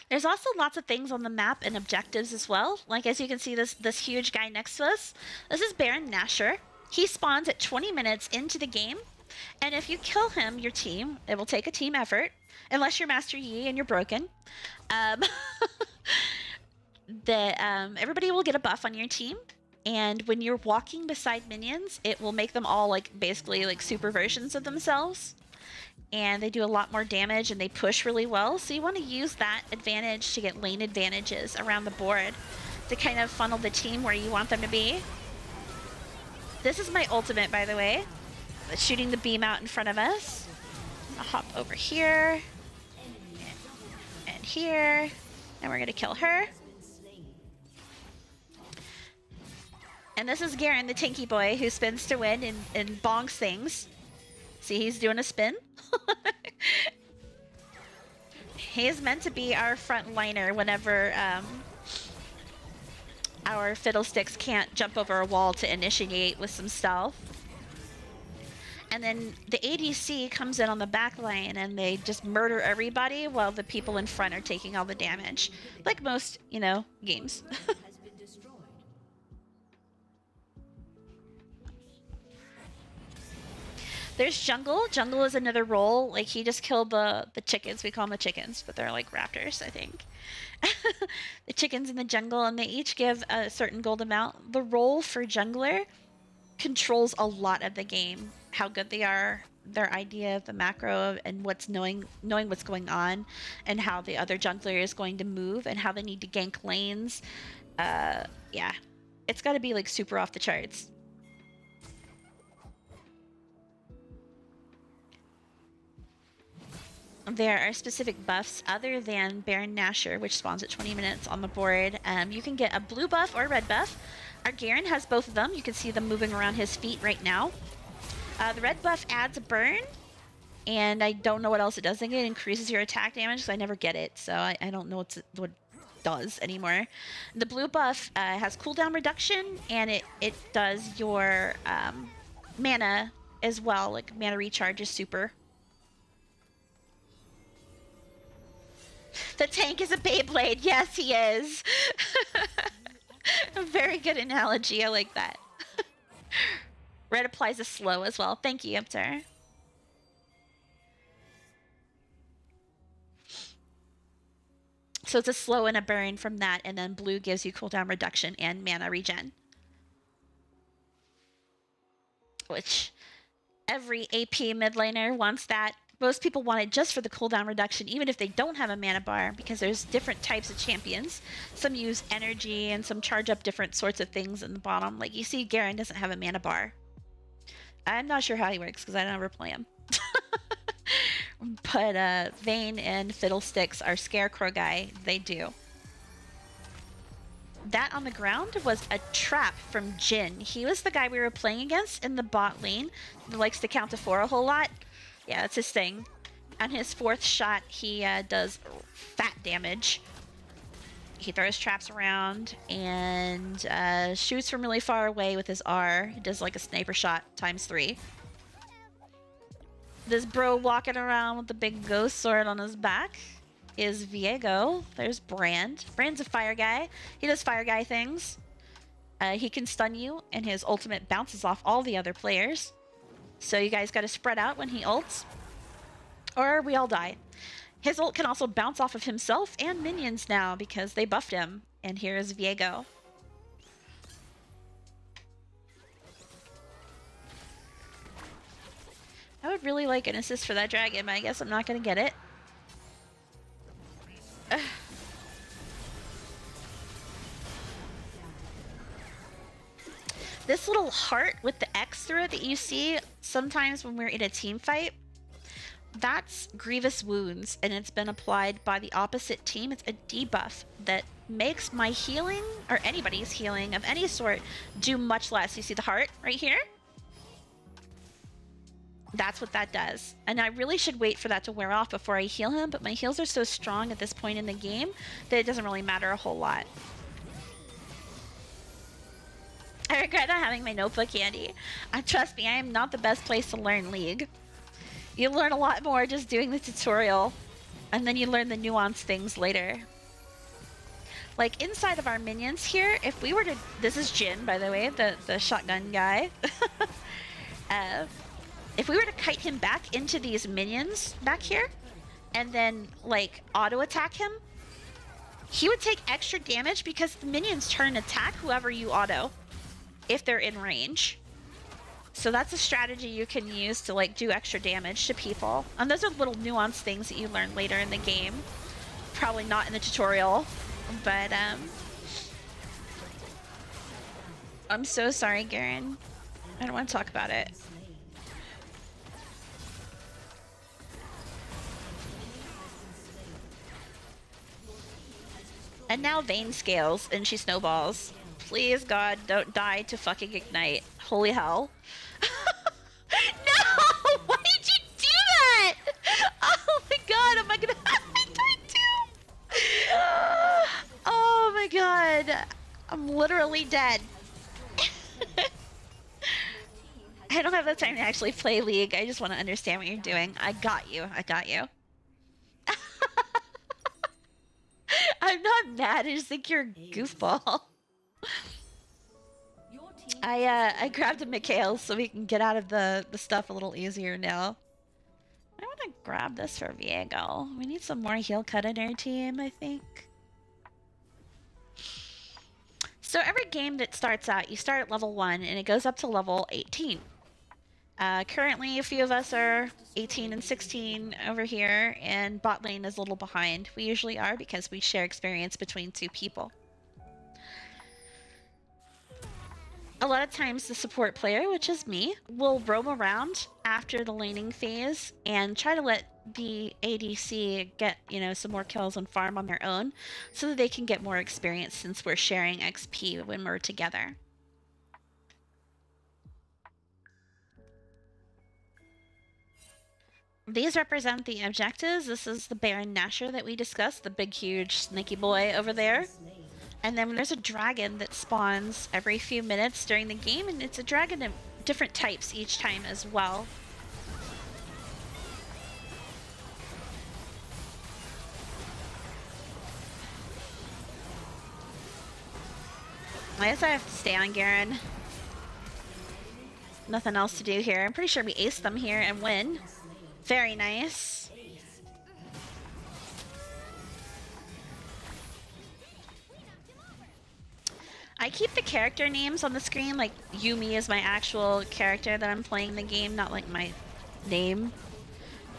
There's also lots of things on the map and objectives as well. Like, as you can see, this huge guy next to us. This is Baron Nashor. He spawns at 20 minutes into the game. And if you kill him, your team, it will take a team effort. Unless you're Master Yi and you're broken. Everybody will get a buff on your team. And when you're walking beside minions, it will make them all like basically like super versions of themselves. And they do a lot more damage and they push really well. So you want to use that advantage to get lane advantages around the board to kind of funnel the team where you want them to be. This is my ultimate, by the way. Shooting the beam out in front of us. I'll hop over here. And here. And we're going to kill her. And this is Garen, the tanky boy, who spins to win and bonks things. See, he's doing a spin. He's meant to be our front liner whenever our fiddlesticks can't jump over a wall to initiate with some stealth. And then the ADC comes in on the back line and they just murder everybody while the people in front are taking all the damage. Like most, you know, games. There's Jungle. Jungle is another role. Like, he just killed the chickens. We call them the chickens, but they're like raptors, I think. The chickens in the jungle, and they each give a certain gold amount. The role for jungler controls a lot of the game. How good they are, their idea of the macro, and what's knowing what's going on, and how the other jungler is going to move, and how they need to gank lanes. Yeah. It's got to be, like, super off the charts. There are specific buffs other than Baron Nashor, which spawns at 20 minutes on the board. You can get a blue buff or a red buff. Our Garen has both of them. You can see them moving around his feet right now. The red buff adds a burn, and I don't know what else it does. I think it increases your attack damage, so I never get it, so I don't know what it does anymore. The blue buff has cooldown reduction, and it does your mana as well. Like, mana recharge is super. The tank is a Beyblade. Yes, he is. A very good analogy. I like that. Red applies a slow as well. Thank you, Emptor. So it's a slow and a burn from that, and then blue gives you cooldown reduction and mana regen. Which, Every AP mid laner wants that. Most people want it just for the cooldown reduction, even if they don't have a mana bar, because there's different types of champions. Some use energy and some charge up different sorts of things in the bottom. Like you see, Garen doesn't have a mana bar. I'm not sure how he works because I never play him. But Vayne and Fiddlesticks, our Scarecrow guy, they do. That on the ground was a trap from Jhin. He was the guy we were playing against in the bot lane that likes to count to 4 a whole lot. Yeah, that's his thing. On his 4th shot, he does fat damage. He throws traps around and shoots from really far away with his R. He does like a sniper shot ×3. This bro walking around with the big ghost sword on his back is Viego. There's Brand. Brand's a fire guy. He does fire guy things. He can stun you, and his ultimate bounces off all the other players. So you guys got to spread out when he ults, or we all die. His ult can also bounce off of himself and minions now because they buffed him. And here is Viego. I would really like an assist for that dragon, but I guess I'm not going to get it. Ugh. This little heart with the X through it that you see sometimes when we're in a team fight, that's grievous wounds, and it's been applied by the opposite team. It's a debuff that makes my healing, or anybody's healing of any sort, do much less. You see the heart right here? That's what that does. And I really should wait for that to wear off before I heal him, but my heals are so strong at this point in the game that it doesn't really matter a whole lot. I regret not having my notebook handy. Trust me, I am not the best place to learn League. You learn a lot more just doing the tutorial, and then you learn the nuanced things later. Like inside of our minions here, if we were to... This is Jhin, by the way, the shotgun guy. If we were to kite him back into these minions back here, and then like auto attack him, he would take extra damage because the minions turn and attack whoever you auto if they're in range. So that's a strategy you can use to like do extra damage to people. And those are little nuanced things that you learn later in the game. Probably not in the tutorial, but I'm so sorry, Garen. I don't want to talk about it. And now Vayne scales and she snowballs. Please, God, don't die to fucking Ignite. Holy hell. No! Why did you do that? Oh my God, am I gonna have to die too? Oh my God. I'm literally dead. I don't have the time to actually play League. I just want to understand what you're doing. I got you. I got you. I'm not mad. I just think you're a goofball. I grabbed a Mikhail so we can get out of the stuff a little easier now. I want to grab this for Viego. We need some more heal cut in our team, I think. So every game that starts out, you start at level 1 and it goes up to level 18. Currently, a few of us are 18 and 16 over here, and bot lane is a little behind. We usually are because we share experience between 2 people. A lot of times the support player, which is me, will roam around after the laning phase and try to let the ADC get, you know, some more kills and farm on their own so that they can get more experience since we're sharing XP when we're together. These represent the objectives. This is the Baron Nashor that we discussed, the big, huge, snaky boy over there. And then there's a dragon that spawns every few minutes during the game, and it's a dragon of different types each time as well. I guess I have to stay on Garen. Nothing else to do here. I'm pretty sure we ace them here and win. Very nice. I keep the character names on the screen, like Yumi is my actual character that I'm playing the game, not like my name.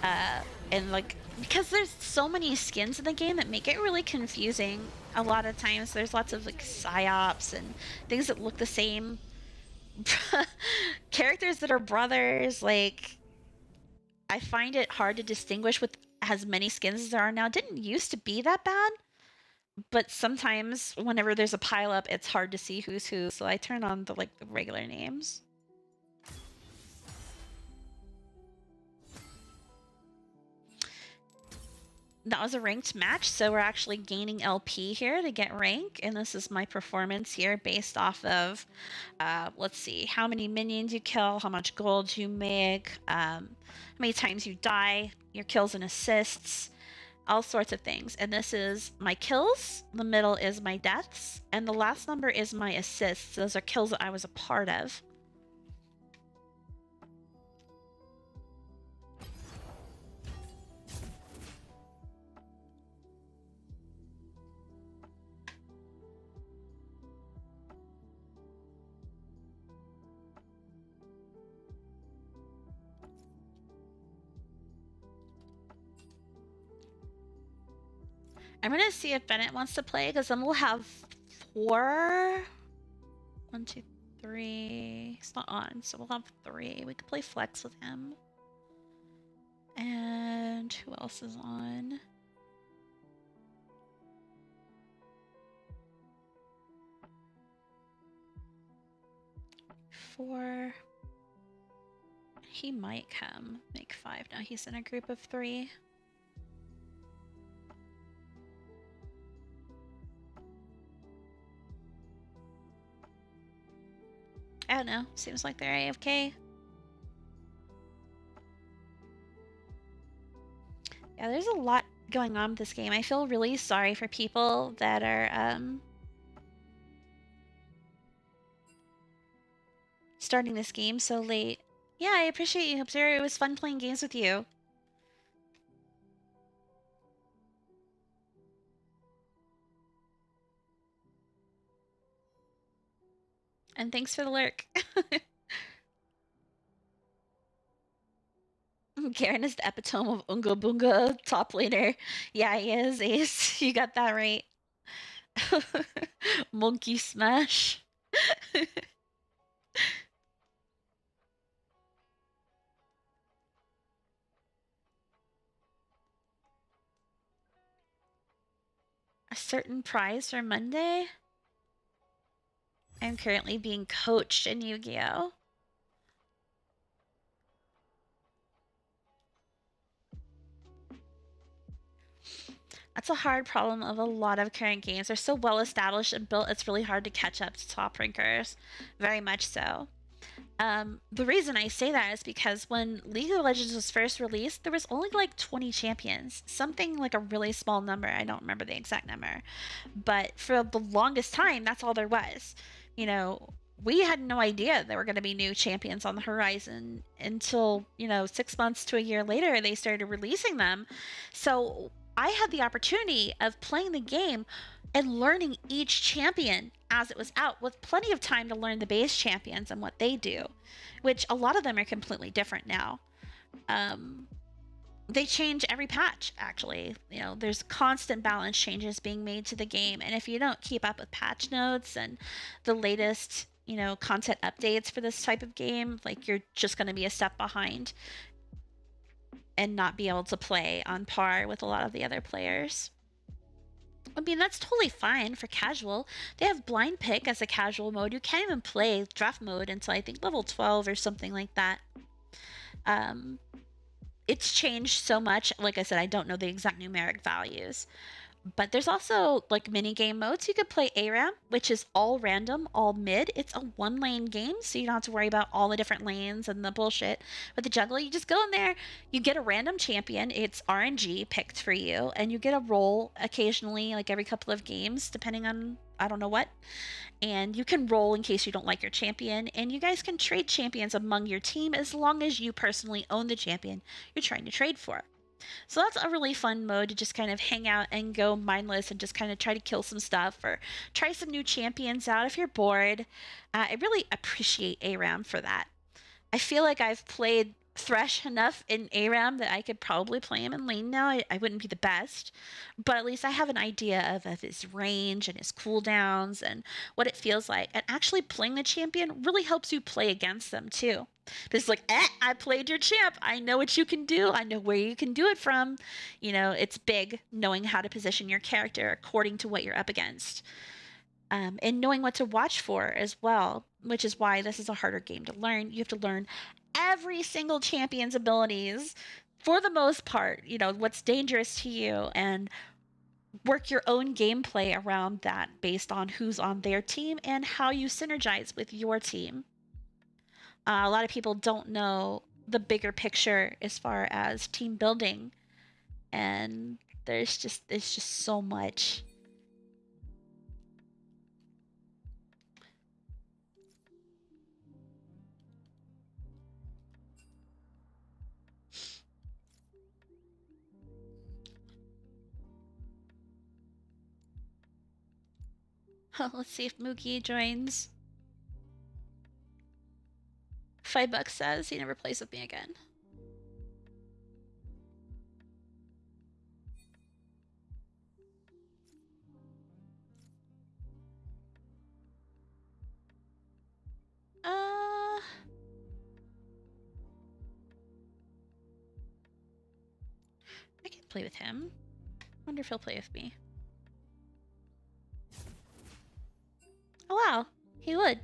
And like, because there's so many skins in the game that make it really confusing. A lot of times there's lots of like psyops and things that look the same. Characters that are brothers, like, I find it hard to distinguish with as many skins as there are now. It didn't used to be that bad, but sometimes whenever there's a pile up, it's hard to see who's who, so I turn on the like the regular names. That was a ranked match, so we're actually gaining LP here to get rank, and this is my performance here based off of, let's see, how many minions you kill, how much gold you make, how many times you die, your kills and assists, all sorts of things. And this is my kills, the middle is my deaths, and the last number is my assists. Those are kills that I was a part of. I'm gonna see if Bennett wants to play, because then we'll have 4. 1, 2, 3. He's not on, so we'll have 3. We could play Flex with him. And who else is on? Four. He might come. Make 5 now. He's in a group of 3. I don't know. Seems like they're AFK. Yeah, there's a lot going on with this game. I feel really sorry for people that are starting this game so late. Yeah, I appreciate you, Observer. It was fun playing games with you. And thanks for the lurk. Garen is the epitome of Unga Boonga top laner. Yeah, he is, Ace. You got that right. Monkey smash. A certain prize for Monday? I'm currently being coached in Yu-Gi-Oh! That's a hard problem of a lot of current games. They're so well established and built, it's really hard to catch up to top rankers. Very much so. The reason I say that is because when League of Legends was first released, there was only like 20 champions. Something like a really small number. I don't remember the exact number. But for the longest time, that's all there was. You know, we had no idea there were going to be new champions on the horizon until, 6 months to a year later, they started releasing them. So I had the opportunity of playing the game and learning each champion as it was out, with plenty of time to learn the base champions and what they do, which a lot of them are completely different now. They change every patch, actually. There's constant balance changes being made to the game, and if you don't keep up with patch notes and the latest, content updates for this type of game, like, you're just going to be a step behind and not be able to play on par with a lot of the other players. I mean, that's totally fine for casual. They have blind pick as a casual mode. You can't even play draft mode until I think level 12 or something like that. It's changed so much. Like I said, I don't know the exact numeric values. But there's also like mini game modes. You could play ARAM, which is all random, all mid. It's a 1-lane game, so you don't have to worry about all the different lanes and the bullshit. With the jungle, you just go in there, you get a random champion. It's RNG picked for you, and you get a roll occasionally, like every couple of games, depending on I don't know what. And you can roll in case you don't like your champion, and you guys can trade champions among your team as long as you personally own the champion you're trying to trade for. So that's a really fun mode to just kind of hang out and go mindless and just kind of try to kill some stuff or try some new champions out if you're bored. I really appreciate ARAM for that. I feel like I've played Thresh enough in ARAM that I could probably play him in lane now. I wouldn't be the best, but at least I have an idea of his range and his cooldowns and what it feels like. And actually playing the champion really helps you play against them too. It's like, I played your champ. I know what you can do. I know where you can do it from. You know, it's big knowing how to position your character according to what you're up against. And knowing what to watch for as well, which is why this is a harder game to learn. You have to learn every single champion's abilities for the most part, you know, what's dangerous to you, and work your own gameplay around that based on who's on their team and how you synergize with your team. A lot of people don't know the bigger picture as far as team building, and it's just so much. Let's see if Mookie joins. $5 says he never plays with me again. I can play with him. Wonder if he'll play with me. Oh wow, he would.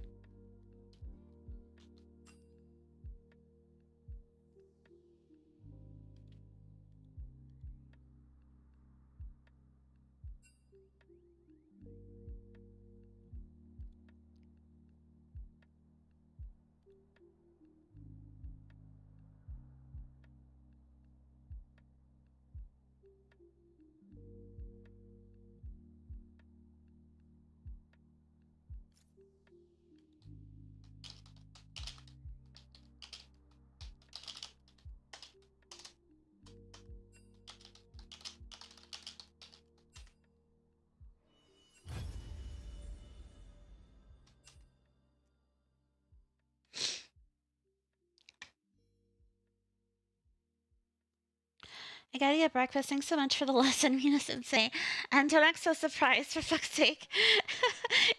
I gotta get breakfast. Thanks so much for the lesson, Mina Sensei. And don't act so surprised, for fuck's sake.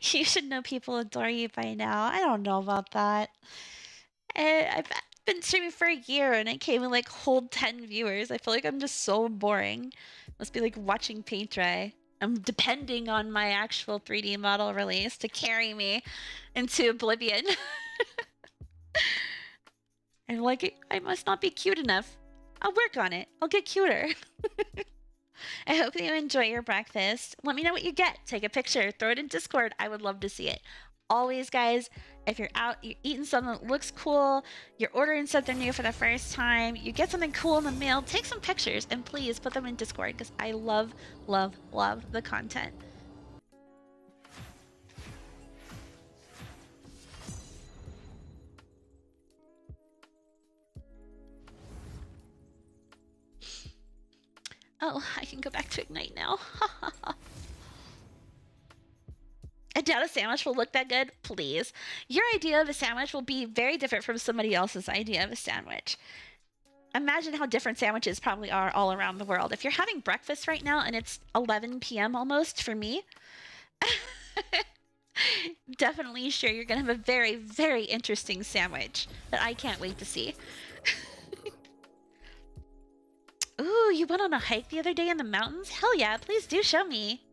You should know people adore you by now. I don't know about that. I've been streaming for a year and I came in like hold 10 viewers. I feel like I'm just so boring. Must be like watching paint dry. I'm depending on my actual 3D model release to carry me into oblivion. And like, I must not be cute enough. I'll work on it. I'll get cuter. I hope that you enjoy your breakfast. Let me know what you get. Take a picture. Throw it in Discord. I would love to see it. Always, guys, if you're out, you're eating something that looks cool, you're ordering something new for the first time, you get something cool in the mail, take some pictures and please put them in Discord because I love, love, love the content. Oh, I can go back to Ignite now. I doubt a sandwich will look that good. Please. Your idea of a sandwich will be very different from somebody else's idea of a sandwich. Imagine how different sandwiches probably are all around the world. If you're having breakfast right now and it's 11 p.m. almost for me, definitely sure you're going to have a very, very interesting sandwich that I can't wait to see. Ooh, you went on a hike the other day in the mountains? Hell yeah, please do show me.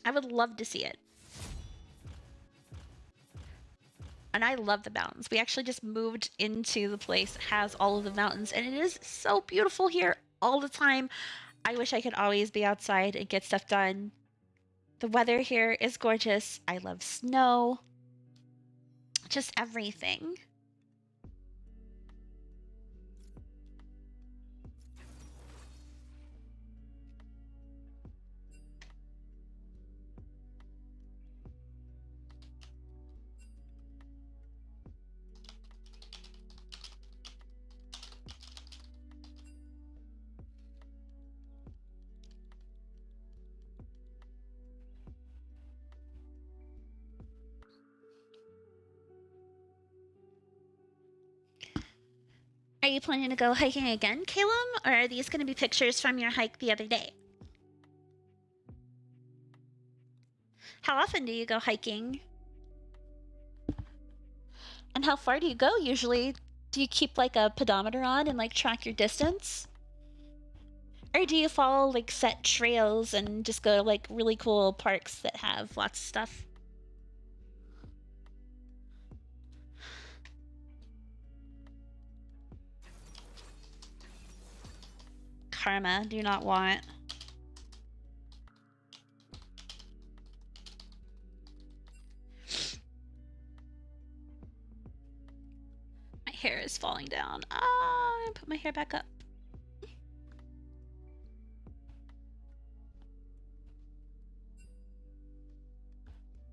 I would love to see it. And I love the mountains. We actually just moved into the place that has all of the mountains, and it is so beautiful here all the time. I wish I could always be outside and get stuff done. The weather here is gorgeous. I love snow. Just everything. Are you planning to go hiking again, Calum? Or are these going to be pictures from your hike the other day? How often do you go hiking? And how far do you go usually? Do you keep like a pedometer on and like track your distance? Or do you follow like set trails and just go to like really cool parks that have lots of stuff? Karma, do not want. My hair is falling down. Ah, I'm gonna put my hair back up.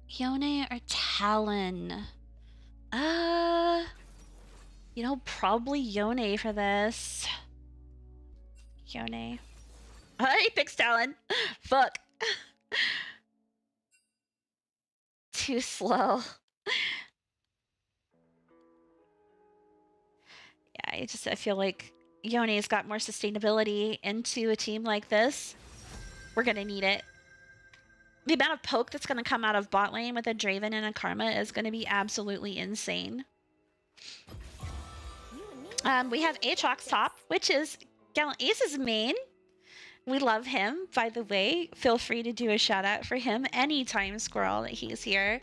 Yone or Talon? You know, probably Yone for this. Yone. He picks Talon. Fuck. Too slow. Yeah, I feel like Yone's got more sustainability into a team like this. We're gonna need it. The amount of poke that's gonna come out of bot lane with a Draven and a Karma is gonna be absolutely insane. We have Aatrox top, which is Gallant Ace's main. We love him, by the way. Feel free to do a shout out for him anytime, Squirrel, that he's here.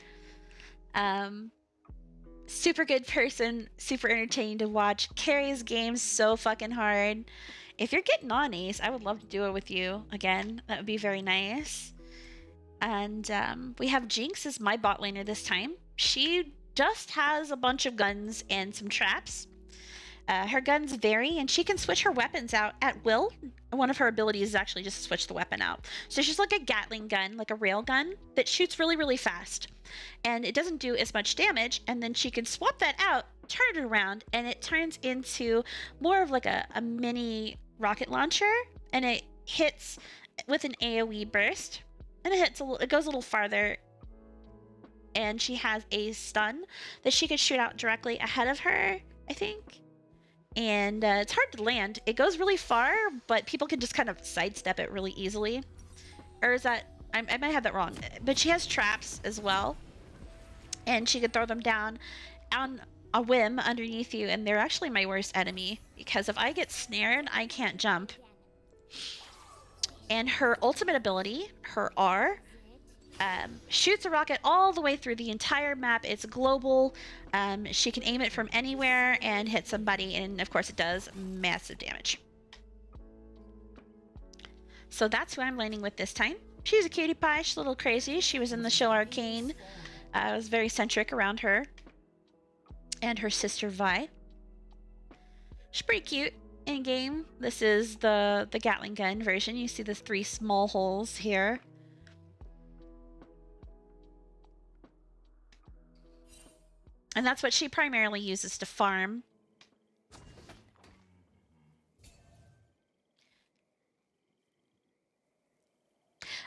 Super good person, super entertaining to watch. Carries games so fucking hard. If you're getting on Ace, I would love to do it with you again. That would be very nice. And we have Jinx as my bot laner this time. She just has a bunch of guns and some traps. Her guns vary, and she can switch her weapons out at will. One of her abilities is actually just to switch the weapon out. So she's like a Gatling gun, like a rail gun, that shoots really, really fast. And it doesn't do as much damage, and then she can swap that out, turn it around, and it turns into more of like a mini rocket launcher, and it hits with an AoE burst, and it goes a little farther, and she has a stun that she can shoot out directly ahead of her, I think. And it's hard to land. It goes really far, but people can just kind of sidestep it really easily. Or is that... I might have that wrong. But she has traps as well. And she can throw them down on a whim underneath you, and they're actually my worst enemy. Because if I get snared, I can't jump. And her ultimate ability, her R, shoots a rocket all the way through the entire map. It's global. She can aim it from anywhere and hit somebody, and of course it does massive damage. So that's who I'm laning with this time. She's a cutie pie. She's a little crazy. She was in the show Arcane. It was very centric around her and her sister Vi. She's pretty cute in game. This is the Gatling gun version. You see the 3 small holes here. And that's what she primarily uses to farm.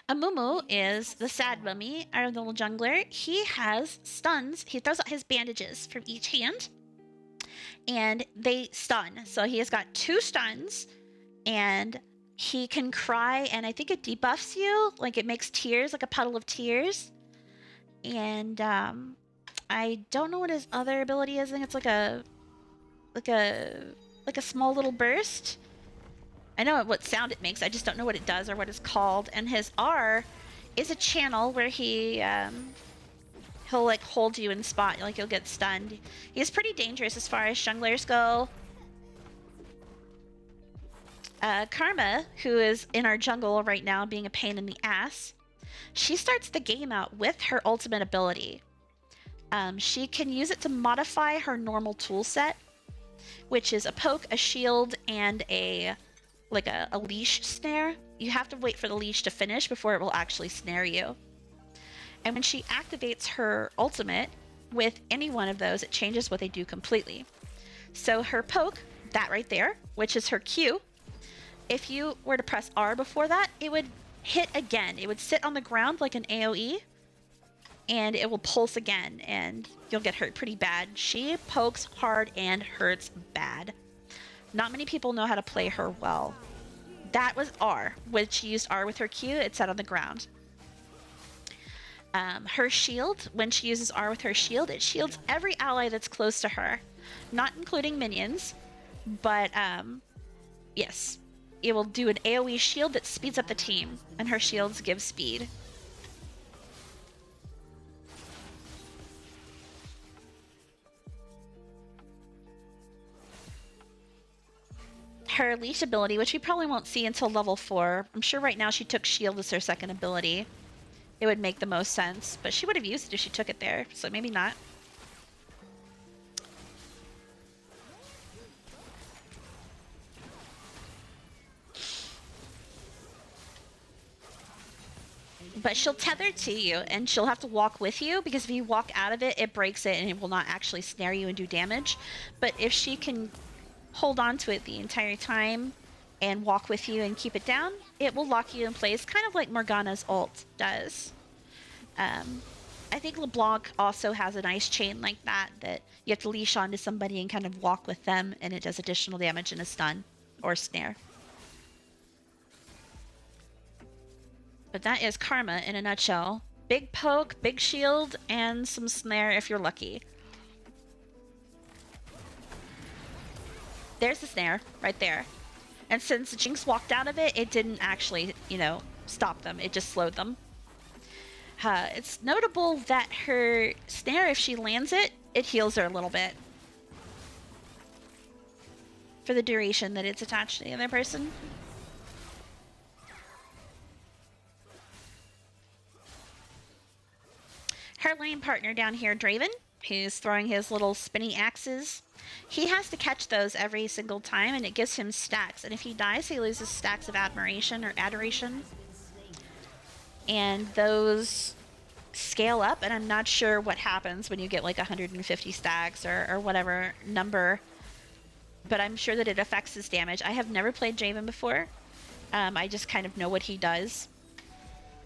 Amumu is the sad mummy, our little jungler. He has stuns. He throws out his bandages from each hand, and they stun. So he has got 2 stuns, and he can cry, and I think it debuffs you. Like, it makes tears, like a puddle of tears. And I don't know what his other ability is. I think it's like a small little burst. I know what sound it makes. I just don't know what it does or what it's called. And his R is a channel where he'll like hold you in spot, like you'll get stunned. He's pretty dangerous as far as junglers go. Karma, who is in our jungle right now being a pain in the ass, she starts the game out with her ultimate ability. She can use it to modify her normal tool set, which is a poke, a shield, and a leash snare. You have to wait for the leash to finish before it will actually snare you. And when she activates her ultimate with any one of those, it changes what they do completely. So her poke, that right there, which is her Q, if you were to press R before that, it would hit again. It would sit on the ground like an AoE, and it will pulse again, and you'll get hurt pretty bad. She pokes hard and hurts bad. Not many people know how to play her well. That was R. When she used R with her Q, it sat on the ground. Her shield, when she uses R with her shield, it shields every ally that's close to her. Not including minions, but yes. It will do an AoE shield that speeds up the team, and her shields give speed. Her leash ability, which we probably won't see until level 4. I'm sure right now she took shield as her second ability. It would make the most sense, but she would have used it if she took it there, so maybe not. But she'll tether to you, and she'll have to walk with you, because if you walk out of it, it breaks it, and it will not actually snare you and do damage. But if she can hold on to it the entire time and walk with you and keep it down, it will lock you in place, kind of like Morgana's ult does. I think LeBlanc also has a nice chain like that you have to leash onto somebody and kind of walk with them, and it does additional damage in a stun or snare. But that is Karma in a nutshell. Big poke, big shield, and some snare if you're lucky. There's the snare right there. And since Jinx walked out of it, it didn't actually, stop them. It just slowed them. It's notable that her snare, if she lands it, it heals her a little bit. For the duration that it's attached to the other person. Her lane partner down here, Draven, who's throwing his little spinny axes. He has to catch those every single time, and it gives him stacks. And if he dies, he loses stacks of admiration or adoration. And those scale up, and I'm not sure what happens when you get like 150 stacks or whatever number. But I'm sure that it affects his damage. I have never played Draven before. I just kind of know what he does.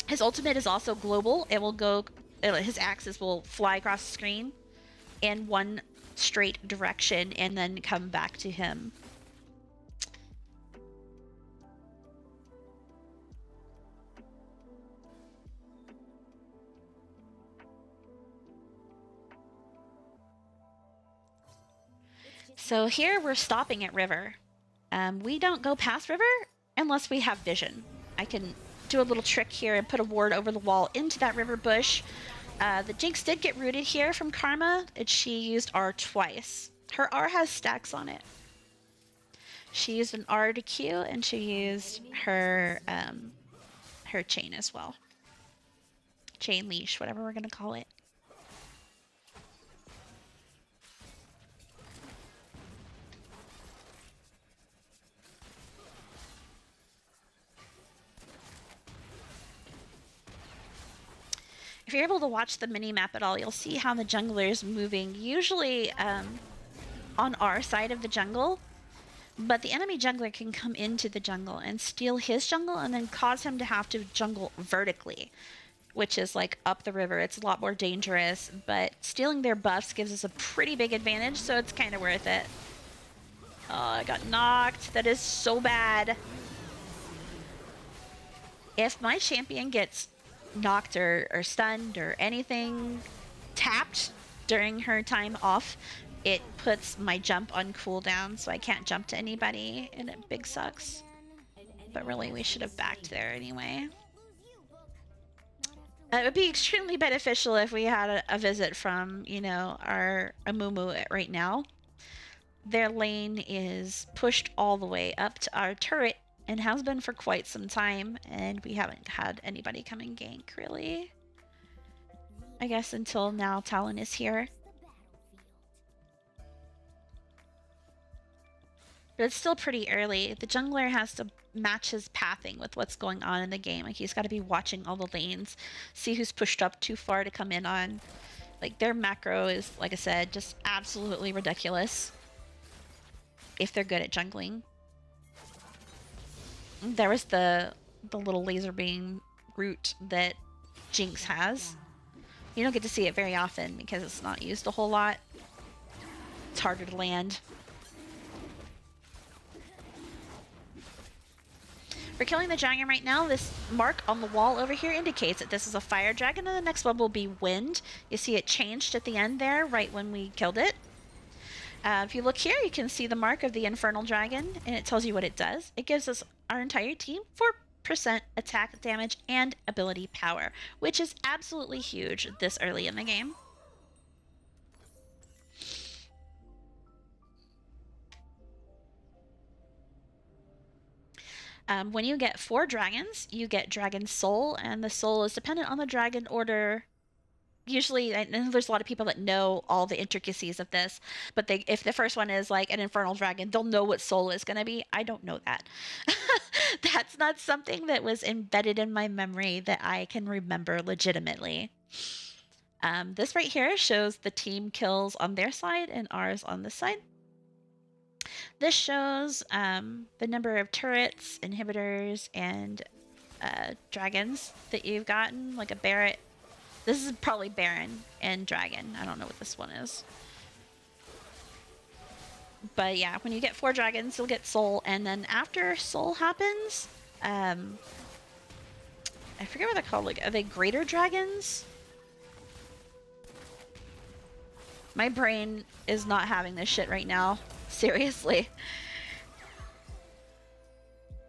His ultimate is also global. It will go... His axes will fly across the screen in one straight direction and then come back to him. So here we're stopping at River. We don't go past River unless we have vision. I can do a little trick here and put a ward over the wall into that river bush. The Jinx did get rooted here from Karma, and she used R twice. Her R has stacks on it. She used an R to Q, and she used her her chain as well. Chain leash, whatever we're gonna call it. If you're able to watch the mini-map at all, you'll see how the jungler is moving, usually on our side of the jungle, but the enemy jungler can come into the jungle and steal his jungle and then cause him to have to jungle vertically, which is like up the river. It's a lot more dangerous, but stealing their buffs gives us a pretty big advantage, so it's kind of worth it. Oh, I got knocked. That is so bad. If my champion gets knocked or stunned or anything tapped during her time off, it puts my jump on cooldown, so I can't jump to anybody, and it big sucks. But really, we should have backed there anyway. It would be extremely beneficial if we had a visit from, our Amumu right now. Their lane is pushed all the way up to our turret, and has been for quite some time, and we haven't had anybody come and gank, really. I guess until now Talon is here. But it's still pretty early. The jungler has to match his pathing with what's going on in the game. Like, he's got to be watching all the lanes, see who's pushed up too far to come in on. Like, their macro is, like I said, just absolutely ridiculous. If they're good at jungling. There was the little laser beam root that Jinx has. You don't get to see it very often because it's not used a whole lot. It's harder to land. For killing the dragon right now, this mark on the wall over here indicates that this is a fire dragon, and the next one will be wind. You see it changed at the end there, right when we killed it. If you look here, you can see the mark of the infernal dragon, and it tells you what it does. It gives us our entire team 4% attack damage and ability power, which is absolutely huge this early in the game. When you get 4 dragons, you get Dragon Soul, and the soul is dependent on the dragon order. Usually, I know there's a lot of people that know all the intricacies of this, but if the first one is like an infernal dragon, they'll know what soul is going to be. I don't know that. That's not something that was embedded in my memory that I can remember legitimately. This right here shows the team kills on their side and ours on this side. This shows the number of turrets, inhibitors, and dragons that you've gotten, like a Barret. This is probably Baron and Dragon. I don't know what this one is. But yeah, when you get 4 dragons, you'll get Soul, and then after Soul happens, I forget what they're called. Like, are they Greater Dragons? My brain is not having this shit right now. Seriously.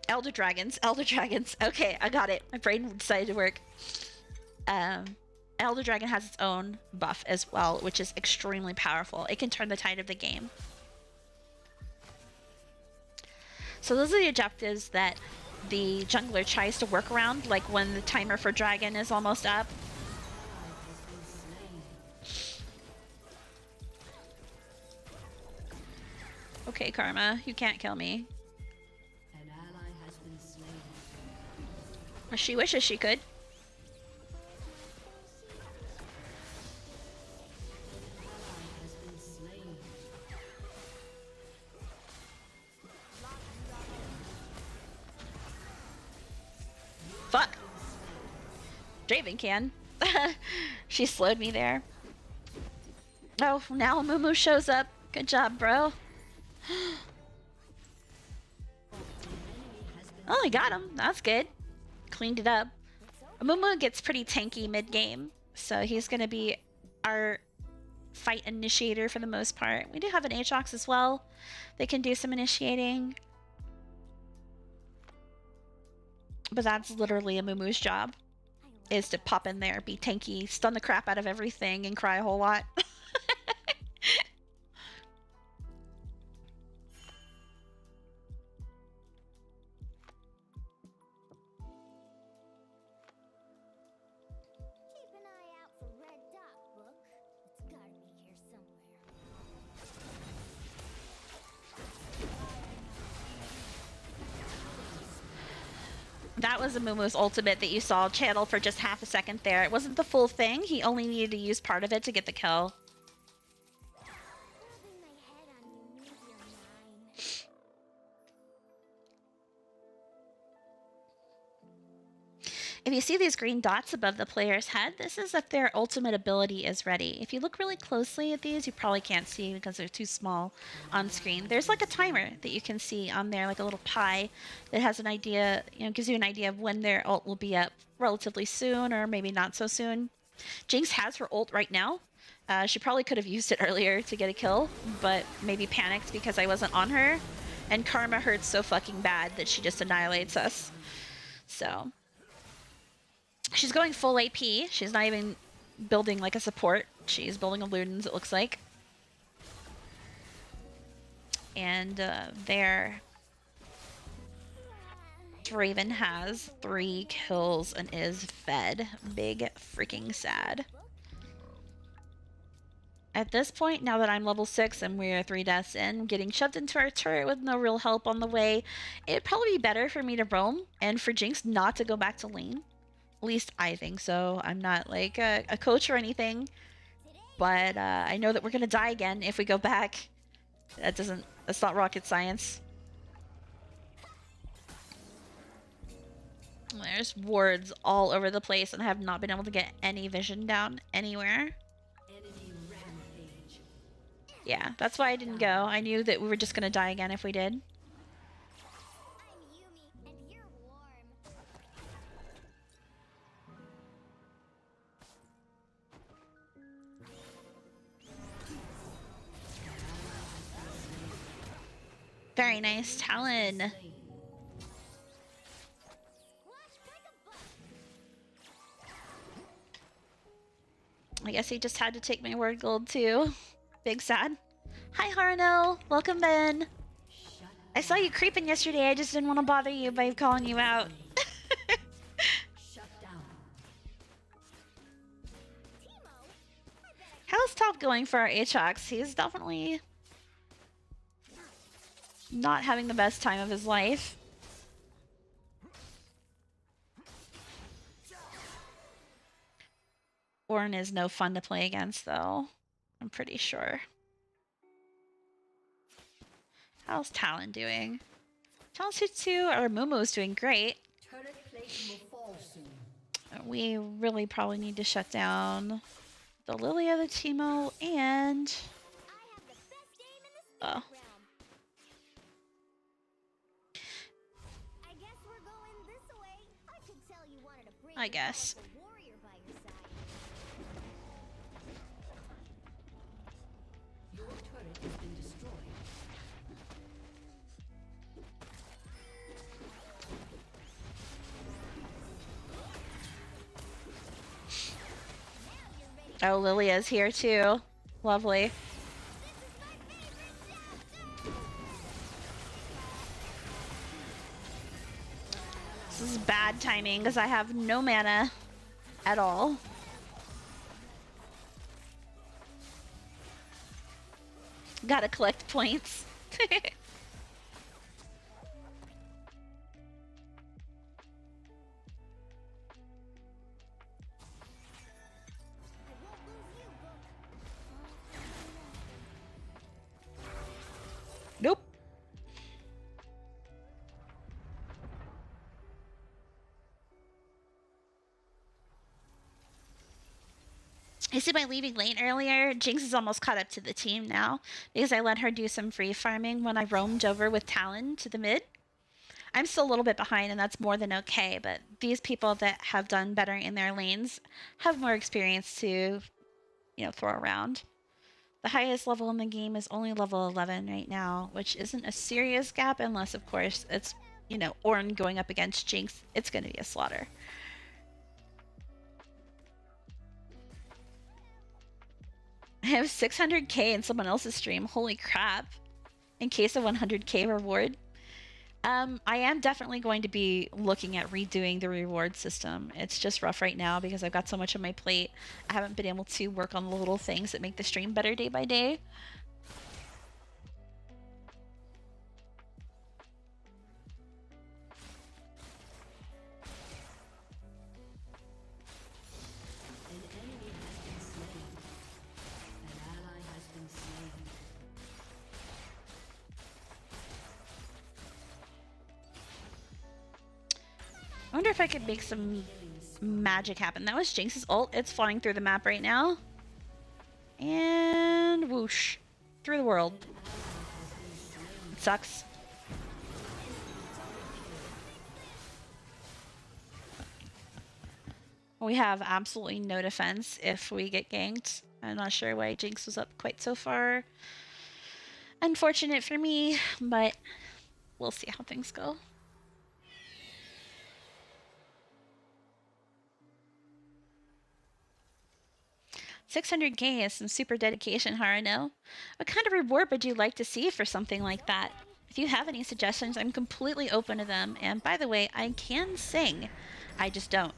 Elder Dragons. Elder Dragons. Okay, I got it. My brain decided to work. Elder Dragon has its own buff as well, which is extremely powerful. It can turn the tide of the game. So those are the objectives that the jungler tries to work around, like when the timer for Dragon is almost up. Okay, Karma, you can't kill me. An ally has been slain. She wishes she could. Has been slain. Fuck. Draven can. She slowed me there. Oh, now Mumu shows up. Good job, bro. Oh, I got him. That's good. Cleaned it up. Mumu gets pretty tanky mid-game, so he's going to be our fight initiator for the most part. We do have an Aatrox as well. They can do some initiating. But that's literally a Mumu's job, is to pop in there, be tanky, stun the crap out of everything, and cry a whole lot. Keep an eye out for Red Dot Book. It's gotta be here somewhere. That was a Mumu's ultimate that you saw channel for just half a second there. It wasn't the full thing. He only needed to use part of it to get the kill. Rubbing my head on you means you're mine. If you see these green dots above the player's head, this is if their ultimate ability is ready. If you look really closely at these, you probably can't see because they're too small on screen. There's like a timer that you can see on there, like a little pie that has an idea, gives you an idea of when their ult will be up relatively soon or maybe not so soon. Jinx has her ult right now. She probably could have used it earlier to get a kill, but maybe panicked because I wasn't on her. And Karma hurts so fucking bad that she just annihilates us. So she's going full AP. She's not even building like a support. She's building a Ludens, it looks like. And there, Draven has 3 kills and is fed. Big freaking sad. At this point, now that I'm level 6 and we're 3 deaths in, getting shoved into our turret with no real help on the way, it'd probably be better for me to roam and for Jinx not to go back to lane. At least I think so. I'm not like a coach or anything, but I know that we're gonna die again if we go back. That's not rocket science. There's wards all over the place and I have not been able to get any vision down anywhere. Enemy rampage. Yeah, that's why I didn't go. I knew that we were just gonna die again if we did. I'm Yumi, and you're warm. Very nice, Talon. Squash like a buck. I guess he just had to take my word gold too. Big sad. Hi Harno, welcome Ben. I saw you creeping yesterday, I just didn't want to bother you by calling you out. Shut down. How's top going for our Aatrox? He's definitely not having the best time of his life. Ornn is no fun to play against though, I'm pretty sure. How's Talon doing? Talon's 2 or Momo's doing great. Turret plate will fall soon. We really probably need to shut down the Lilia, the Teemo, and I have the best game in the spirit oh, realm. I guess we're going this way. I could tell you wanted to bring I guess. a warrior by your side. Your turret has been destroyed. oh, Lilia's here too. Lovely. This is bad timing because I have no mana at all. Gotta collect points. I won't lose you, book. Nope. I see by leaving lane earlier, Jinx is almost caught up to the team now because I let her do some free farming when I roamed over with Talon to the mid. I'm still a little bit behind and that's more than okay, but these people that have done better in their lanes have more experience to, you know, throw around. The highest level in the game is only level 11 right now, which isn't a serious gap unless, of course, it's, you know, Ornn going up against Jinx. It's going to be a slaughter. I have 600k in someone else's stream. Holy crap. In case of 100k reward. I am definitely going to be looking at redoing the reward system. It's just rough right now because I've got so much on my plate. I haven't been able to work on the little things that make the stream better day by day. An enemy has been slain. An ally has been slain. I wonder if I could make some magic happen. That was Jinx's ult. It's flying through the map right now. And whoosh. Through the world. It sucks. We have absolutely no defense if we get ganked. I'm not sure why Jinx was up quite so far. Unfortunate for me, but we'll see how things go. 600k is some super dedication, Haruno. What kind of reward would you like to see for something like that? If you have any suggestions, I'm completely open to them. And by the way, I can sing. I just don't.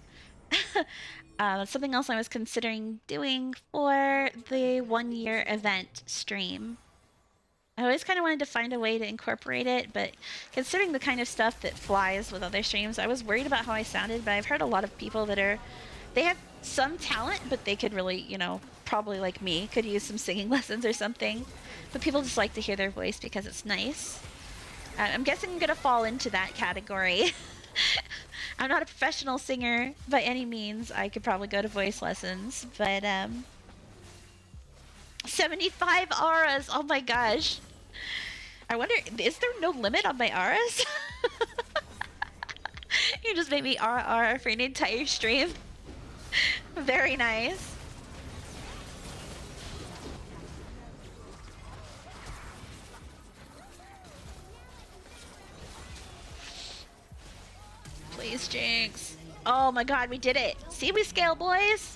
Something else I was considering doing for the 1-year event stream. I always kind of wanted to find a way to incorporate it, but considering the kind of stuff that flies with other streams, I was worried about how I sounded, but I've heard a lot of people that they have some talent, but they could really, you know, probably like me, could use some singing lessons or something. But people just like to hear their voice because it's nice. I'm guessing I'm gonna fall into that category. I'm not a professional singer by any means. I could probably go to voice lessons, but 75 auras, oh my gosh. I wonder, is there no limit on my auras? You just made me aura for an entire stream. Very nice. Nice, Jinx. Oh my god, we did it. See, we scale, boys.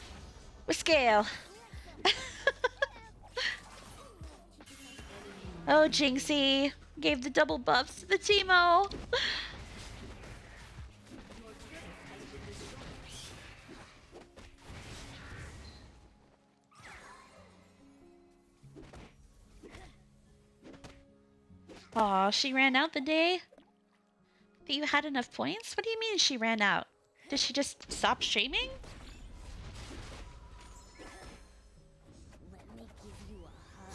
We scale. Oh, Jinxie. Gave the double buffs to the Teemo. Aw, she ran out the day that you had enough points? What do you mean she ran out? Did she just stop streaming? Let me give you a hug.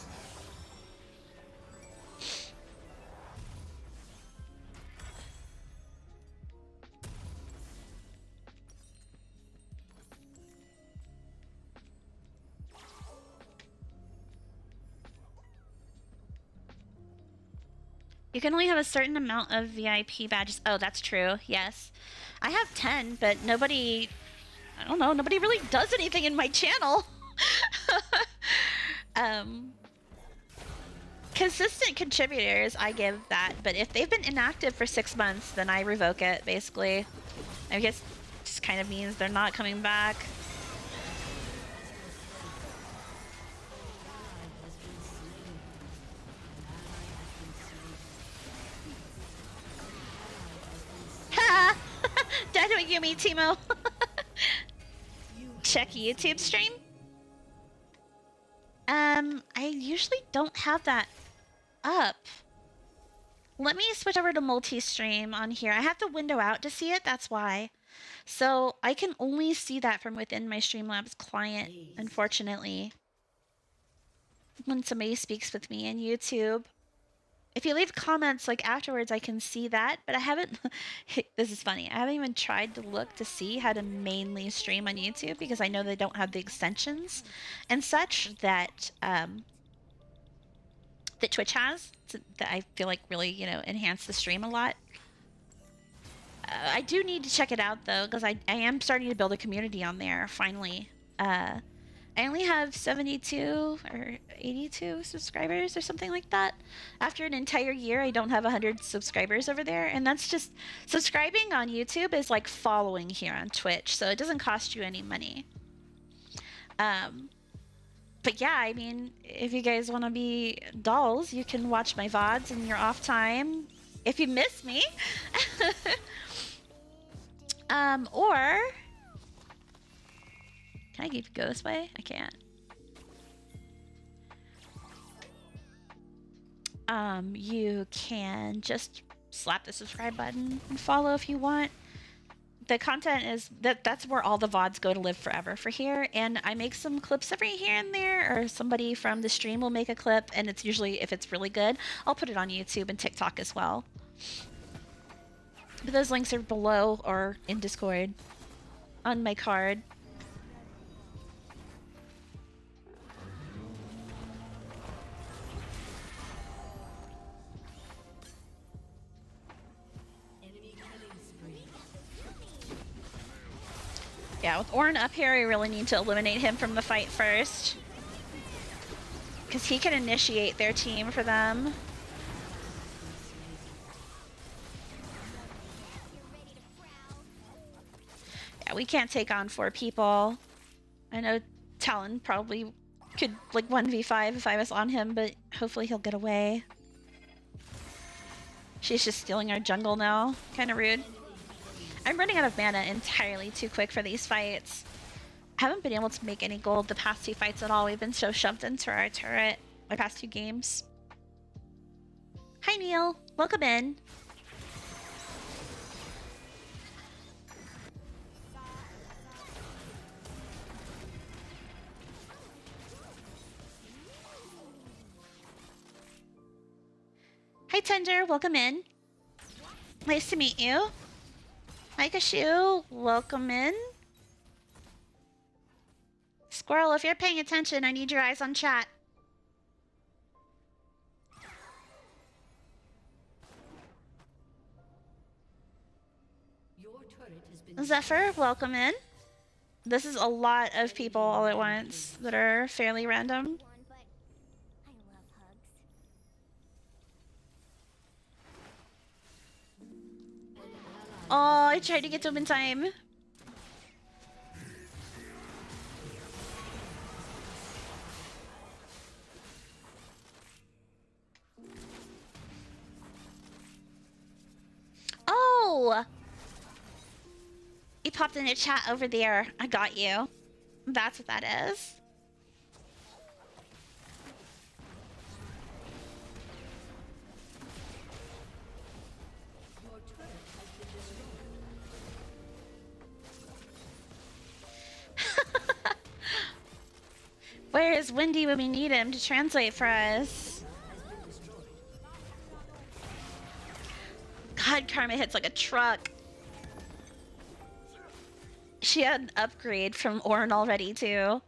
You can only have a certain amount of VIP badges. Oh, that's true. Yes. I have 10, but nobody... I don't know. Nobody really does anything in my channel. Consistent contributors, I give that. But if they've been inactive for 6 months, then I revoke it, basically. I guess it just kind of means they're not coming back. Ha! DykWp, Teemo. Check YouTube stream. I usually don't have that up. Let me switch over to multi-stream on here. I have to window out to see it, that's why. So I can only see that from within my Streamlabs client, unfortunately. When somebody speaks with me in YouTube. If you leave comments like afterwards, I can see that, but I haven't, this is funny, I haven't even tried to look to see how to mainly stream on YouTube because I know they don't have the extensions and such that, that Twitch has, that I feel like really, you know, enhance the stream a lot. I do need to check it out though, because I am starting to build a community on there, finally. I only have 72 or 82 subscribers or something like that. After an entire year, I don't have 100 subscribers over there. And that's just, subscribing on YouTube is like following here on Twitch. So it doesn't cost you any money. But yeah, I mean, if you guys want to be dolls, you can watch my VODs in your off time. If you miss me. Or... Can I go this way? I can't. You can just slap the subscribe button and follow if you want. The content is that's where all the VODs go to live forever for here. And I make some clips every here and there, or somebody from the stream will make a clip, and it's usually, if it's really good, I'll put it on YouTube and TikTok as well. But those links are below or in Discord on my card. Yeah, with Ornn up here, I really need to eliminate him from the fight first. Because he can initiate their team for them. Yeah, we can't take on 4 people. I know Talon probably could, like, 1v5 if I was on him, but hopefully he'll get away. She's just stealing our jungle now. Kind of rude. I'm running out of mana entirely too quick for these fights. I haven't been able to make any gold the past 2 fights at all. We've been so shoved into our turret my past 2 games. Hi Neil, welcome in. Hi Tender, welcome in. Nice to meet you. Hi Kashu, welcome in. Squirrel, if you're paying attention, I need your eyes on chat. Your turret has been Zephyr, welcome in. This is a lot of people all at once that are fairly random. One, but I love hugs. An ally Oh, I tried to get to him in time. Oh! He popped in a chat over there. I got you. That's what that is. Your turret has been destroyed. Where is Wendy when we need him to translate for us? God, Karma hits like a truck. She had an upgrade from Ornn already, too.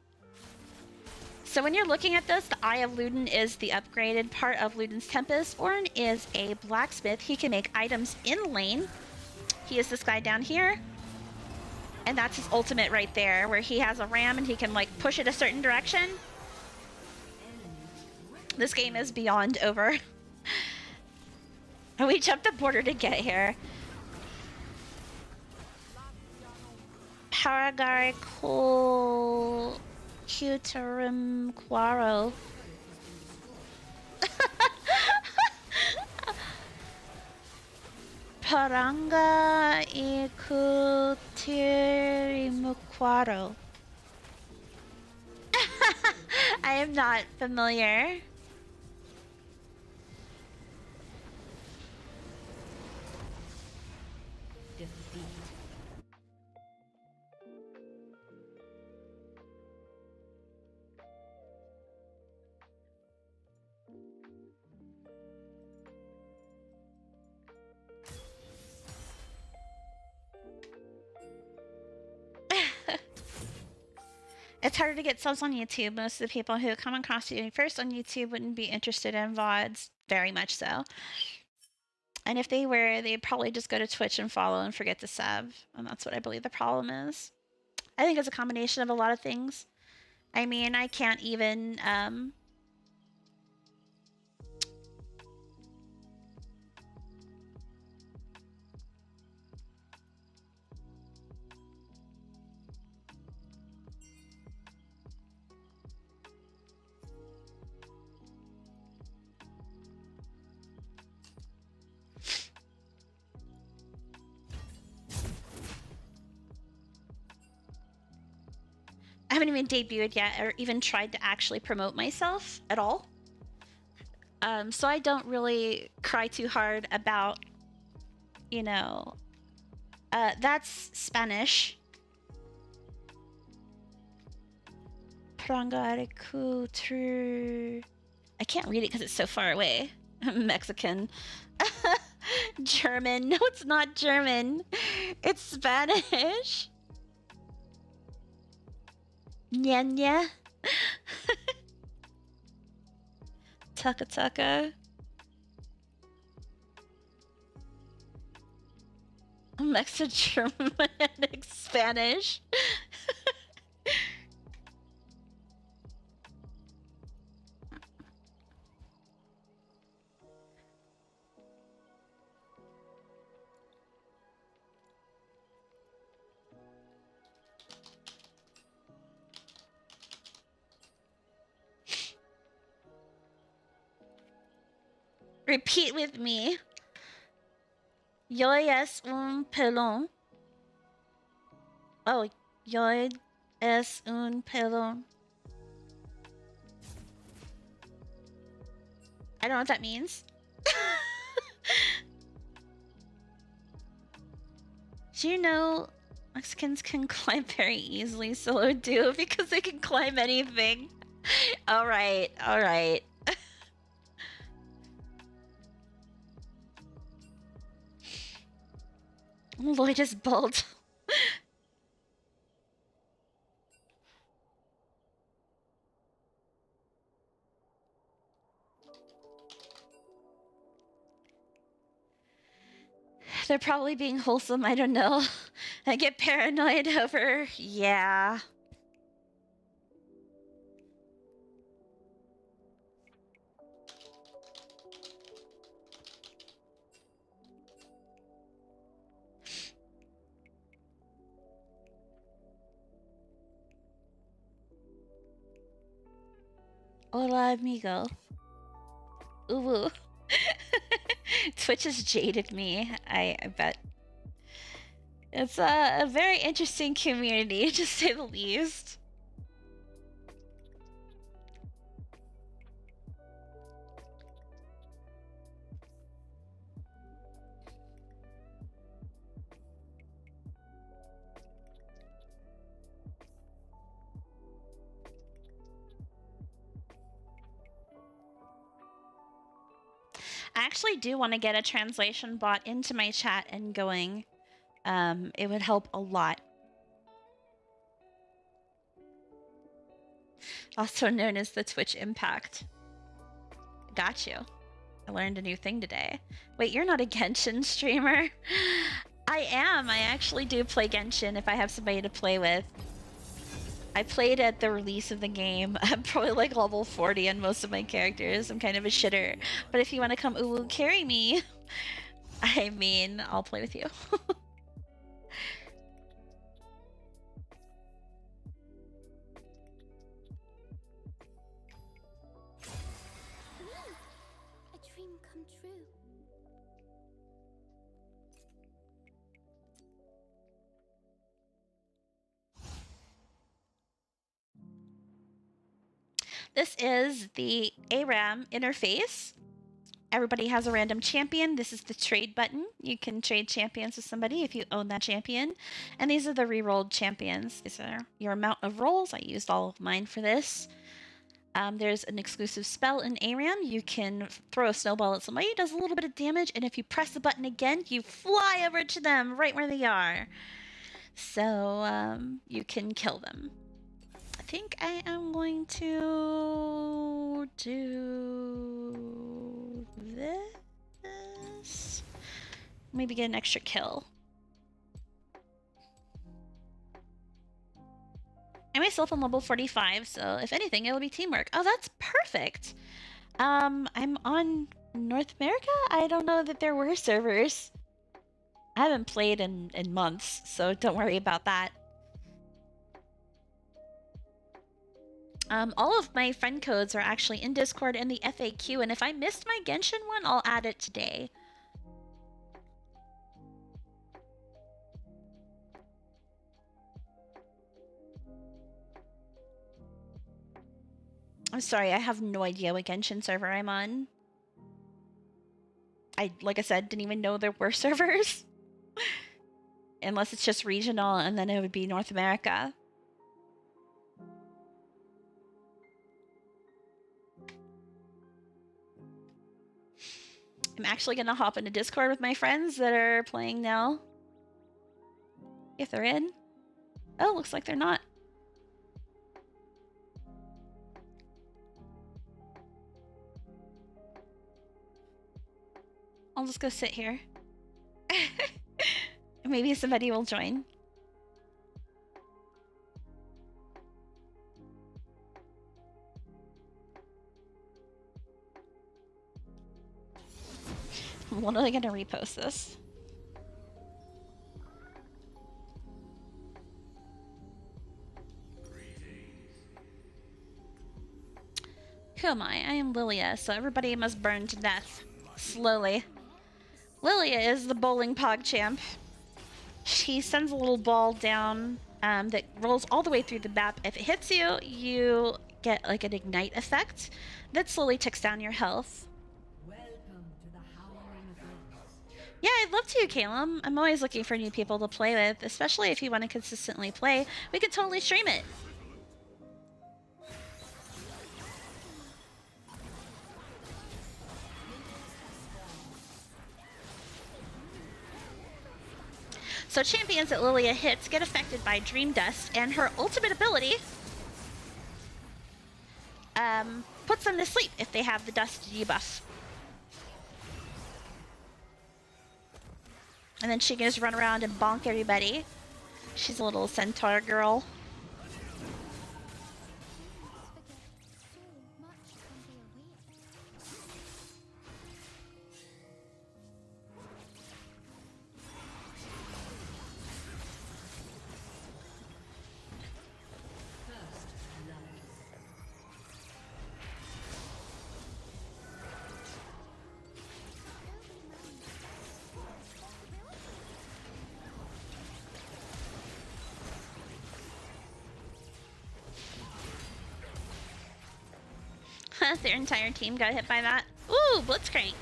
So when you're looking at this, the Eye of Ludin is the upgraded part of Ludin's Tempest. Ornn is a blacksmith. He can make items in lane. He is this guy down here. And that's his ultimate right there, where he has a ram and he can, like, push it a certain direction. This game is beyond over. We jumped the border to get here. Paragari cool Cuterum Quaro. Paranga Ikutirimuquaro. I am not familiar. Defeat. It's harder to get subs on YouTube. Most of the people who come across you first on YouTube wouldn't be interested in VODs, very much so. And if they were, they'd probably just go to Twitch and follow and forget to sub. And that's what I believe the problem is. I think it's a combination of a lot of things. I mean, I can't even I haven't even debuted yet or even tried to actually promote myself at all. So I don't really cry too hard about, you know, that's Spanish. Prangariku true. I can't read it because it's so far away. Mexican. German. No, it's not German. It's Spanish. Nyanya. Tucka tucka. Mexican Germanic Spanish. Repeat with me. Yo es un pelón. Oh, yo es un pelón. I don't know what that means. Do you know Mexicans can climb very easily? So do because they can climb anything. All right, all right. Lloyd is bald. They're probably being wholesome, I don't know. I get paranoid over... Yeah. Hola, amigo. Ooh. Twitch has jaded me. I bet. It's a very interesting community, to say the least. I actually do want to get a translation bot into my chat and going. It would help a lot. Also known as the Twitch Impact. Got you. I learned a new thing today. Wait, you're not a Genshin streamer? I am. I actually do play Genshin if I have somebody to play with. I played at the release of the game. I'm probably like level 40 on most of my characters. I'm kind of a shitter. But if you want to come ooh carry me, I mean, I'll play with you. A dream come true. This is the ARAM interface. Everybody has a random champion. This is the trade button. You can trade champions with somebody if you own that champion. And these are the re-rolled champions. These are your amount of rolls. I used all of mine for this. There's an exclusive spell in ARAM. You can throw a snowball at somebody. It does a little bit of damage. And if you press the button again, you fly over to them right where they are. So you can kill them. I think I am going to do this. Maybe get an extra kill. I myself am level 45, so if anything, it'll be teamwork. Oh, that's perfect. I'm on North America? I don't know that there were servers. I haven't played in months, so don't worry about that. All of my friend codes are actually in Discord in the FAQ, and if I missed my Genshin one, I'll add it today. I'm sorry, I have no idea what Genshin server I'm on. Like I said, didn't even know there were servers. Unless it's just regional, and then it would be North America. I'm actually gonna hop into Discord with my friends that are playing now. If they're in. Oh, looks like they're not. I'll just go sit here. Maybe somebody will join. I'm literally gonna repost this. Who am I? I am Lilia, so everybody must burn to death. Slowly. Lilia is the bowling pog champ. She sends a little ball down that rolls all the way through the map. If it hits you, you get like an ignite effect that slowly ticks down your health. Welcome to the Howling Abyss. Yeah, I'd love to, Caleb. I'm always looking for new people to play with, especially if you want to consistently play. We could totally stream it. So champions that Lilia hits get affected by Dream Dust, and her ultimate ability puts them to sleep if they have the dust debuff. And then she can just run around and bonk everybody. She's a little centaur girl. Forget so much when they awake. First love. Their entire team got hit by that. Ooh, Blitzcrank.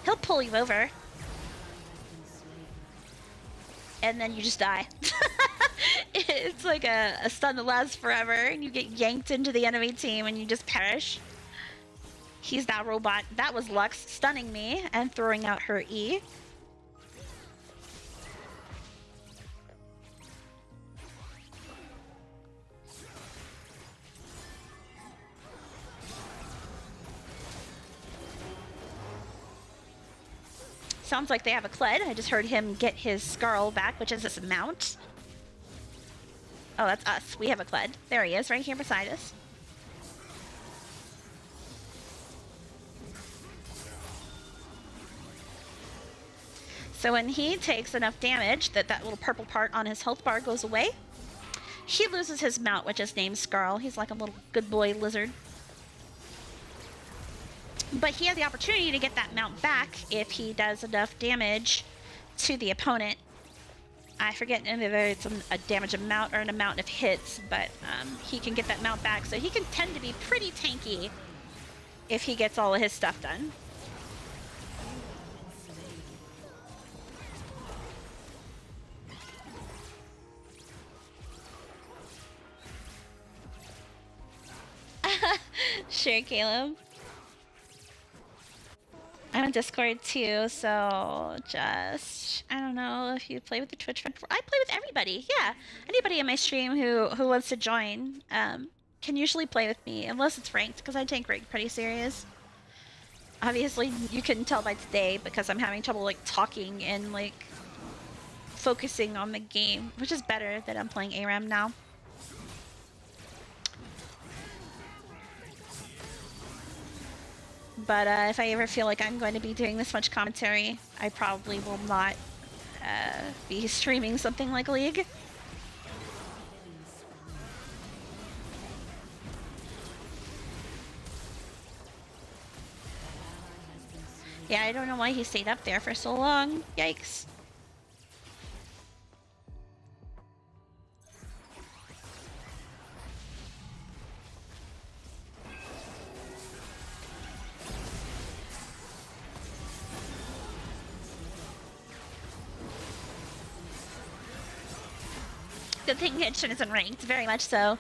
He'll pull you over. And then you just die. It's like a stun that lasts forever, and you get yanked into the enemy team and you just perish. He's that robot. That was Lux stunning me and throwing out her E. Sounds like they have a Kled. I just heard him get his Skarl back, which is this mount. Oh, that's us. We have a Kled. There he is, right here beside us. So when he takes enough damage that that little purple part on his health bar goes away, he loses his mount, which is named Skarl. He's like a little good boy lizard. But he has the opportunity to get that mount back if he does enough damage to the opponent. I forget whether it's a damage amount or an amount of hits, but he can get that mount back. So he can tend to be pretty tanky if he gets all of his stuff done. Sure, Caleb. I'm on Discord too, so just, I don't know if you play with the Twitch friend. I play with everybody, yeah. Anybody in my stream who wants to join can usually play with me, unless it's ranked, because I take ranked pretty serious. Obviously, you can tell by today because I'm having trouble like talking and like focusing on the game, which is better that I'm playing ARAM now. But if I ever feel like I'm going to be doing this much commentary, I probably will not be streaming something like League. Yeah, I don't know why he stayed up there for so long. Yikes. Good thing Genshin isn't ranked, very much so.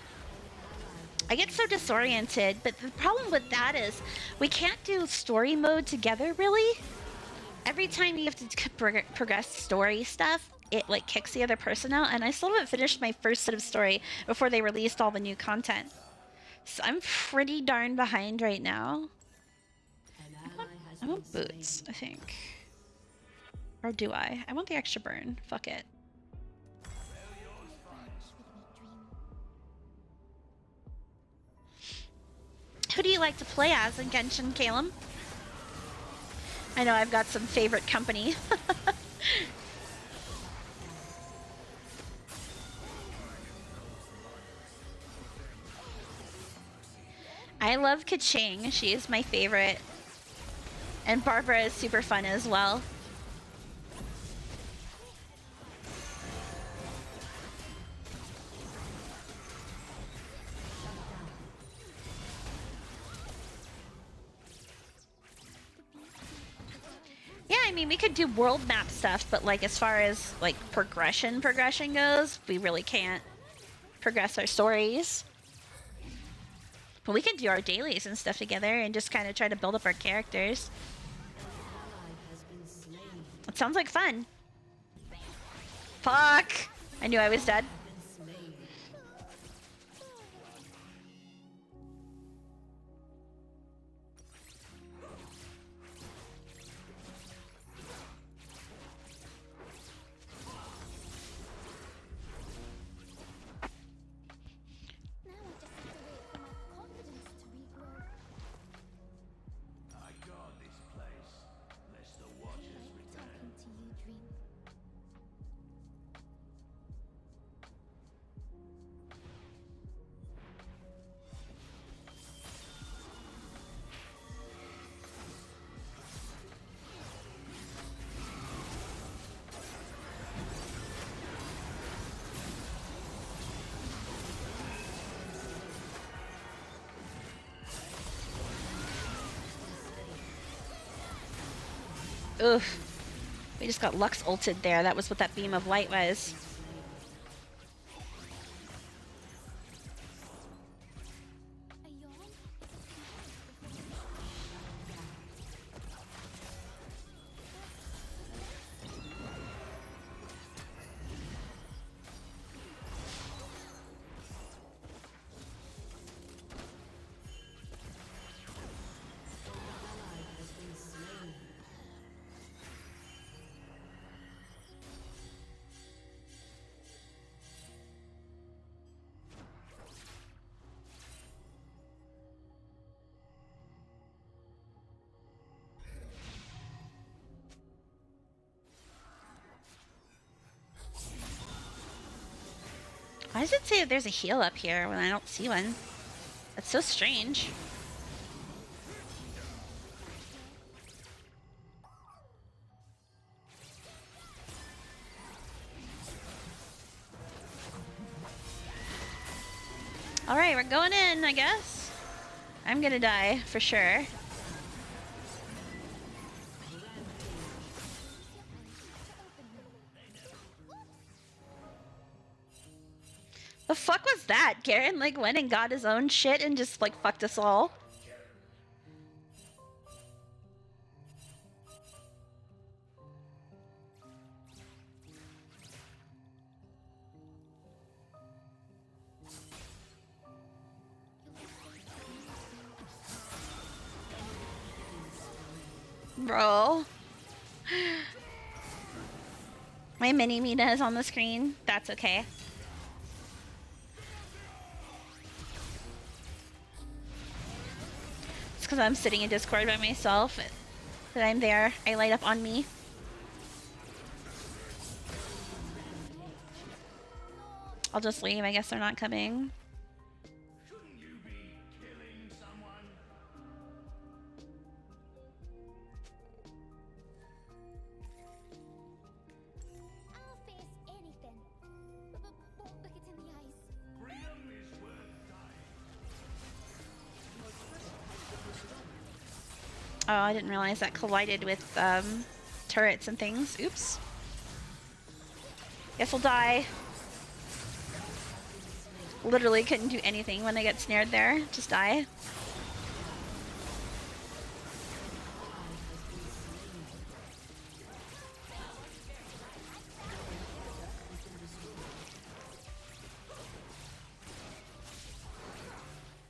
I get so disoriented, but the problem with that is we can't do story mode together, really. Every time you have to progress story stuff, it like kicks the other person out, and I still haven't finished my first set of story before they released all the new content. So I'm pretty darn behind right now. I want boots, I think. Or do I? I want the extra burn. Fuck it. Who do you like to play as in Genshin, Caleb? I know I've got some favorite company. I love Kaching. She is my favorite. And Barbara is super fun as well. Yeah, I mean, we could do world map stuff, but like as far as like progression goes, we really can't progress our stories. But we can do our dailies and stuff together and just kind of try to build up our characters. It sounds like fun. Fuck! I knew I was dead. Now I just have to wait for my confidence to regrow. I guard this place, lest the watchers return. Talking to you, Dream. Oof. We just got Lux ulted there. That was what that beam of light was. A yawn? Ally has been slain. Why does it say that there's a heal up here when I don't see one? That's so strange. Alright, we're going in, I guess. I'm gonna die, for sure. The fuck was that? Garen like went and got his own shit and just like fucked us all. Bro. My mini Mina is on the screen. That's okay. It's because I'm sitting in Discord by myself that I'm there. I light up on me. I'll just leave. I guess they're not coming. Shouldn't you be killing someone? I'll face anything. But won't look it in the eyes. Freedom is worth dying. Oh, I didn't realize that collided with turrets and things. Oops. Guess we'll die. Literally couldn't do anything when I get snared there. Just die. Do you think they'll remember me, Dream? When they wake up, do they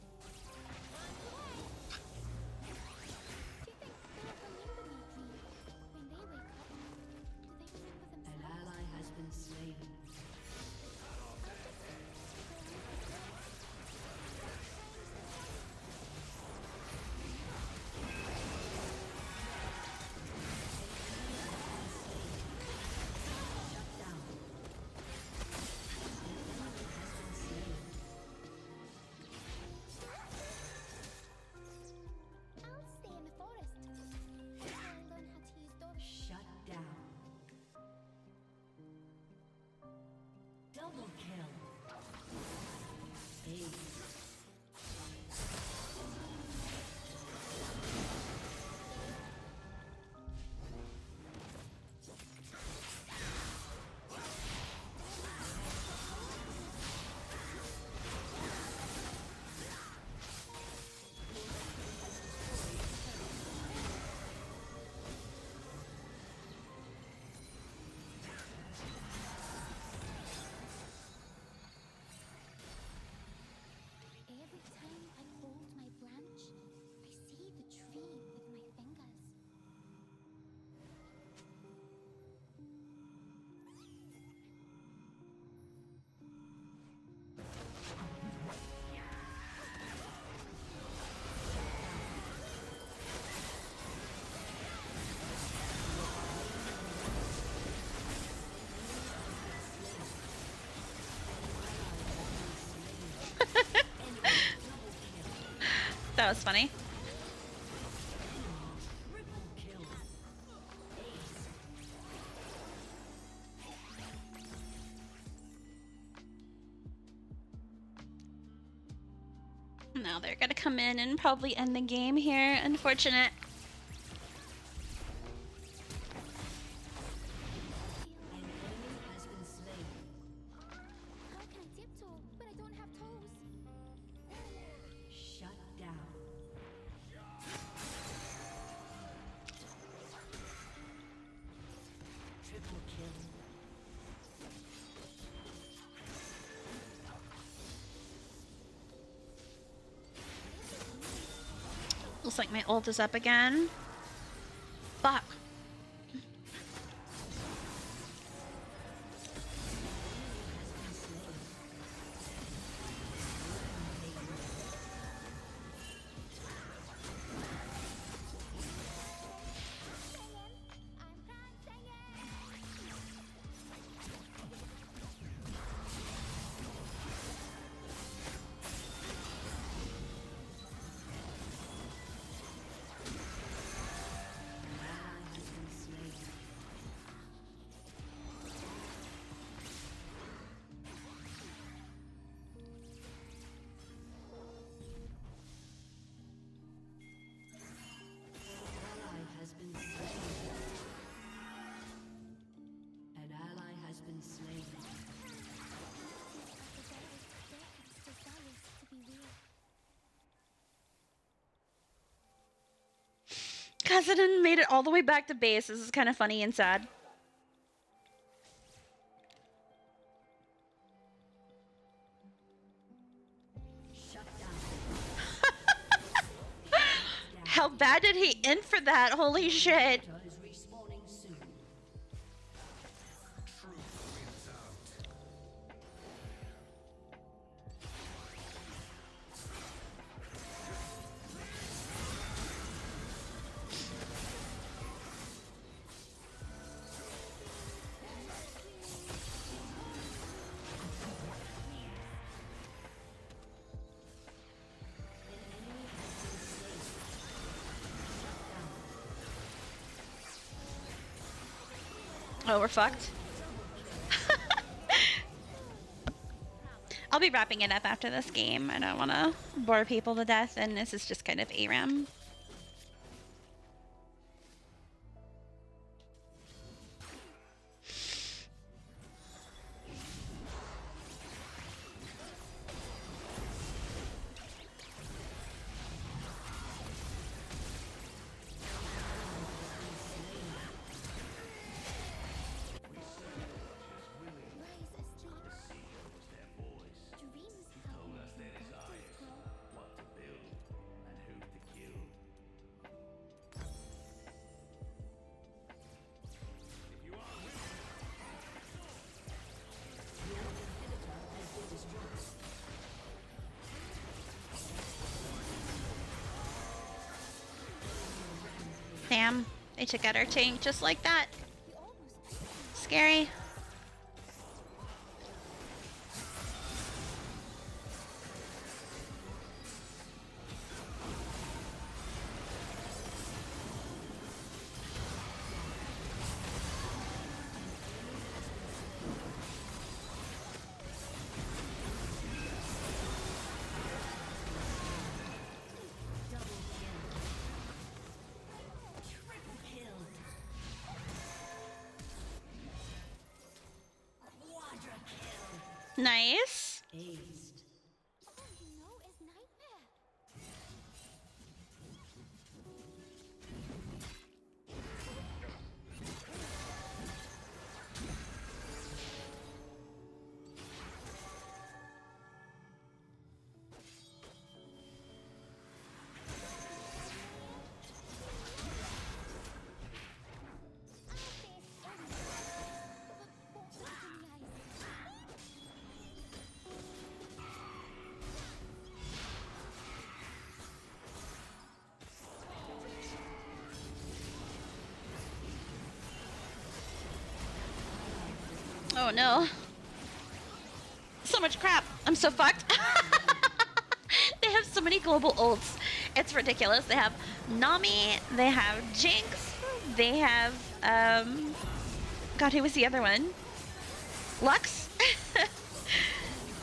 remember An themselves? ally has been slain. I'll stay in the forest. Until I learn how to use those. Shut down. Double kill. Ace. Every time I hold my branch, I see the tree with my fingers. That was funny. Triple kill. Now they're gonna come in and probably end the game here. Unfortunate. Looks like my ult is up again. Fuck. Kassadin made it all the way back to base. This is kind of funny and sad. How bad did he end for that? Holy shit. Oh, we're fucked. I'll be wrapping it up after this game. I don't want to bore people to death, and this is just kind of ARAM. Damn, they took out our tank just like that. Scary. Nice. All you know is nightmare. Oh no. So much crap. I'm so fucked. They have so many global ults. It's ridiculous. They have Nami, they have Jinx, they have God, who was the other one? Lux?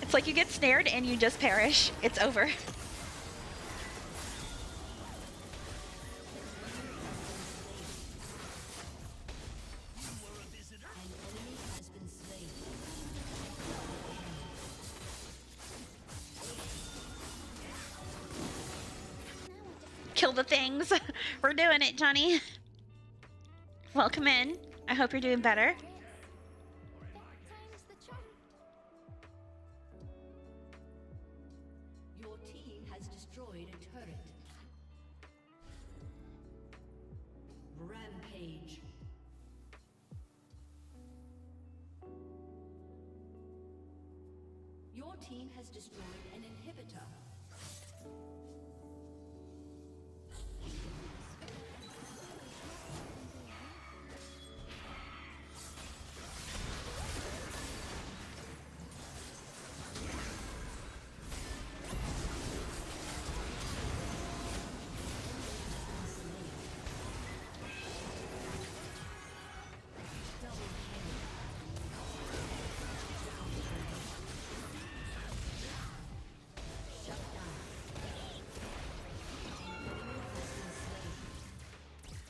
It's like you get snared and you just perish. It's over. Kill the things. We're doing it, Johnny. Welcome in. I hope you're doing better. Time's the charm. Your team has destroyed a turret. Your team has destroyed an inhibitor.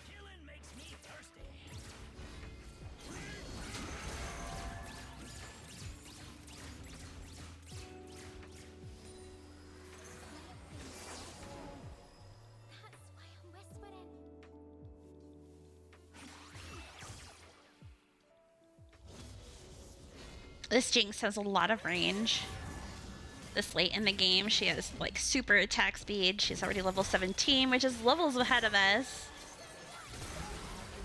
Killing makes me thirsty. That's why I'm whispering. This Jinx has a lot of range. This late in the game, she has like super attack speed. She's already level 17, which is levels ahead of us.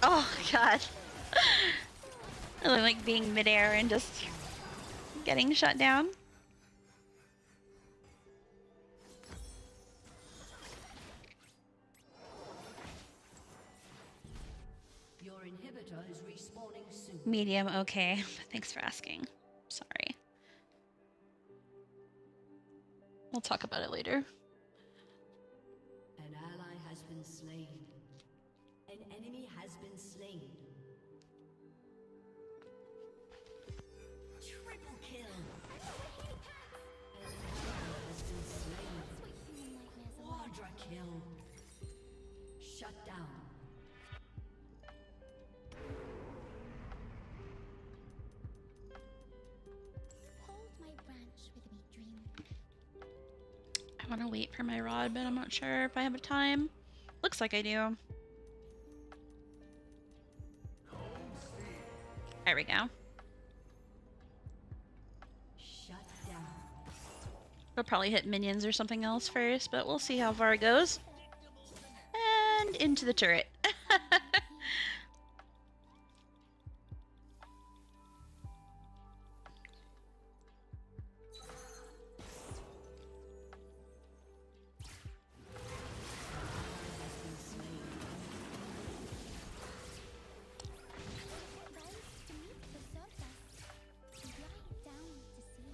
Oh god. I like being midair and just getting shut down. Your inhibitor is respawning soon. Medium, okay. Thanks for asking. Sorry. We'll talk about it later. An ally has been slain. An enemy has been slain. Triple kill. An ally has been slain. Sweet human nightmares away. Quadra kill. Shut down. Hold my branch with me, dream. I want to wait for my rod, but I'm not sure if I have a time. Looks like I do. There we go. Shut down. We'll probably hit minions or something else first, but we'll see how far it goes. And into the turret. Rise to meet the surface. Glide down to sea.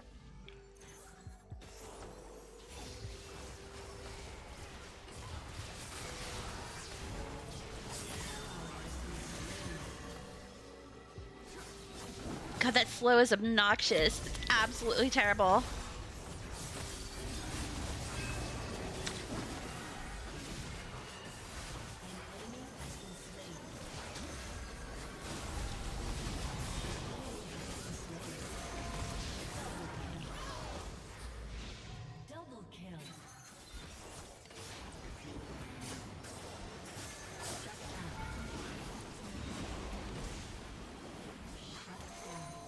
God, that slow is obnoxious. It's absolutely terrible. Double kill. Shut down. Shut down.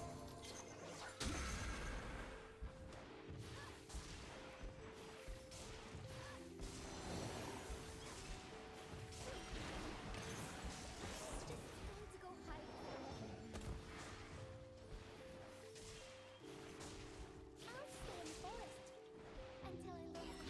Time to go hide. I'll stay in the forest until I learn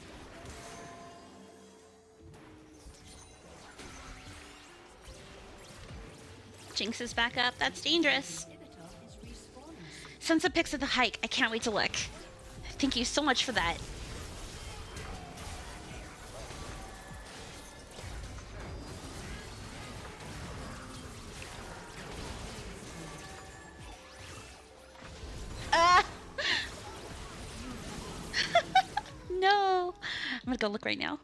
Jinx is back up. That's dangerous. Inhibitor is respawning soon. Sunset picks at the hike. I can't wait to look. Thank you so much for that. Ah! No! I'm gonna go look right now.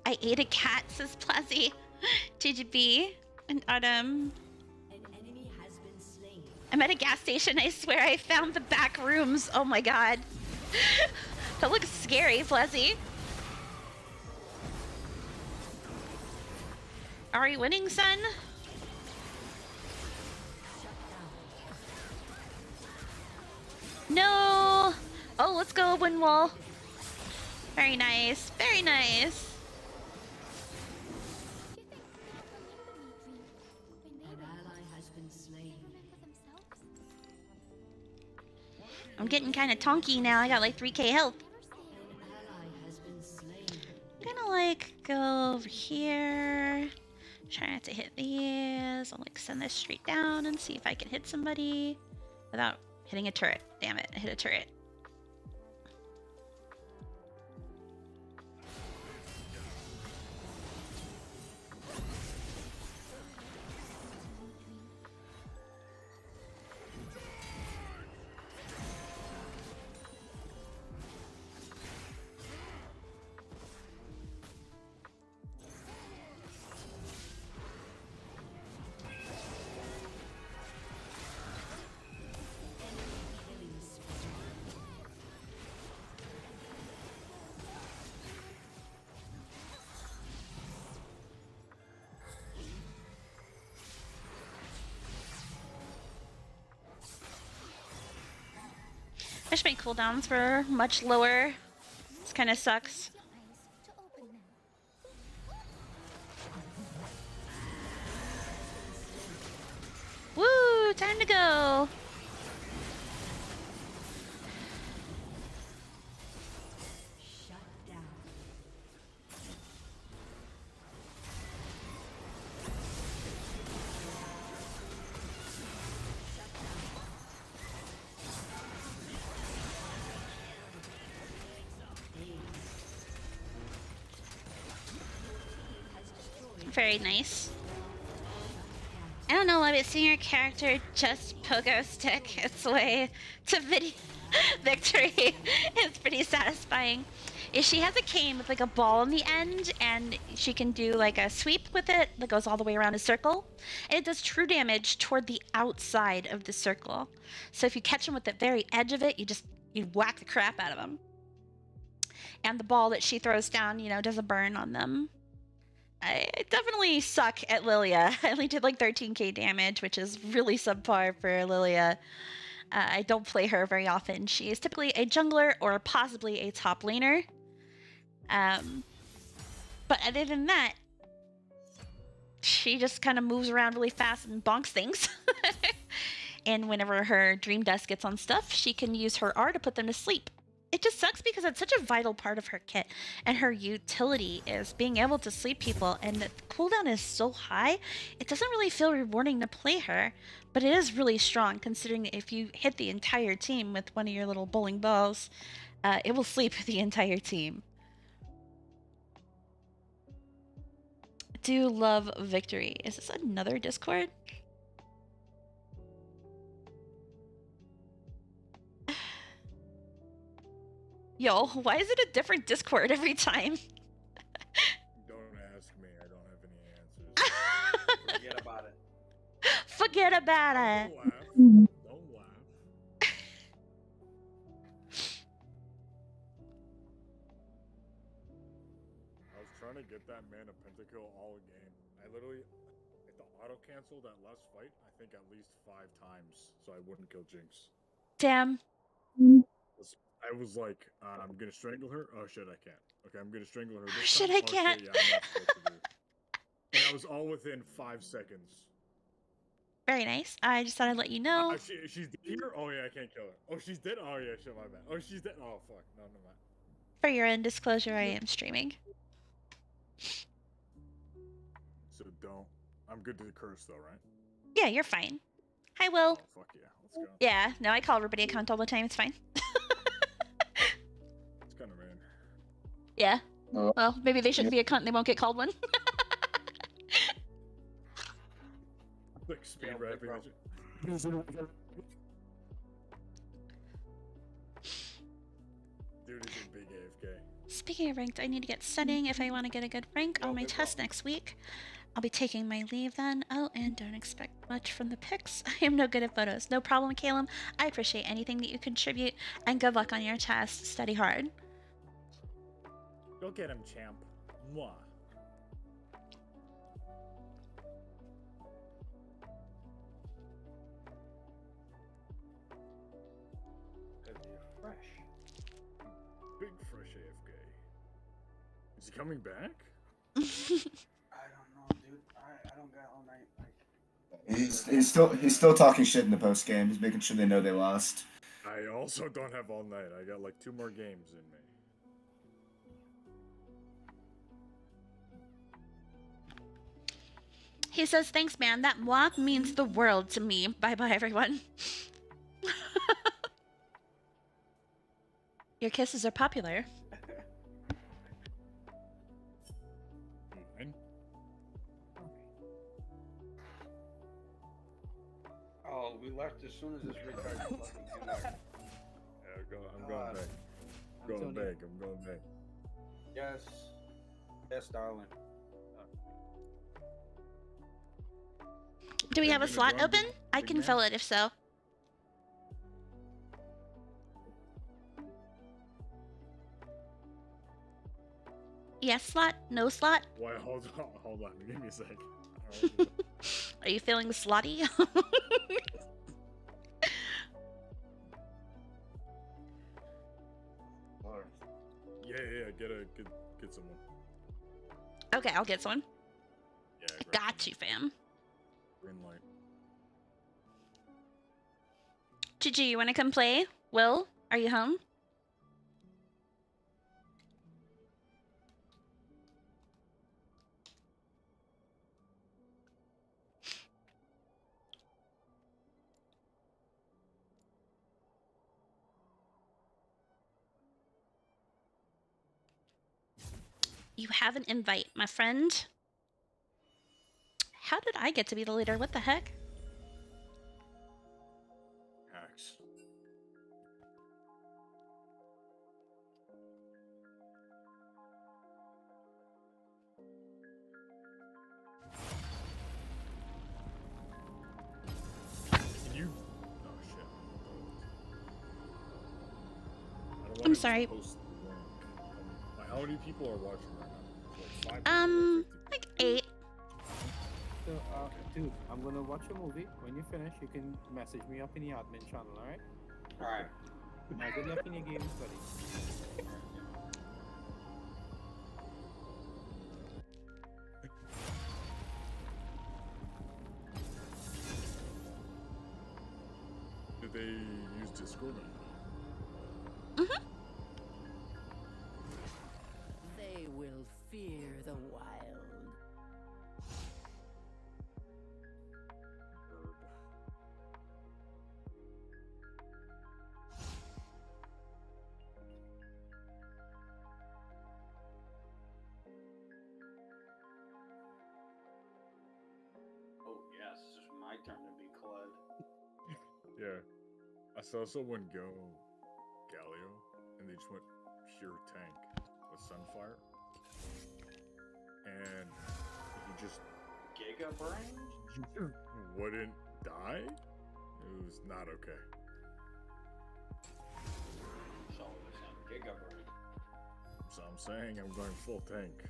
I ate a cat, says Plazzy. TGB and Autumn. An enemy has been slain. I'm at a gas station. I swear I found the back rooms. Oh my god. That looks scary, Plezzy. Are we winning, son? No! Oh, let's go, Windwall. Very nice. Very nice. Do you think they'll remember me, Dream? When they An were ally has been slain. remember themselves? I'm getting kind of tonky now. I got like 3k health. An ally has been slain. I'm gonna like go over here. Try not to hit these. I'll like send this straight down and see if I can hit somebody without hitting a turret. Damn it, I hit a turret. Wish my cooldowns were much lower. This kind of sucks. Eyes to open them. Woo! Time to go! Shut down. Very nice. I don't know why, but seeing your character just pogo stick its way to victory is pretty satisfying. If she has a cane with like a ball in the end, and she can do like a sweep with it that goes all the way around a circle, and it does true damage toward the outside of the circle. So if you catch them with the very edge of it, you whack the crap out of them. And the ball that she throws down, you know, does a burn on them. I definitely suck at Lilia. I only did like 13k damage, which is really subpar for Lilia. I don't play her very often. She is typically a jungler or possibly a top laner. But other than that, she just kind of moves around really fast and bonks things. And whenever her Dream Dust gets on stuff, she can use her R to put them to sleep. It just sucks because it's such a vital part of her kit, and her utility is being able to sleep people, and the cooldown is so high, it doesn't really feel rewarding to play her, but it is really strong considering if you hit the entire team with one of your little bowling balls, it will sleep the entire team. Do love victory. Is this another Discord? Yo, why is it a different Discord every time? Don't ask me. I don't have any answers. Forget about it. Forget about it. Don't laugh. Don't laugh. I was trying to get that man a pentakill all game. I literally hit the auto cancel that last fight, I think at least 5 times, so I wouldn't kill Jinx. Damn. I was like, I'm gonna strangle her. Oh shit, I can't. Okay, I'm gonna strangle her. This Shit, time. I can't. Shit, yeah, I'm not supposed to do. And I was all within 5 seconds. Very nice. I just thought I'd let you know. She's here? Oh yeah, I can't kill her. Oh, she's dead? Oh yeah, shit, my bad. Oh, she's dead? Oh fuck. No, no, man. For your own disclosure, I am streaming. So don't. I'm good to curse though, right? Yeah, you're fine. Hi, Will. Oh fuck yeah, let's go. Yeah, no, I call everybody a cunt all the time. It's fine. It's kind of mean. Yeah. Well, maybe they shouldn't be a cunt and they won't get called one. Like speed Yeah, rapping. bro. and shit. Dude is a big AFK. Speaking of ranked, I need to get setting if I want to get a good rank on my test next week. I'll be taking my leave then. Oh, and don't expect much from the pics. I am no good at photos. No problem, Caleb. I appreciate anything that you contribute, and good luck on your test. Study hard. Go get him, champ. Mwah. Fresh. Big fresh AFK. Is he coming back? I don't know, dude. I don't got all night. Like, He's still talking shit in the post game. He's making sure they know they lost. I also don't have all night. I got like 2 more games in me. He says, thanks, man. That mwah means the world to me. Bye-bye, everyone. Your kisses are popular. Mine? Oh, we left as soon as this retard fucking connected. Yeah, I'm going back. I'm going back. Yes. Yes, darling. Do we have a Gonna slot join open? I Big can Man? fill it if so. Yes slot? No slot? Why? Hold on. Give me a sec. Are you feeling slotty? Yeah. Get someone. Okay, I'll get someone. Yeah. grab Got you, fam. Green light. Gigi, you want to come play? Will, are you home? You have an invite, my friend. How did I get to be the leader? What the heck? Hacks. Can you? Oh shit. I don't I'm wanna sorry. post the link. How many people are watching right now? Like 5 Like 8. So, dude, I'm gonna watch a movie. When you finish, you can message me up in the admin channel, alright? Alright. Now, good luck in your games, buddy. Did they use Discord? Mm-hmm. They will fear the wild. Oh, yes. This is my turn to be Claude. Yeah. I saw someone go Galio, and they just went pure tank with Sunfire. And he just Gigabrain? wouldn't die? It was not okay. So it's not Gigabrain. So I'm saying I'm going full tank.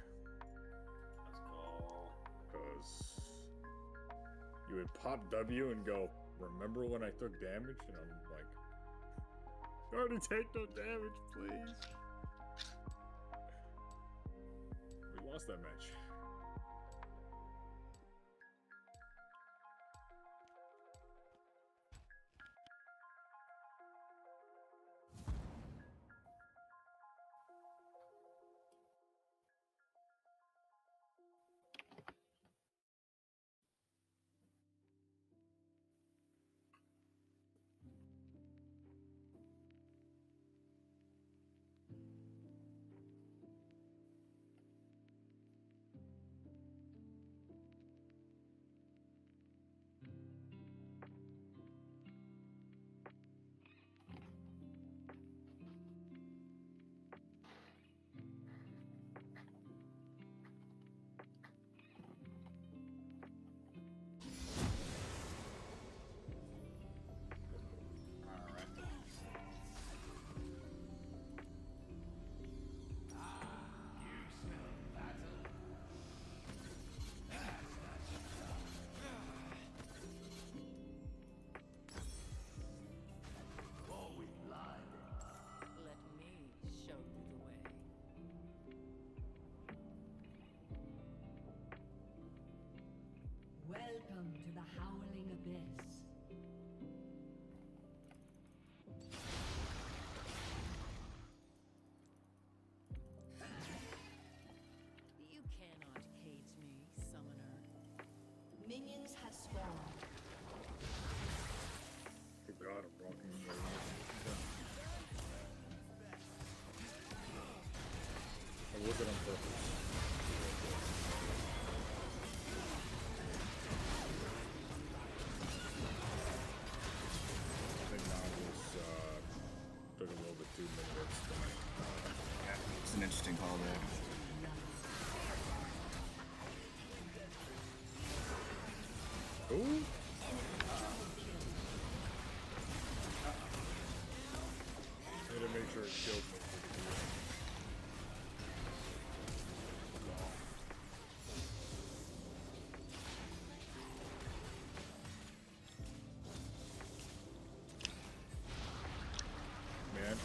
Let's go. Because you would pop W and go, remember when I took damage? And I'm like, already take no damage, please. We lost that match. Let me show you the way. Welcome to the Howling Abyss.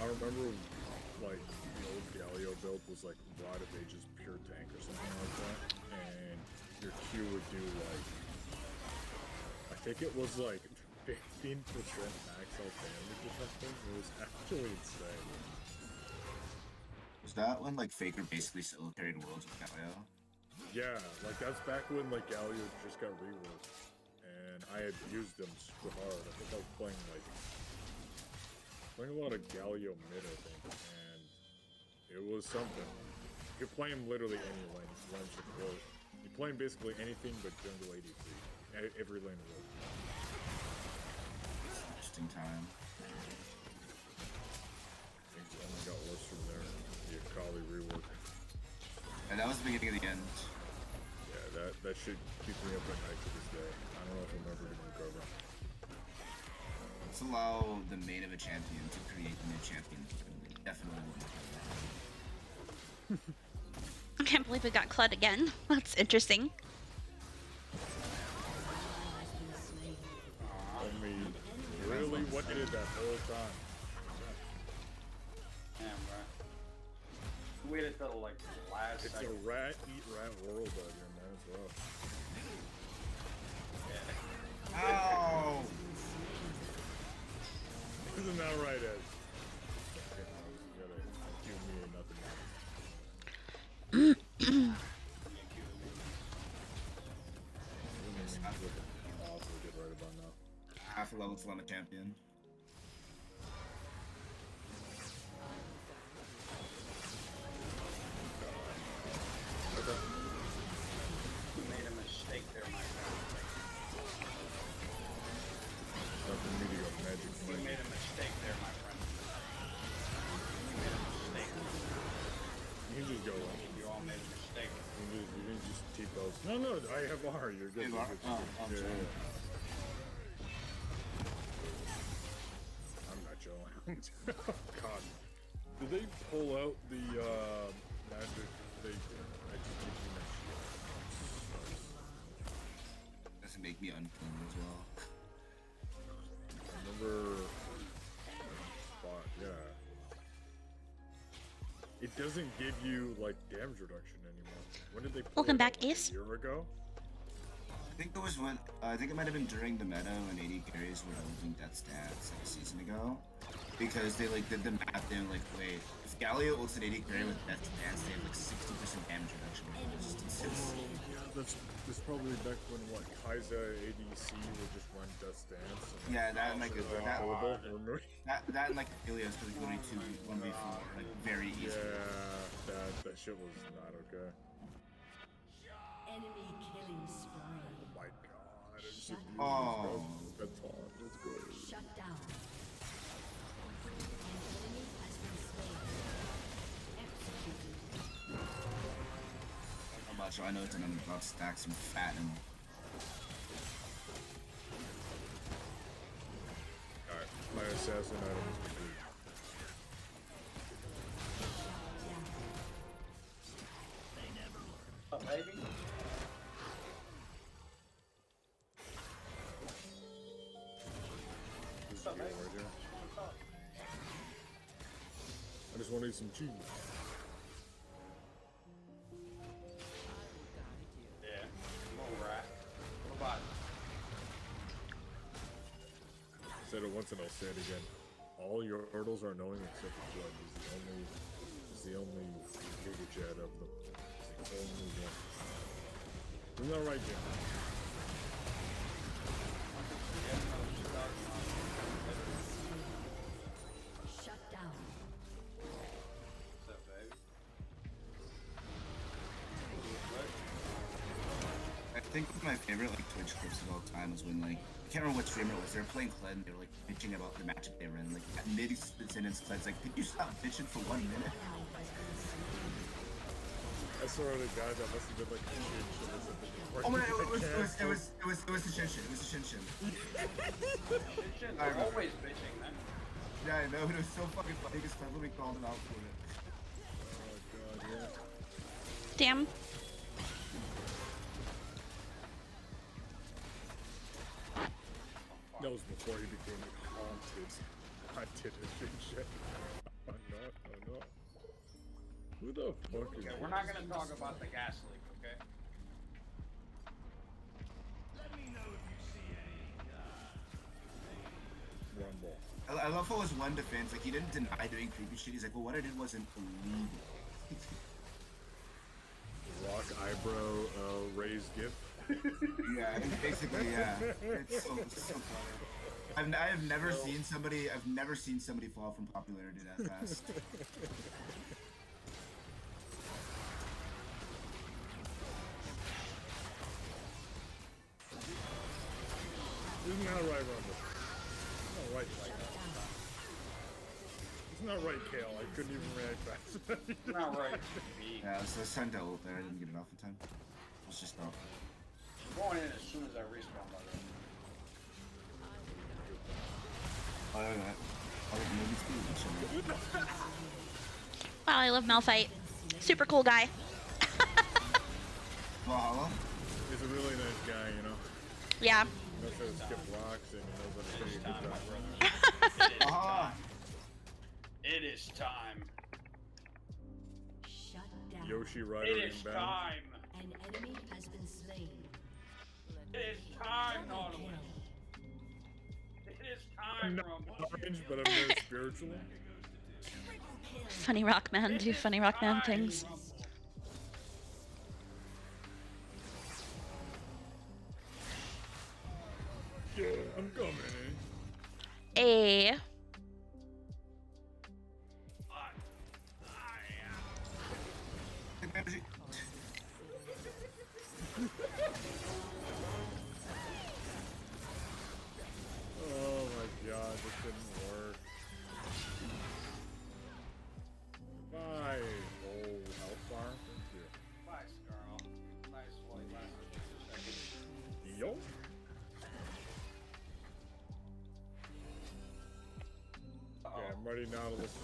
I remember like the old Galio build was like Rod of Ages pure tank or something like that, and your Q would do like, I think it was like 15% max health damage or something. It was actually insane. Was that when like Faker basically solo carried Worlds with Galio? Yeah, like that's back when like Galio just got reworked, and I had used them super hard. I think I was playing a lot of Galio mid, I think, and it was something. You could play him literally any lane support. You play him basically anything but jungle ADC. Every lane worked. Interesting time. Things only got worse from there. The Akali rework. And that was the beginning of the end. Yeah, that should keep me up at night to this day. I don't know if I'm ever gonna recover. Let's allow the main of a champion to create the new champion. Definitely. I can't believe we got Clud again. That's interesting. I mean, really, what did it that whole time? Damn, right. We waited till like the last It's second. a rat eat rat world out here, man. It's rough. Yeah. Ow! Isn't that right, Ed? Okay, you gotta give me nothing. We'll get right about now. Half a level to I'm a champion. You made a mistake there, my friend. Nothing me to go magic. You made a mistake there, my friend. You made a mistake. You can just go. You all made a mistake. You can just T-pose. No, I have R. You're good. You have You're R? good. Oh, I'm Yeah, sorry. yeah. I'm not Joe. God. Did they pull out the magic? They magic teaching that shit. Doesn't make me unclean as well. I remember spot, yeah. It doesn't give you like damage reduction anymore. When did they pull Welcome it back, out, like, Ace. A year ago? I think it was when I think it might have been during the meta when AD carries were holding death stats like a season ago, because they like did the math. They were like, wait, if Galio ults an AD carry with death stats, they have like 60% damage reduction. It's just insane. Yeah, that's probably back when what Kaiser ADC would just run Death Dance. And Yeah, that and like unkillable, remember? that and like Helios for like literally 1v4, like very easy. Yeah, that shit was not okay. Enemy killing spree. Oh my god, it's Shut just Oh. that's hard. That's good. Shut down. An enemy has been slain. Executed. How about you? I know it's another about to stack some fat and Alright, my assassin item is complete. Up, baby. This is good right here. I just want to eat some cheese. Yeah. Come on, rat. What about it? Said it once and I'll say it again. All your hurdles are annoying except for Blood. He's the only giga chat of them. He's the only one. Isn't that right, Jim? Shut down. What's up, baby? I think one of my favorite like Twitch clips of all time was when like I can't remember what streamer it was. They were playing Kled and they were like bitching about the matchup they were in. Like at mid sentence, Kled's like, "Could you stop bitching for 1 minute?" I saw the guy that must have been like a shit. Oh my god, it was the Shinshin. It was the Shinshin. Bitching. They're always bitching, man. Yeah, I know. It was so fucking funny because Kled literally called him out for it. Oh god, yeah. Damn. That was before he became haunted and shit. no. Who the fuck is Okay, this? we're not gonna talk about the gas leak, okay? Let me know if you see any, Rumble. I love how his one defense, like he didn't deny doing creepy shit. He's like, well, what I did wasn't illegal. Rock eyebrow raised gift. Yeah, basically, yeah. It's so funny. I have never seen somebody fall from popularity that fast. Isn't that right, Rumble? Not right, it's not right, Kale. I couldn't even react fast. Not right. Yeah, so it's time to ult there. I didn't get it off in time. Let's just go. I'm going in as soon as I respawn, by the way. Oh, yeah. Oh, maybe it's good. Wow, I love Malphite. Super cool guy. Valhalla? He's a really nice guy, you know. Yeah. He knows how to skip blocks and he knows how to It play is a time, good my time. brother. Valhalla! It is time. Shut down. Yoshi Rider It is inbound. time. An enemy has been slain. It is time, Nautilus. It is time, I'm not Rumble. orange, but I'm very spiritual. Funny rock man do funny rock man things. Yeah, I'm coming. A. Oh my god, this didn't work. Bye. Oh, health bar. Thank you. Nice, girl. Nice while he lasted just a second. Yo. Yeah, I'm ready now to listen.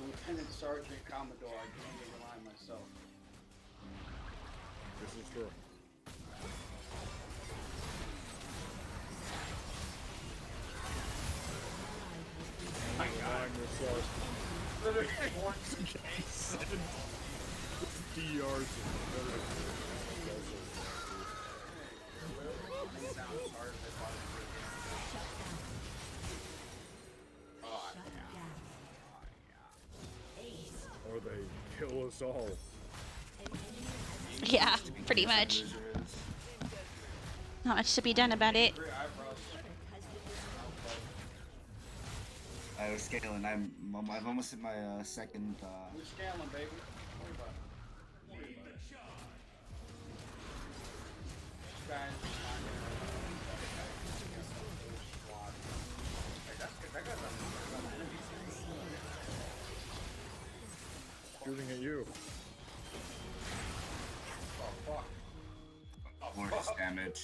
Lieutenant Sergeant Commodore, I can only rely on myself. This is true. My Relying God. yourself. Literally, DRs. Or they kill us all. Yeah, pretty much. Not much to be done about it. I was scaling. I've almost hit my second. We're scaling, baby. Don't worry about it. Don't worry about it. This guy is just not gonna- Hey, that's good. That guy's an enemy. Shooting at you. Oh, fuck. Oh, Lord, fuck. his damage.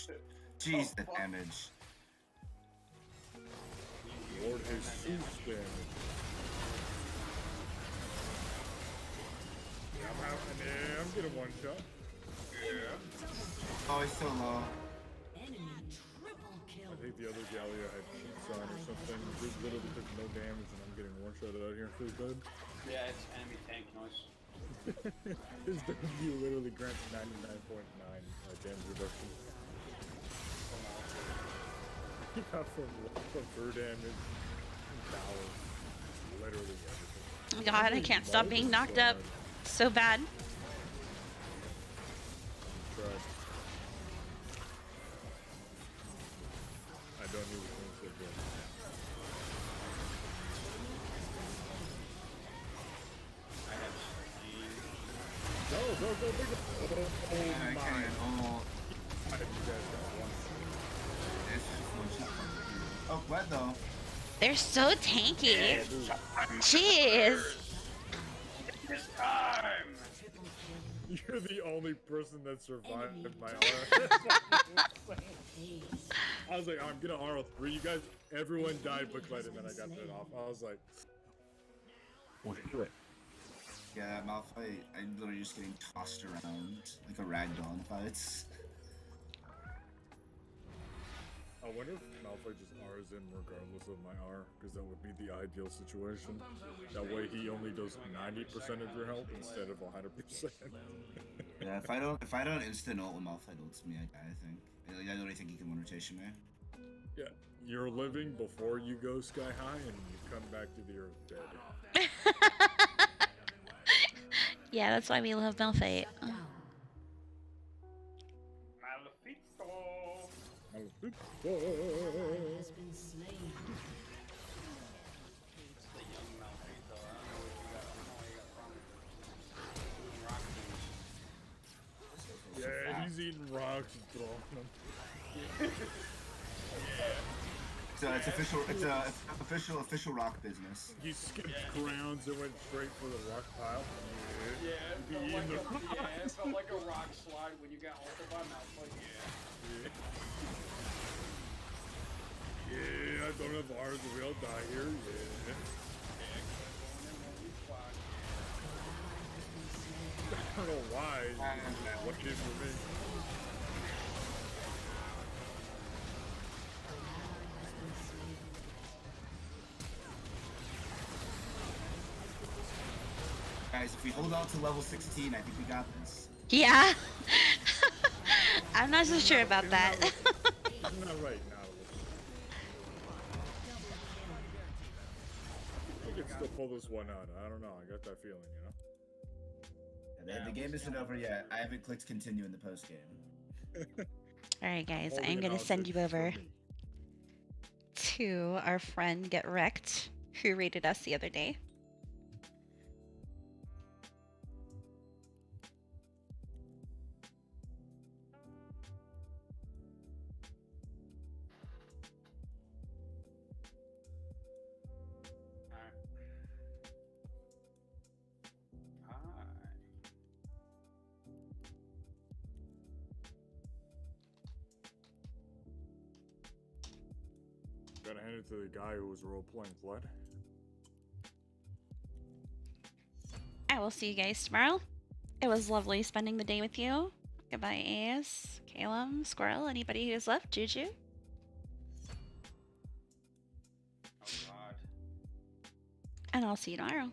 Jeez, the fuck. damage. Lord Jesus damage. I'm getting one shot. Oh, he's so low. Enemy triple kill. I think the other Gallia had cheats on or something. Just literally took no damage and I'm getting one shot out here for his bed. Yeah, it's enemy tank noise. His W literally grants 99.9 damage reduction. Yeah, from fur damage, balance, literally everything. Oh my God, I can't stop being knocked up. So bad. Tried. I don't need to think so good. I have speed. Go, go, go, go, go. Oh I my. can't. Oh, You guys got one. it's just one shot. Oh, what though? They're so tanky. Jeez. It's time! You're the only person that survived my R. I was like, I'm gonna RL3. You guys, everyone died quick light, and then I got that off. I was like, oh shit. Yeah, Malphite, I'm literally just getting tossed around like a ragdoll in fights. I wonder if Malphite just R's him regardless of my R, because that would be the ideal situation. That way he only does 90% of your health instead of 100%. Yeah, if I don't instant ult when Malphite ults me, I die, I think. I don't really think he can one rotation me. Yeah, you're living before you go sky high and you come back to the earth dead. Yeah, that's why we love Malphite. Malefico. Has been slain. It's the young Malefico. I don't know what you got. I don't know what you got from him. Eating rock food. Yeah, he's eating rocks and throwing them. It's official rock business. He skipped grounds and went straight for the rock pile. Yeah, it He felt, in like the it felt like a rock slide when you got ulted by Malphite. Yeah, I don't have R's, but we'll die here. Yeah. I don't know why. What it did for me. Guys, if we hold out to level 16, I think we got this. Yeah. I'm not so sure about that. Isn't that right, Nautilus? I can still pull this one out. I don't know. I got that feeling, you know? Yeah, the game isn't over yet. I haven't clicked continue in the post game. Alright, guys, Holding I'm it gonna out send to you over show me. to our friend Get Wrecked, who rated us the other day. Gotta hand it to the guy who was role-playing Flood. I will see you guys tomorrow. It was lovely spending the day with you. Goodbye, AS, Calum, Squirrel, anybody who's left, Juju. Oh god. And I'll see you tomorrow.